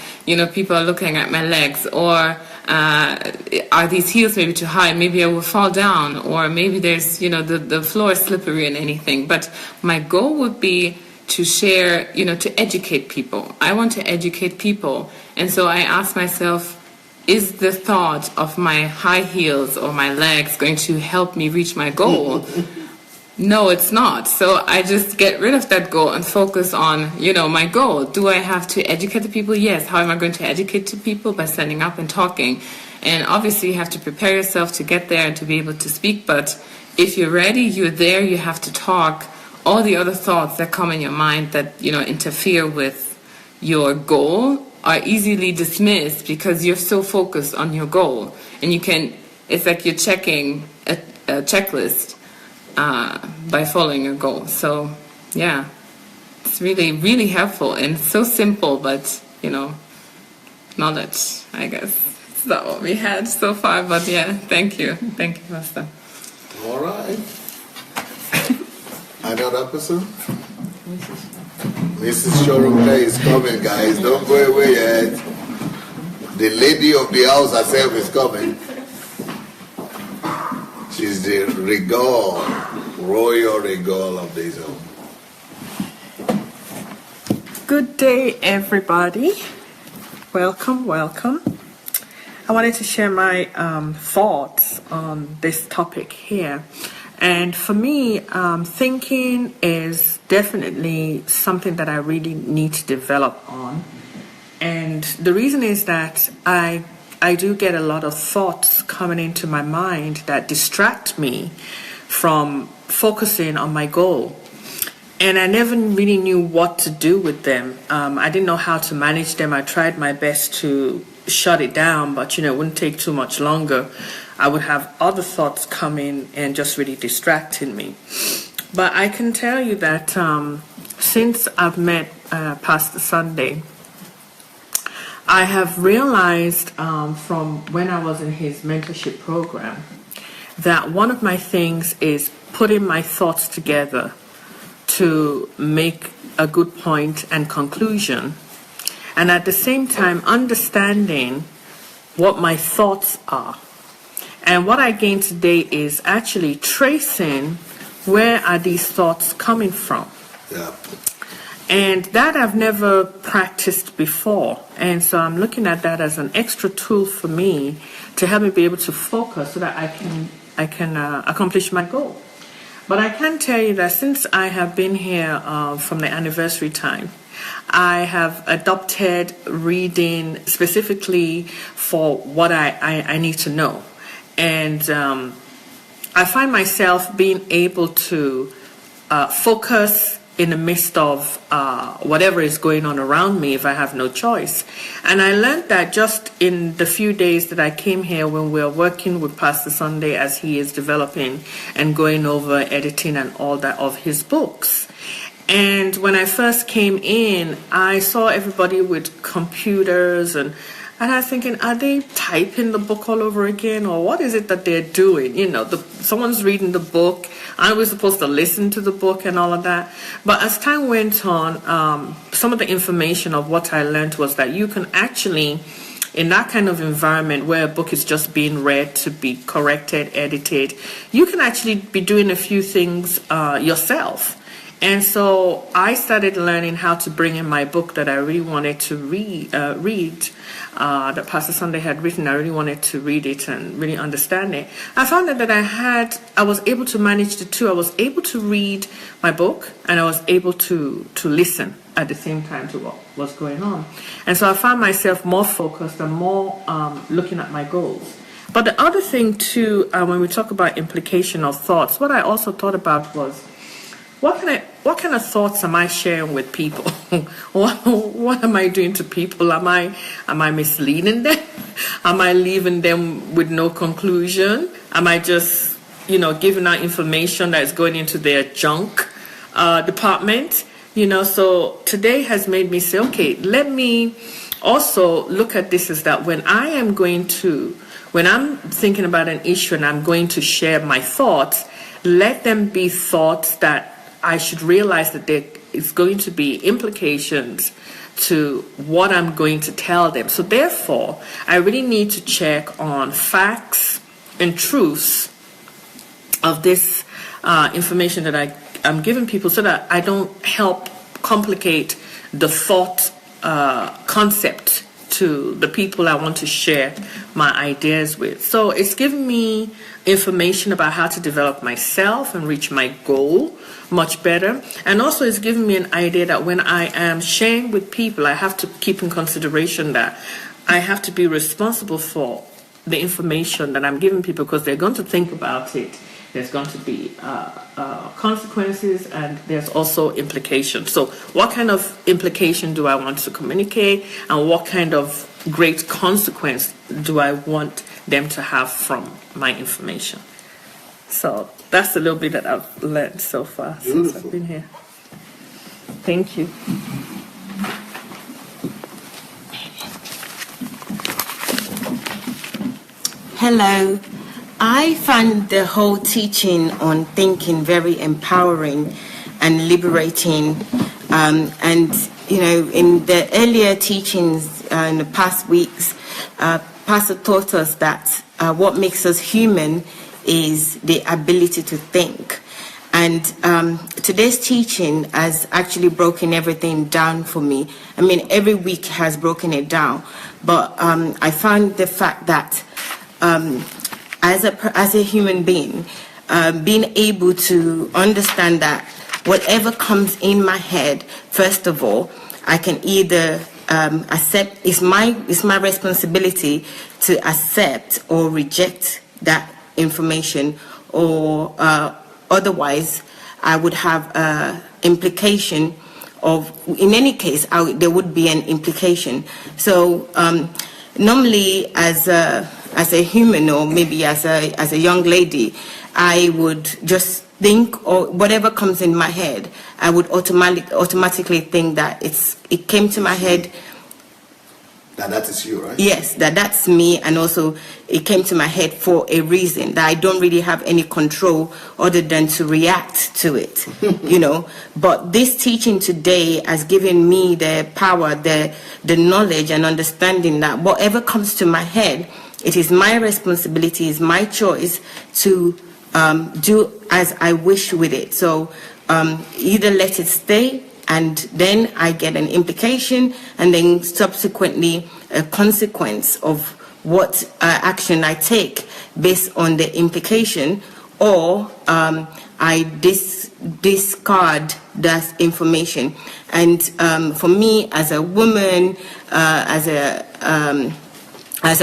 people are looking at my legs, or are these heels maybe too high? Maybe I will fall down, or maybe there's, the floor is slippery and anything. But my goal would be to share, to educate people. I want to educate people. And so I ask myself, is the thought of my high heels or my legs going to help me reach my goal? No, it's not. So I just get rid of that goal and focus on, my goal. Do I have to educate the people? Yes. How am I going to educate the people? By standing up and talking. And obviously you have to prepare yourself to get there and to be able to speak. But if you're ready, you're there, you have to talk. All the other thoughts that come in your mind that, interfere with your goal are easily dismissed because you're so focused on your goal. And it's like you're checking a checklist by following your goal. So, yeah, it's really, really helpful and so simple, but, knowledge, I guess. It's not what we had so far, but yeah, thank you. Thank you, Pastor. All right. Another person? Mrs. Shorumka is coming, guys. Don't go away yet. The lady of the house herself is coming. She's the royal regal of this home. Good day, everybody. Welcome. I wanted to share my thoughts on this topic here. And for me, thinking is definitely something that I really need to develop on. And the reason is that I do get a lot of thoughts coming into my mind that distract me from focusing on my goal. And I never really knew what to do with them. I didn't know how to manage them. I tried my best to shut it down, but it wouldn't take too much longer. I would have other thoughts coming and just really distracting me. But I can tell you that since I've met Pastor Sandey, I have realized from when I was in his mentorship program that one of my things is putting my thoughts together to make a good point and conclusion, and at the same time understanding what my thoughts are. And what I gained today is actually tracing where are these thoughts coming from. Yeah. And that I've never practiced before. And so I'm looking at that as an extra tool for me to help me be able to focus so that I can accomplish my goal. But I can tell you that since I have been here from the anniversary time, I have adopted reading specifically for what I need to know. And I find myself being able to focus in the midst of whatever is going on around me if I have no choice. And I learned that just in the few days that I came here when we were working with Pastor Sandey as he is developing and going over editing and all that of his books. And when I first came in, I saw everybody with computers and I was thinking, are they typing the book all over again, or what is it that they're doing? You know, someone's reading the book. Aren't we supposed to listen to the book and all of that? But as time went on, some of the information of what I learned was that you can actually, in that kind of environment where a book is just being read to be corrected, edited, you can actually be doing a few things yourself. And so I started learning how to bring in my book that I really wanted to read, that Pastor Sandey had written. I really wanted to read it and really understand it. I found that I was able to manage the two. I was able to read my book and I was able to listen at the same time to what was going on. And so I found myself more focused and more looking at my goals. But the other thing too, when we talk about implication of thoughts, what I also thought about was, what kind of thoughts am I sharing with people? What am I doing to people? Am I misleading them? Am I leaving them with no conclusion? Am I just, giving out information that's going into their junk department? So today has made me say, okay, let me also look at this as that when I'm thinking about an issue and I'm going to share my thoughts, let them be thoughts that I should realize that there is going to be implications to what I'm going to tell them. So therefore, I really need to check on facts and truths of this information that I'm giving people so that I don't help complicate the thought concept to the people I want to share my ideas with. So it's given me information about how to develop myself and reach my goal much better. And also it's given me an idea that when I am sharing with people, I have to keep in consideration that I have to be responsible for the information that I'm giving people because they're going to think about it. There's going to be consequences and there's also implications. So what kind of implication do I want to communicate and what kind of great consequence do I want them to have from my information? So that's a little bit that I've learned so far since I've been here. Thank you. Hello. I find the whole teaching on thinking very empowering and liberating. And, in the earlier teachings in the past weeks, Pastor taught us that what makes us human is the ability to think. And today's teaching has actually broken everything down for me. I mean, every week has broken it down. But I found the fact that as a human being, being able to understand that whatever comes in my head, first of all, I can either accept. It's my responsibility to accept or reject that information, or otherwise, I would have implication of. In any case, there would be an implication. So normally, as a human, or maybe as a young lady, I would just think, or whatever comes in my head, I would automatically think that it came to my head That is you, right? Yes, that's me, and also it came to my head for a reason that I don't really have any control other than to react to it, But this teaching today has given me the power, the knowledge and understanding that whatever comes to my head, it is my responsibility, it's my choice to do as I wish with it. So either let it stay, and then I get an implication, and then subsequently a consequence of what action I take based on the implication, or I discard that information. And for me, as a woman, as a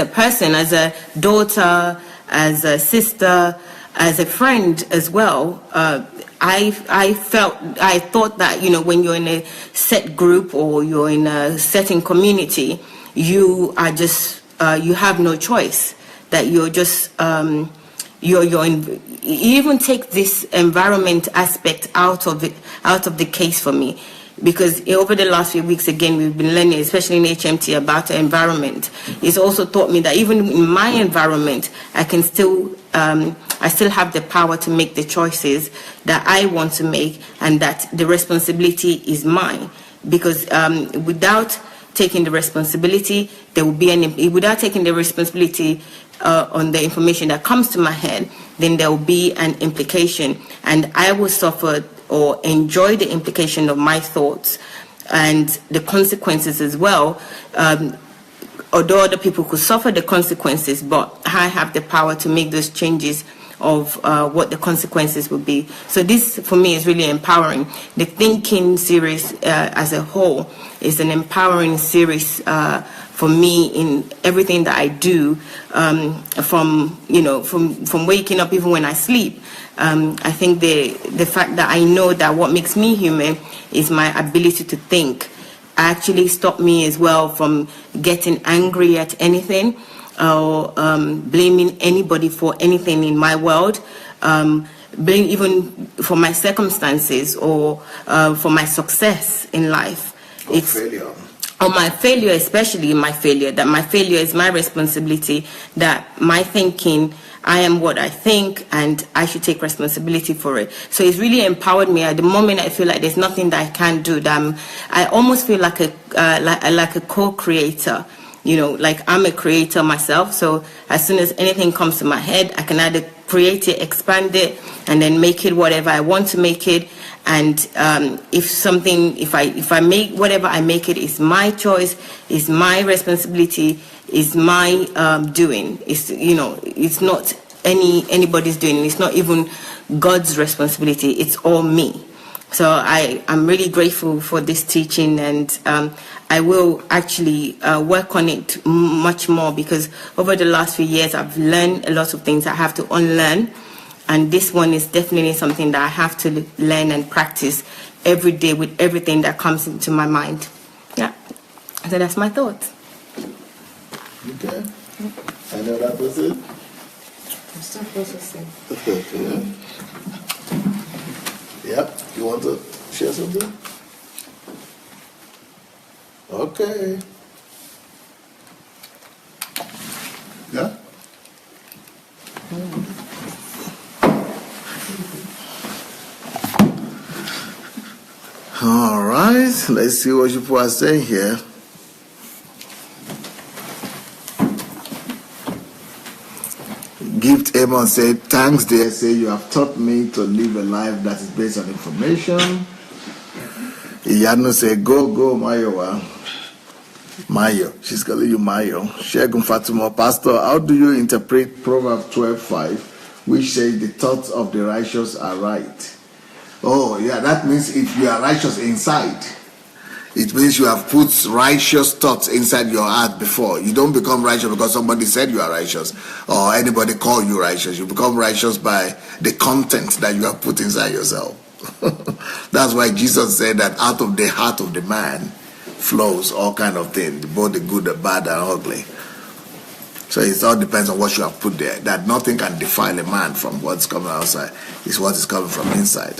person, as a daughter, as a sister, as a friend as well, I thought that, when you're in a set group or you're in a certain community, you are just, you have no choice, that you're just, you even take this environment aspect out of the case for me. Because over the last few weeks, again, we've been learning, especially in HMT, about the environment. It's also taught me that even in my environment, I still have the power to make the choices that I want to make, and that the responsibility is mine. Because without taking the responsibility, there will be without taking the responsibility on the information that comes to my head, then there will be an implication, and I will suffer or enjoy the implication of my thoughts and the consequences as well. Although other people could suffer the consequences, but I have the power to make those changes of what the consequences will be. So this, for me, is really empowering. The Thinking series as a whole is an empowering series for me in everything that I do, from waking up, even when I sleep. I think the fact that I know that what makes me human is my ability to think actually stopped me as well from getting angry at anything, or blaming anybody for anything in my world, blame even for my circumstances or for my success in life. It's failure. Or my failure, especially my failure, that my failure is my responsibility, that my thinking, I am what I think, and I should take responsibility for it. So it's really empowered me. At the moment, I feel like there's nothing that I can do. I almost feel like a co-creator. Like I'm a creator myself. So as soon as anything comes to my head, I can either create it, expand it, and then make it whatever I want to make it. And if I make whatever I make it, is my choice, is my responsibility, is my doing. It's not anybody's doing. It's not even God's responsibility. It's all me. So I'm really grateful for this teaching, and I will actually work on it much more, because over the last few years I've learned a lot of things I have to unlearn, and this one is definitely something that I have to learn and practice every day with everything that comes into my mind. Yeah, so that's my thoughts. Okay. I know that was it. I'm still processing. Okay. Yep. You want to share something? Okay. Yeah? All right. Let's see what people are saying here. Gift Amon said, thanks dear, say you have taught me to live a life that is based on information. Iyanu said, go Mayowa. Mayo, she's calling you Mayo. Shegun Fatima, Pastor, how do you interpret Proverbs 12:5, which says the thoughts of the righteous are right? Oh yeah, that means if you are righteous inside, it means you have put righteous thoughts inside your heart before. You don't become righteous because somebody said you are righteous or anybody called you righteous. You become righteous by the content that you have put inside yourself. That's why Jesus said that out of the heart of the man flows all kind of things, both the good, the bad, and ugly. So it all depends on what you have put there. That nothing can defile a man from what's coming outside. It's what is coming from inside.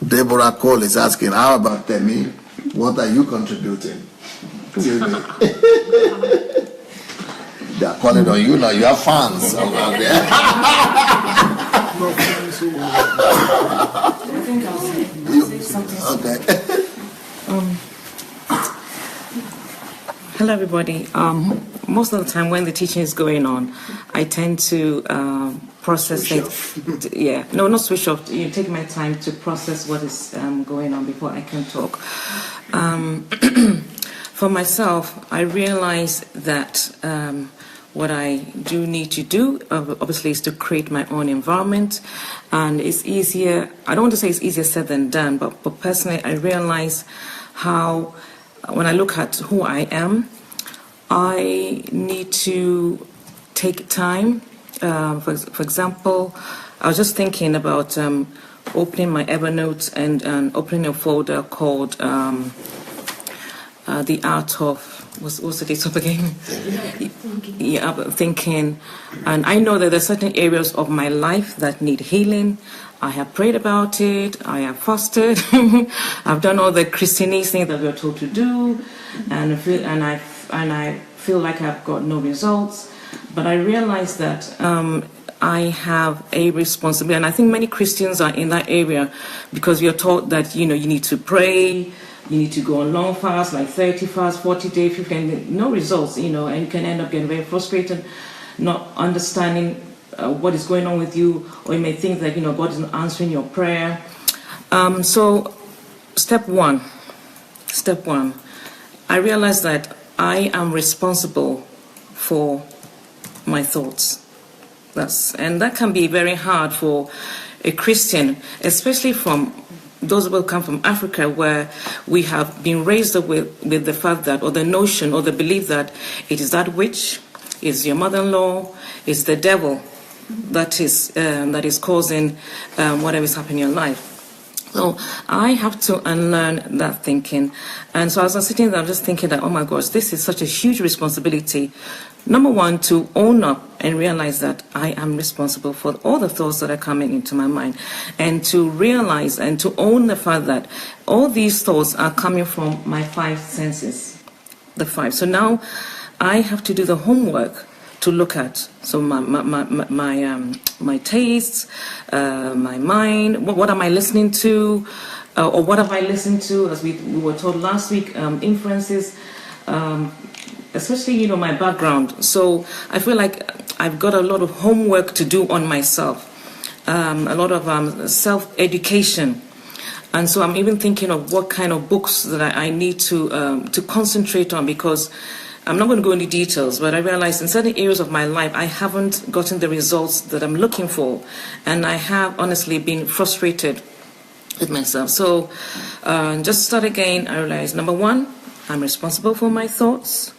Deborah Cole is asking, how about Temi? What are you contributing? They are calling on you now. You have fans out there. I think I'll say something. Okay. Hello, everybody. Most of the time when the teaching is going on, I tend to process it. Yeah, no, not switch off. You take my time to process what is going on before I can talk. For myself, I realize that what I do need to do, obviously, is to create my own environment. And it's easier, I don't want to say it's easier said than done, but personally, I realize how, when I look at who I am, I need to take time. For example, I was just thinking about opening my Evernote and opening a folder called The Art of, what's the date of again? Yeah, thinking. And I know that there are certain areas of my life that need healing. I have prayed about it. I have fasted. I've done all the Christianese things that we're told to do, and I feel like I've got no results. But I realize that I have a responsibility, and I think many Christians are in that area because you're taught that you need to pray, you need to go on long fast, like 30 fast, 40 days, 50, no results, and you can end up getting very frustrated, not understanding what is going on with you, or you may think that God isn't answering your prayer. So step one, I realize that I am responsible for my thoughts. And that can be very hard for a Christian, especially from those who come from Africa, where we have been raised up with the fact that, or the notion, or the belief that it is that witch, is your mother-in-law, is the devil that is causing whatever is happening in your life. So I have to unlearn that thinking. And so as I was sitting there, I'm just thinking that, oh my gosh, this is such a huge responsibility. Number one, to own up and realize that I am responsible for all the thoughts that are coming into my mind. And to realize and to own the fact that all these thoughts are coming from my five senses, the five. So now I have to do the homework to look at. So my tastes, my mind, what am I listening to, or what have I listened to, as we were told last week, inferences, especially, my background. So I feel like I've got a lot of homework to do on myself, a lot of self-education. And so I'm even thinking of what kind of books that I need to concentrate on, because I'm not going to go into details, but I realize in certain areas of my life, I haven't gotten the results that I'm looking for. And I have honestly been frustrated with myself. So just start again. I realize, number one, I'm responsible for my thoughts.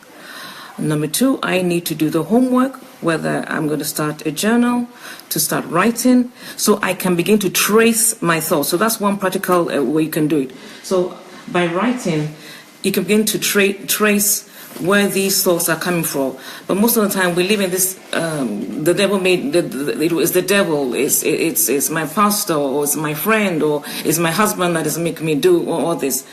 Number two, I need to do the homework, whether I'm going to start a journal, to start writing, so I can begin to trace my thoughts. So that's one practical way you can do it. So by writing, you can begin to trace where these thoughts are coming from. But most of the time we live in this, the devil made, it is the devil, it's my pastor, or it's my friend, or it's my husband that is making me do all this.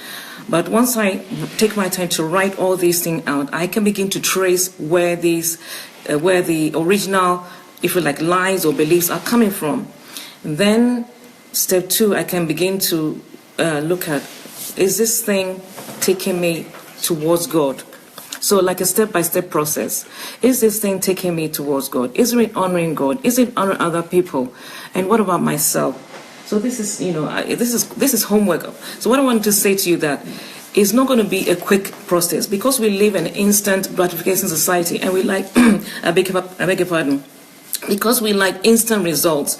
But once I take my time to write all these things out, I can begin to trace where where the original, if you like, lies or beliefs are coming from. Then step two, I can begin to look at, is this thing taking me towards God? So like a step-by-step process. Is this thing taking me towards God? Is it honoring God? Is it honoring other people? And what about myself? So this is, this is homework. So what I want to say to you that it's not going to be a quick process, because we live in an instant gratification society, and we like, I beg your pardon, because we like instant results.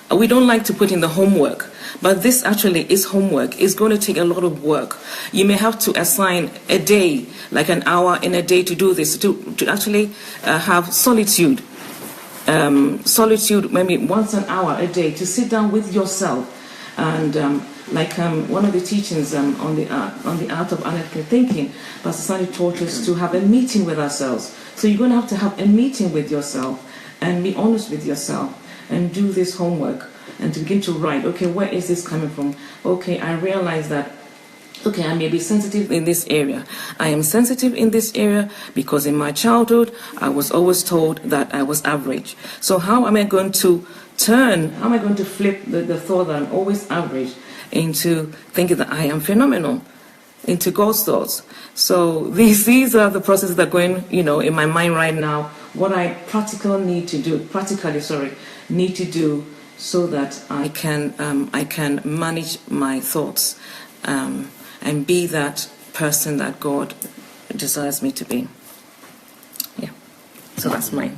We don't like to put in the homework. But this actually is homework. It's going to take a lot of work. You may have to assign a day, like an hour in a day, to do this, to actually have solitude. Solitude, maybe once an hour a day, to sit down with yourself. And one of the teachings on the art of analytical thinking, Pastor Sandey taught us to have a meeting with ourselves. So you're going to have a meeting with yourself and be honest with yourself and do this homework. And to begin to write, okay, where is this coming from? Okay, I realize that okay, I may be sensitive in this area. I am sensitive in this area because in my childhood, I was always told that I was average. So how am I going to flip the thought that I'm always average into thinking that I am phenomenal, into God's thoughts? So these are the processes that are going, in my mind right now, what I practically need to do so that I can manage my thoughts and be that person that God desires me to be. Yeah. So that's mine.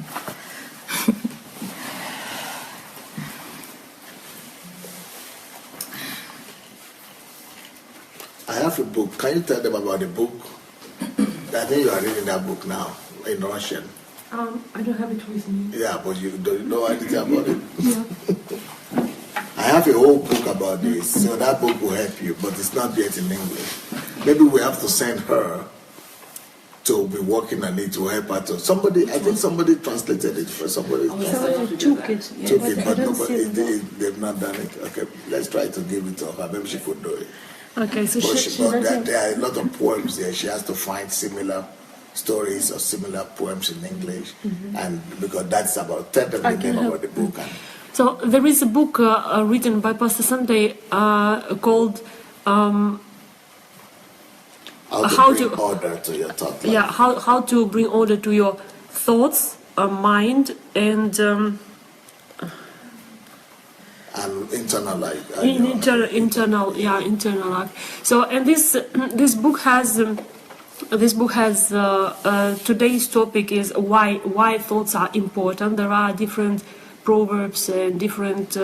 I have a book. Can you tell them about the book? I think you are reading that book now in Russian. I don't have it with me. Yeah, but you don't know anything about it. Yeah. I have a whole book about this, so that book will help you, but it's not yet in English. Maybe we have to send her to be working on it to help her to. I think somebody translated it for somebody. Somebody took it, But nobody, they've not done it. Okay, let's try to give it to her. Maybe she could do it. Okay, so But there are a lot of poems there. She has to find similar stories or similar poems in English, and because that's about tell them the name about the book. So there is a book written by Pastor Sandey called How to bring order to your thought life. Yeah, how to bring order to your thoughts, mind, and internal life. Internal life. So, and this book has. Today's topic is why thoughts are important. There are different proverbs and different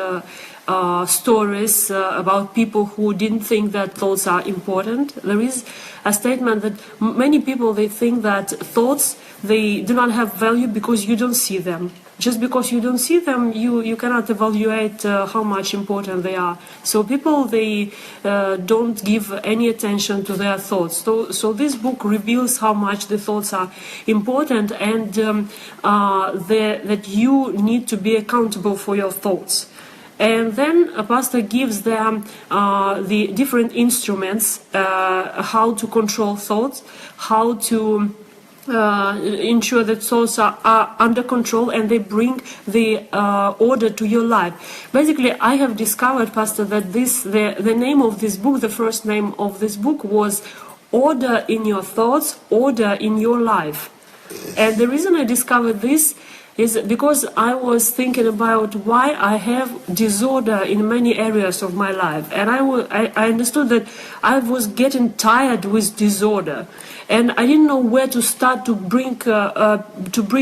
stories about people who didn't think that thoughts are important. There is a statement that many people, they think that thoughts, they do not have value because you don't see them. Just because you don't see them, you cannot evaluate how much important they are. So people, they don't give any attention to their thoughts. So this book reveals how much the thoughts are important, and that you need to be accountable for your thoughts. And then a pastor gives them the different instruments, how to control thoughts, how to ensure that thoughts are under control and they bring the order to your life. Basically, I have discovered, Pastor, that the name of this book, the first name of this book was Order in Your Thoughts, Order in Your Life. And the reason I discovered this is because I was thinking about why I have disorder in many areas of my life, and I understood that I was getting tired with disorder, and I didn't know where to start to bring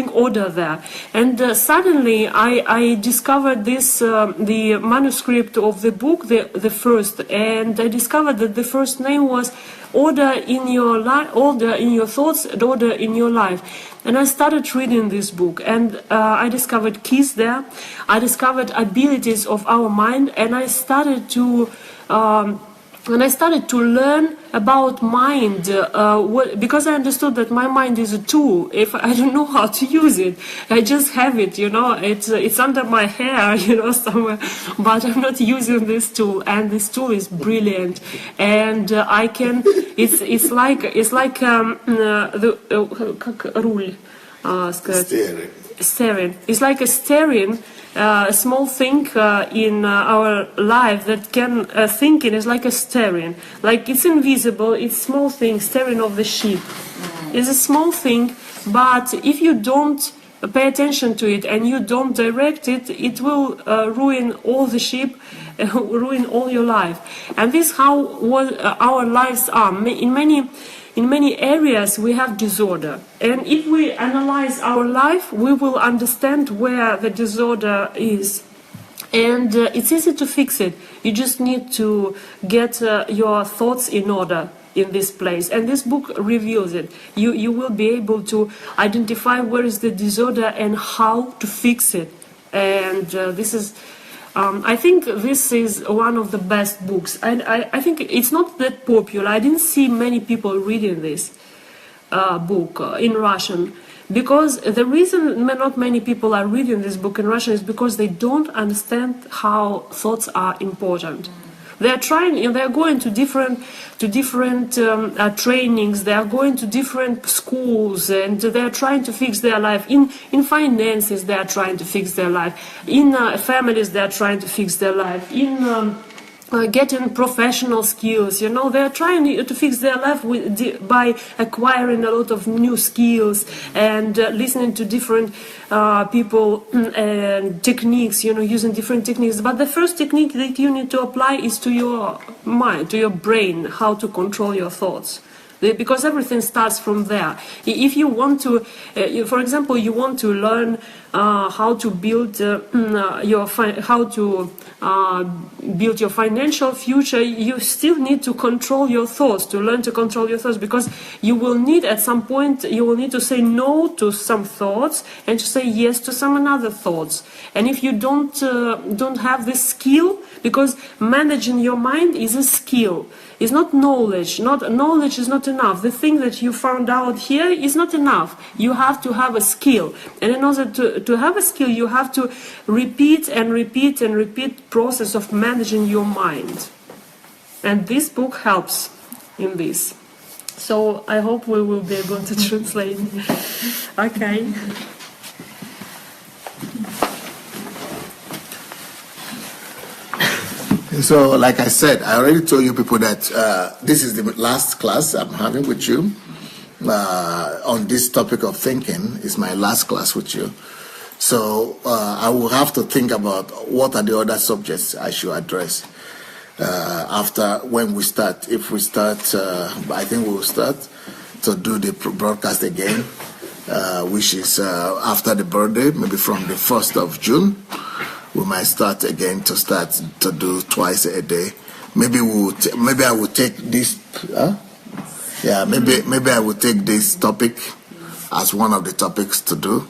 order there. And suddenly I discovered this the manuscript of the book, the first, and I discovered that the first name was Order in Your Life, Order in Your Thoughts, and Order in Your Life. And I started reading this book, and I discovered keys there. I discovered abilities of our mind, and I started to learn about mind, because I understood that my mind is a tool. If I don't know how to use it, I just have it, it's under my hair, somewhere, but I'm not using this tool, and this tool is brilliant, and I can. It's like the rule. Steering. It's like a steering. A small thing in our life that can thinking is like a steering, like it's invisible, it's small thing, steering of the ship. It's a small thing, but if you don't pay attention to it and you don't direct it, it will ruin all the ship, ruin all your life. And this is how our lives are. In many areas we have disorder, and if we analyze our life, we will understand where the disorder is, and it's easy to fix it. You just need to get your thoughts in order in this place, and this book reveals it. You will be able to identify where is the disorder and how to fix it, and this is I think this is one of the best books, and I think it's not that popular. I didn't see many people reading this book in Russian, because the reason not many people are reading this book in Russian is because they don't understand how thoughts are important. They're trying. They're going to different trainings. They are going to different schools, and they're trying to fix their life. In finances, they are trying to fix their life. In families, they are trying to fix their life. In getting professional skills, they're trying to fix their life by acquiring a lot of new skills and listening to different people and techniques, using different techniques. But the first technique that you need to apply is to your mind, to your brain, how to control your thoughts. Because everything starts from there. If you want to, for example, you want to learn how to build build your financial future, you still need to control your thoughts, to learn to control your thoughts, because you will need at some point, you will need to say no to some thoughts and to say yes to some other thoughts. And if you don't have this skill, because managing your mind is a skill, it's not knowledge. Knowledge is not enough. The thing that you found out here is not enough. You have to have a skill. And in order to have a skill, you have to repeat and repeat and repeat process of managing your mind. And this book helps in this. So I hope we will be able to translate. Okay. So, like I said, I already told you people that this is the last class I'm having with you on this topic of thinking. It's my last class with you. So I will have to think about what are the other subjects I should address after when we start. If we start, I think we will start to do the broadcast again, which is after the birthday, maybe from the 1st of June. We might start again to do twice a day. Maybe maybe I will take this. Maybe I will take this topic as one of the topics to do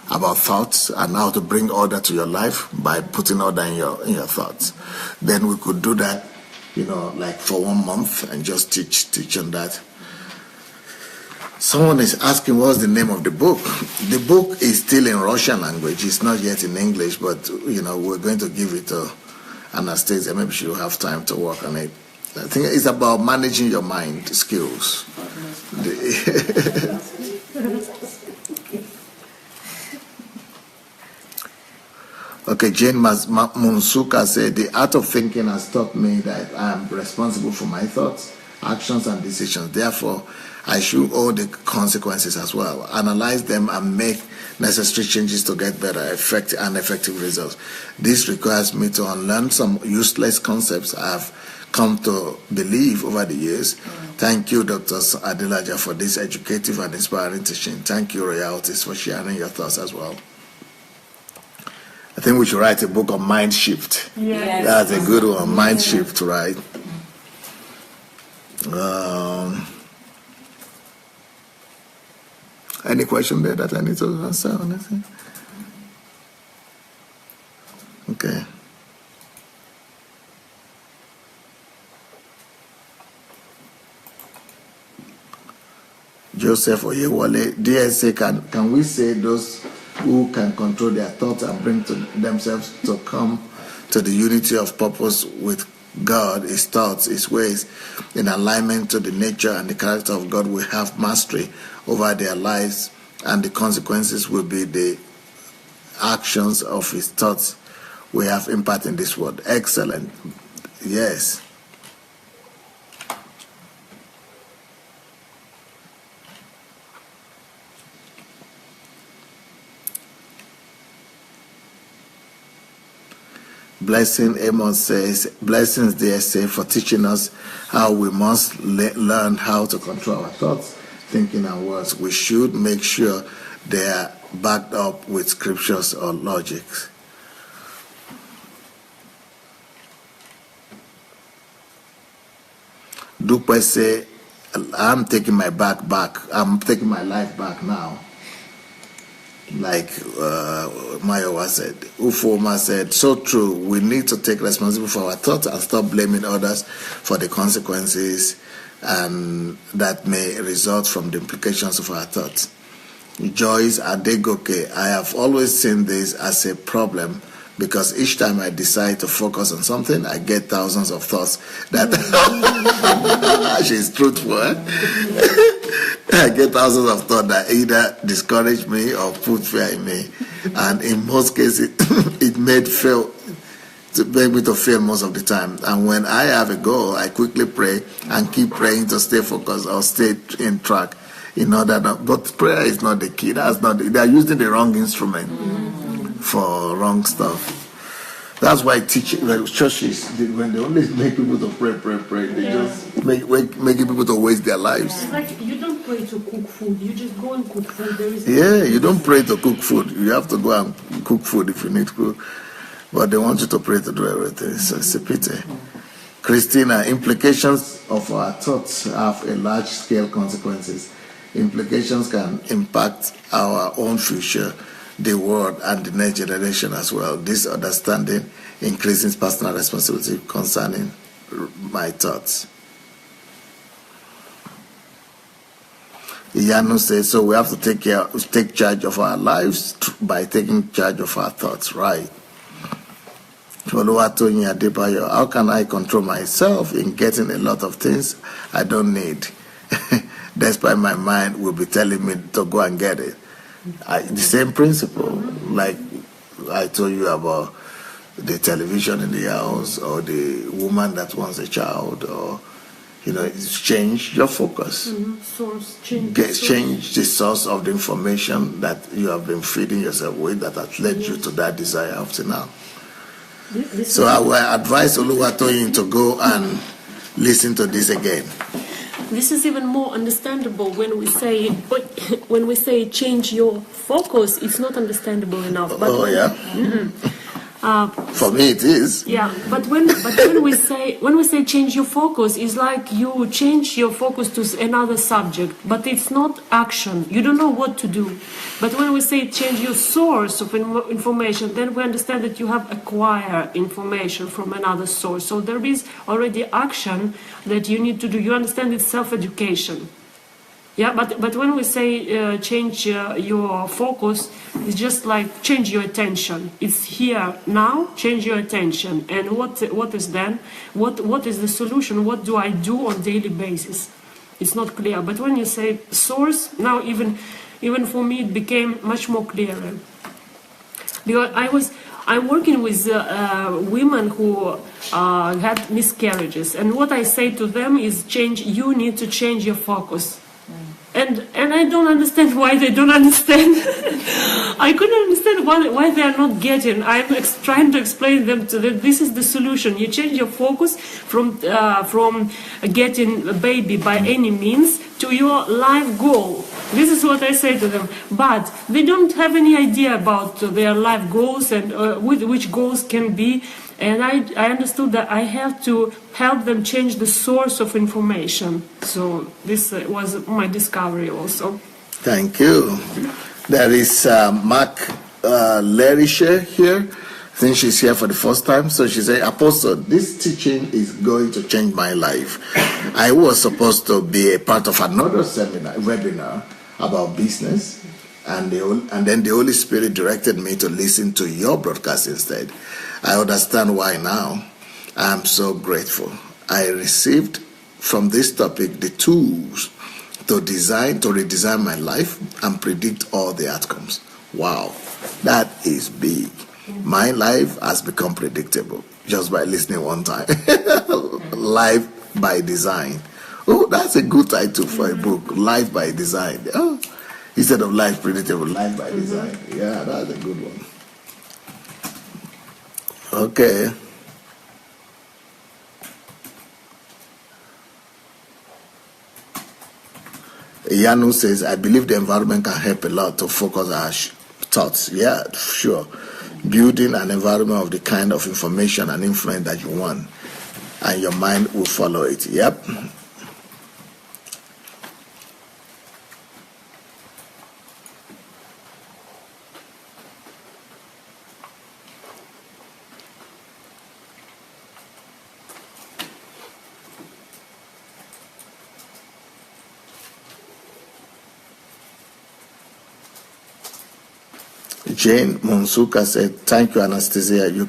about thoughts and how to bring order to your life by putting order in your thoughts. Then we could do that, like for 1 month and just teach on that. Someone is asking what's the name of the book. The book is still in Russian language. It's not yet in English, but we're going to give it to Anastasia. Maybe she'll have time to work on it. I think it's about managing your mind skills. Okay, Jane Munsuka said, the art of thinking has taught me that I am responsible for my thoughts, actions, and decisions. Therefore, I should owe the consequences as well. Analyze them and make necessary changes to get better, effective results. This requires me to unlearn some useless concepts I have come to believe over the years. Thank you, Dr. Adelaja, for this educative and inspiring teaching. Thank you, Royalties, for sharing your thoughts as well. I think we should write a book on mind shift. Yes. That's a good one, mind shift, right? Any question there that I need to answer or anything? Okay. Joseph Oyewale, DSA, can we say those who can control their thoughts and bring to themselves to come to the unity of purpose with God, His thoughts, His ways, in alignment to the nature and the character of God, will have mastery over their lives, and the consequences will be the actions of His thoughts we have impact in this world. Excellent. Yes. Blessing Amos says, blessings DSA for teaching us how we must learn how to control our thoughts, thinking, and words. We should make sure they are backed up with scriptures or logics. Dupe say, I'm taking my back. I'm taking my life back now. Like Mayowa said, Ufoma said, so true. We need to take responsibility for our thoughts and stop blaming others for the consequences and that may result from the implications of our thoughts. Joyce Adegoke, I have always seen this as a problem because each time I decide to focus on something, I get thousands of thoughts that she's truthful. I get thousands of thoughts that either discourage me or put fear in me, and in most cases, it made me to fail most of the time. And when I have a goal, I quickly pray and keep praying to stay focused or stay in track. But prayer is not the key. They are using the wrong instrument for wrong stuff. That's why churches, when they always make people to pray, they just making people to waste their lives. It's like you don't pray to cook food, you just go and cook food. You don't pray to cook food. You have to go and cook food if you need to. But they want you to pray to do everything. So it's a pity. Christina, implications of our thoughts have a large-scale consequences. Implications can impact our own future, the world, and the next generation as well. This understanding increases personal responsibility concerning my thoughts. Iyanu says, so we have to take charge of our lives by taking charge of our thoughts, right? Oluwatoyin Adebayo, how can I control myself in getting a lot of things I don't need? Despite my mind will be telling me to go and get it. The same principle, like I told you about the television in the house, or the woman that wants a child, or change your focus. Change the source of the information that you have been feeding yourself with that has led you to that desire up to now. So I will advise Oluwatoyin to go and listen to this again. This is even more understandable when we say change your focus. It's not understandable enough. But for me it is. Yeah, but when we say change your focus, it's like you change your focus to another subject, but it's not action. You don't know what to do. But when we say change your source of information, then we understand that you have acquired information from another source. So there is already action that you need to do. You understand it's self-education. Yeah, but when we say change your focus, it's just like change your attention. It's here now. Change your attention, and what is then? What is the solution? What do I do on daily basis? It's not clear. But when you say source, now even for me it became much more clearer. Because I'm working with women who had miscarriages, and what I say to them is you need to change your focus. And I don't understand why they don't understand. I couldn't understand why they are not getting. I'm trying to explain them to them. This is the solution. You change your focus from getting a baby by any means to your life goal. This is what I say to them. But they don't have any idea about their life goals and which goals can be. And I understood that I have to help them change the source of information. So this was my discovery also. Thank you. There is Mark Lerisha here. I think she's here for the first time. So she said, Apostle, this teaching is going to change my life. I was supposed to be a part of another webinar about business. And then the Holy Spirit directed me to listen to your broadcast instead. I understand why now. I'm so grateful. I received from this topic the tools to redesign my life and predict all the outcomes. Wow, that is big. My life has become predictable just by listening one time. Life by Design. Oh, that's a good title for a book. Life by Design. Oh, instead of Life Predictable, Life by Design. Yeah, that's a good one. Okay. Yanu says, I believe the environment can help a lot to focus our thoughts. Yeah, sure. Building an environment of the kind of information and influence that you want, and your mind will follow it. Yep. Jane Monsuka said, "Thank you, Anastasia. You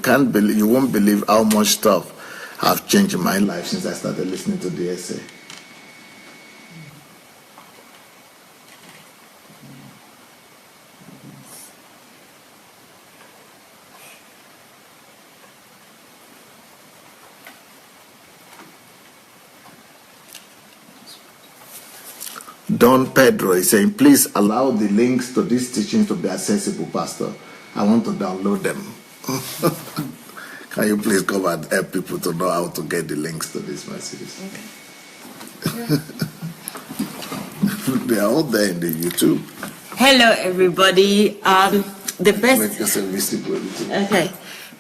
won't believe how much stuff have changed in my life since I started listening to the essay." Don Pedro is saying, "Please allow the links to these teachings to be accessible, Pastor. I want to download them." Can you please come and help people to know how to get the links to these messages? Okay. They are all there in the YouTube. Hello, everybody. The best. Make yourself visible. Okay.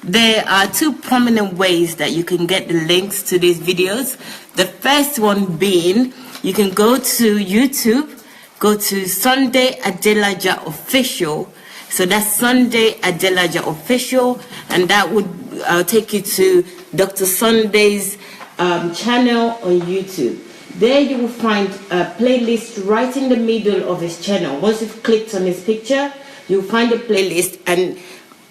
There are two prominent ways that you can get the links to these videos. The first one being, you can go to YouTube, go to Sandey Adelaja Official. So that's Sandey Adelaja Official, and that would take you to Dr. Sandey's channel on YouTube. There you will find a playlist right in the middle of his channel. Once you've clicked on his picture, you'll find a playlist, and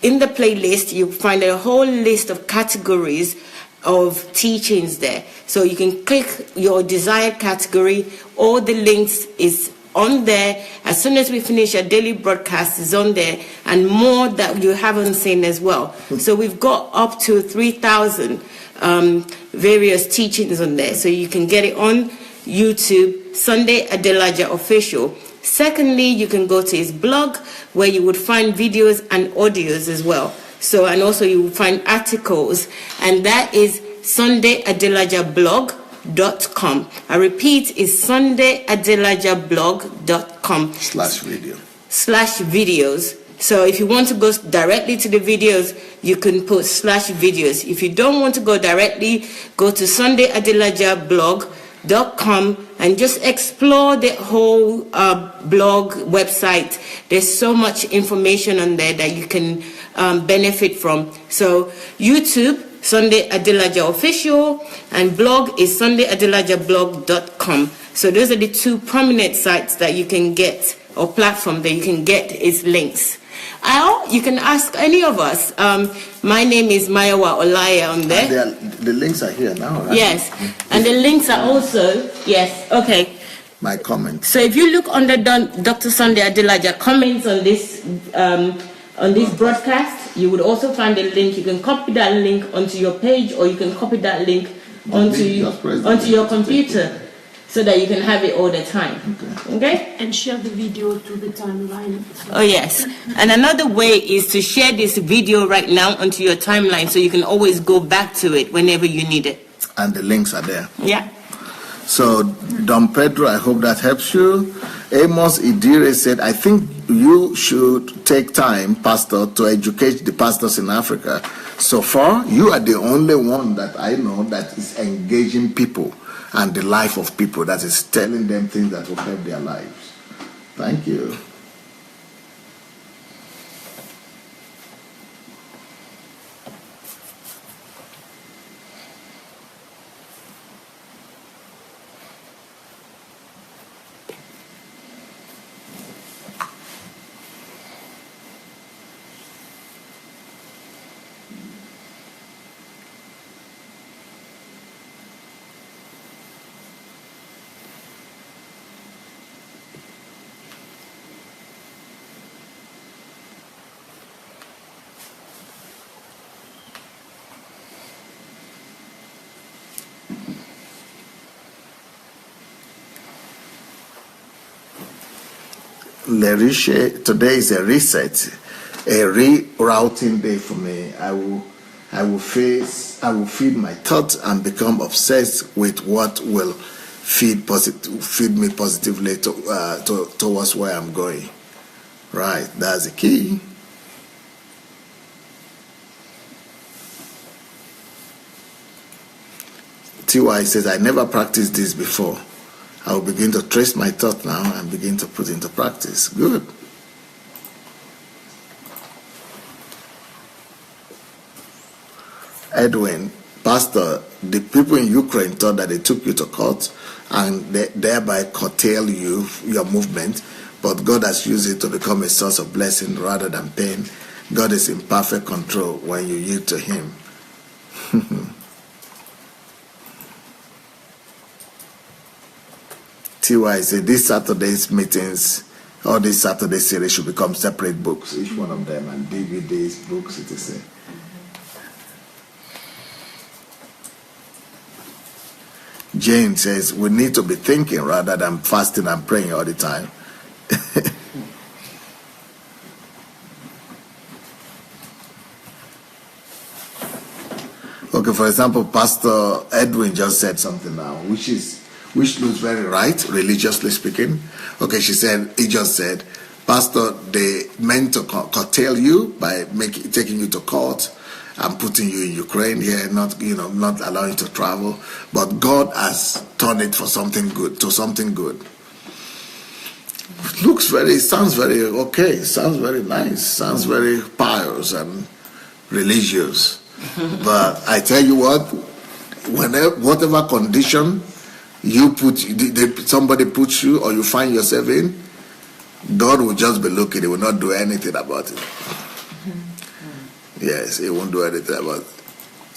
in the playlist you'll find a whole list of categories of teachings there. So you can click your desired category. All the links is on there. As soon as we finish our daily broadcast is on there, and more that you haven't seen as well. So we've got up to 3,000 various teachings on there, so you can get it on YouTube, Sandey Adelaja Official. Secondly, you can go to his blog, where you would find videos and audios as well. So, and also you will find articles, and that is SandeyAdelajaBlog.com. I repeat, it's SandeyAdelajaBlog.com /videos. So if you want to go directly to the videos, you can put /videos. If you don't want to go directly, go to SandeyAdelajaBlog.com and just explore the whole blog website. There's so much information on there that you can benefit from. So YouTube, Sandey Adelaja Official, and blog is SandeyAdelajaBlog.com. So those are the two prominent sites that you can get, or platform that you can get its links. You can ask any of us. My name is Mayowa Olaya on there. The links are here now, right? Yes, and the links are also, yes, okay. My comments. So if you look under Dr. Sandey Adelaja comments on this broadcast, you would also find a link. You can copy that link onto your page, or you can copy that link onto your computer, so that you can have it all the time. Okay? And share the video to the timeline. Oh, yes. And another way is to share this video right now onto your timeline, so you can always go back to it whenever you need it. And the links are there. Yeah. So, Don Pedro, I hope that helps you. Amos Idire said, "I think you should take time, Pastor, to educate the pastors in Africa. So far, you are the only one that I know that is engaging people and the life of people, that is telling them things that will help their lives." Thank you. Lerisha, today is a reset, a rerouting day for me. I will feed my thoughts and become obsessed with what will feed me positively towards where I'm going. Right, that's the key. TY says, "I never practiced this before. I will begin to trace my thought now and begin to put into practice." Good. Edwin, Pastor, the people in Ukraine thought that they took you to court and they thereby curtail your movement, but God has used it to become a source of blessing rather than pain. God is in perfect control when you yield to Him. TY said this Saturday's meetings, all these Saturday series should become separate books, each one of them, and DVDs, books, etc. Jane says we need to be thinking rather than fasting and praying all the time. Okay, for example, Pastor Edwin just said something now, which looks very right, religiously speaking. Okay, he just said, Pastor, they meant to curtail you by taking you to court and putting you in Ukraine here, not allowing you to travel. But God has turned it for something good, to something good. Sounds very okay, sounds very nice, sounds very pious and religious. But I tell you what, whatever condition somebody puts you or you find yourself in, God will just be looking. He will not do anything about it. Yes, He won't do anything about it.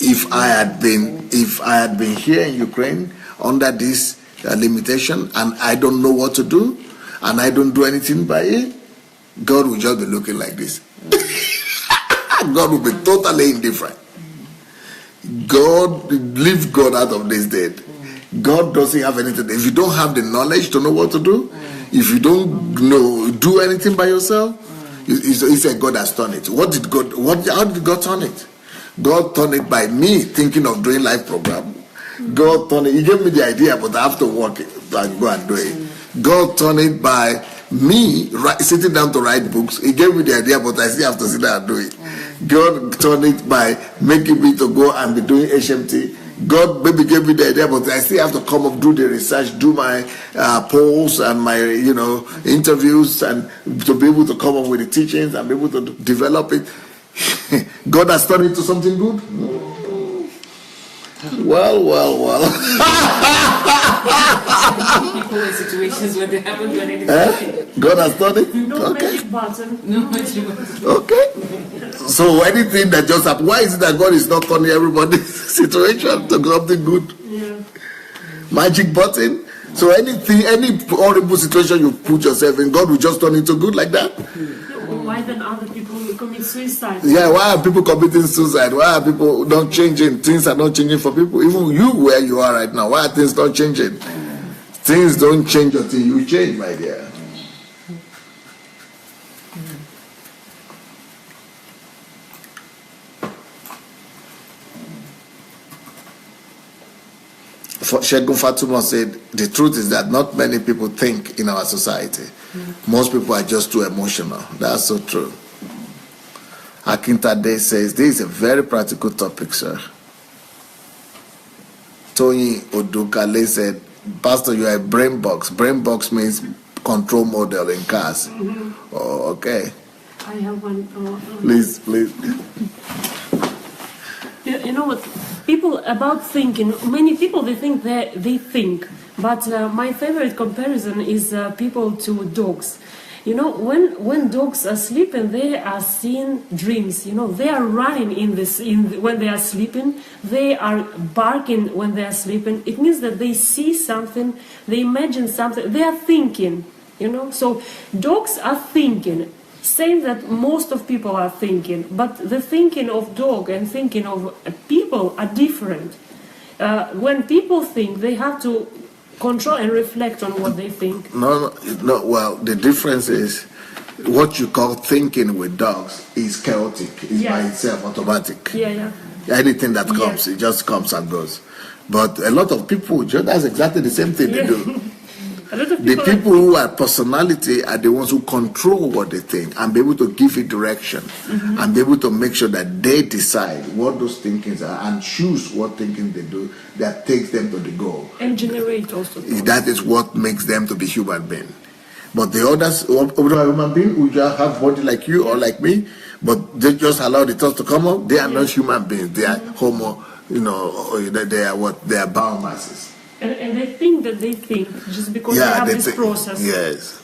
If I had been here in Ukraine under this limitation and I don't know what to do and I don't do anything by it, God will just be looking like this. God will be totally indifferent. Leave God out of this dead. God doesn't have anything. If you don't have the knowledge to know what to do, if you don't do anything by yourself, he said God has done it. How did God turn it? God turned it by me thinking of doing life program. God turned it. He gave me the idea, but I have to work it and go and do it. God turned it by me sitting down to write books. He gave me the idea, but I still have to sit down and do it. God turned it by making me to go and be doing HMT. God maybe gave me the idea, but I still have to come up, do the research, do my polls and my interviews, and to be able to come up with the teachings and be able to develop it. God has turned it into something good. Well. People in situations where they haven't done anything. God has done it? No Okay. magic button. No magic button. Okay. So anything that just happened, why is it that God is not turning everybody's situation to something good? Yeah. Magic button. So any horrible situation you put yourself in, God will just turn it to good like that? Why then other people commit suicide? Yeah, why are people committing suicide? Why are people not changing? Things are not changing for people. Even you where you are right now, why are things not changing? Things don't change until you change, my dear. Shegun Fatuma said, the truth is that not many people think in our society. Most people are just too emotional. That's so true. Akintade says, this is a very practical topic, sir. Tony Odukale said, Pastor, you are a brain box. Brain box means control model in cars. Oh, okay. I have one. Please. You know what? People about thinking. Many people they think they think, but my favorite comparison is people to dogs. You know, when dogs are sleeping, they are seeing dreams. You know, they are running when they are sleeping. They are barking when they are sleeping. It means that they see something, they imagine something, they are thinking. You know, so dogs are thinking. Same that most of people are thinking, but the thinking of dog and thinking of people are different. When people think, they have to control and reflect on what they think. No. Well, the difference is what you call thinking with dogs is chaotic. It's by itself automatic. Yeah. Anything that comes, it just comes and goes. But a lot of people, that's exactly the same thing they do. The people who are personality are the ones who control what they think and be able to give it direction and be able to make sure that they decide what those thinkings are and choose what thinking they do that takes them to the goal. And generate also. That is what makes them to be human being. But the others, human being who just have body like you or like me, but they just allow the thoughts to come up, they are not human beings. They are Homo they are what? They are biomasses. And they think that they think just because they have this process. Yes.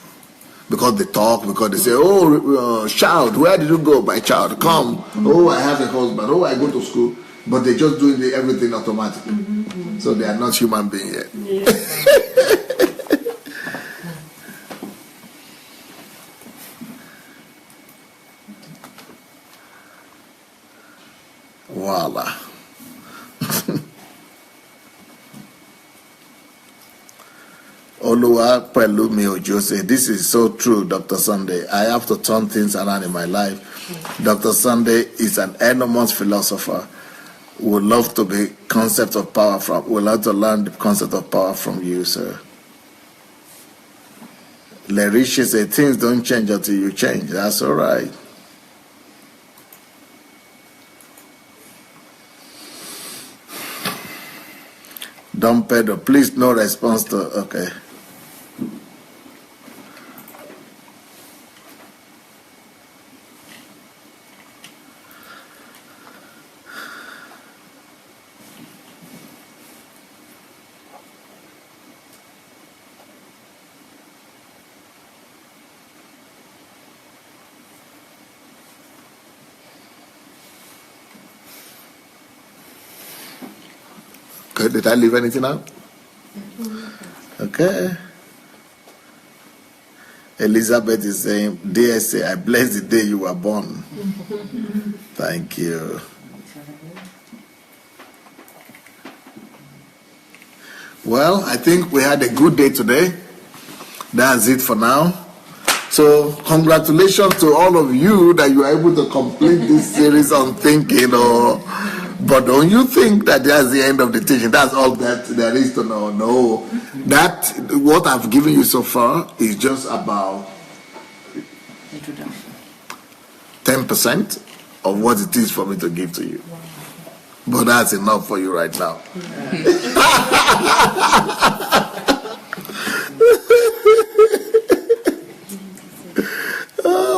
Because they talk, because they say, oh, child, where did you go, my child? Come. Oh, I have a husband. Oh, I go to school. But they're just doing everything automatically. So they are not human beings yet. Yeah. Voila. Oluwa Pelumi Ojo say, this is so true, Dr. Sandey. I have to turn things around in my life. Dr. Sandey is an enormous philosopher. Would love to be concept of power from. Would love to learn the concept of power from you, sir. Lerishi say, things don't change until you change. That's all right. Don Pedro, please no response to, okay. Did I leave anything out? Okay. Elizabeth is saying, DSA, I bless the day you were born. Thank you. Well, I think we had a good day today. That's it for now. So, congratulations to all of you that you are able to complete this series on thinking. But don't you think that that's the end of the teaching? That's all that there is to know. No. That, what I've given you so far is just about 10% of what it is for me to give to you. But that's enough for you right now.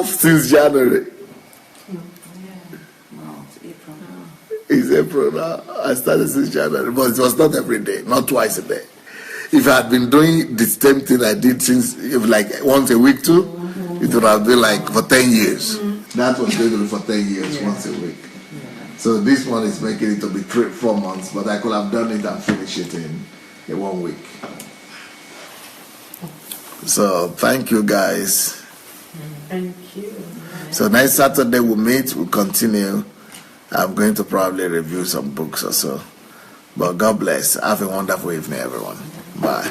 Since January. It's April now. I started since January, but it was not every day, not twice a day. If I had been doing the same thing I did since, like once a week too, it would have been like for 10 years. That was going to be for 10 years, once a week. So this one is making it to be 4 months, but I could have done it and finished it in 1 week. So thank you guys. Thank you. So next Saturday we'll meet, we'll continue. I'm going to probably review some books or so. But God bless. Have a wonderful evening, everyone. Bye.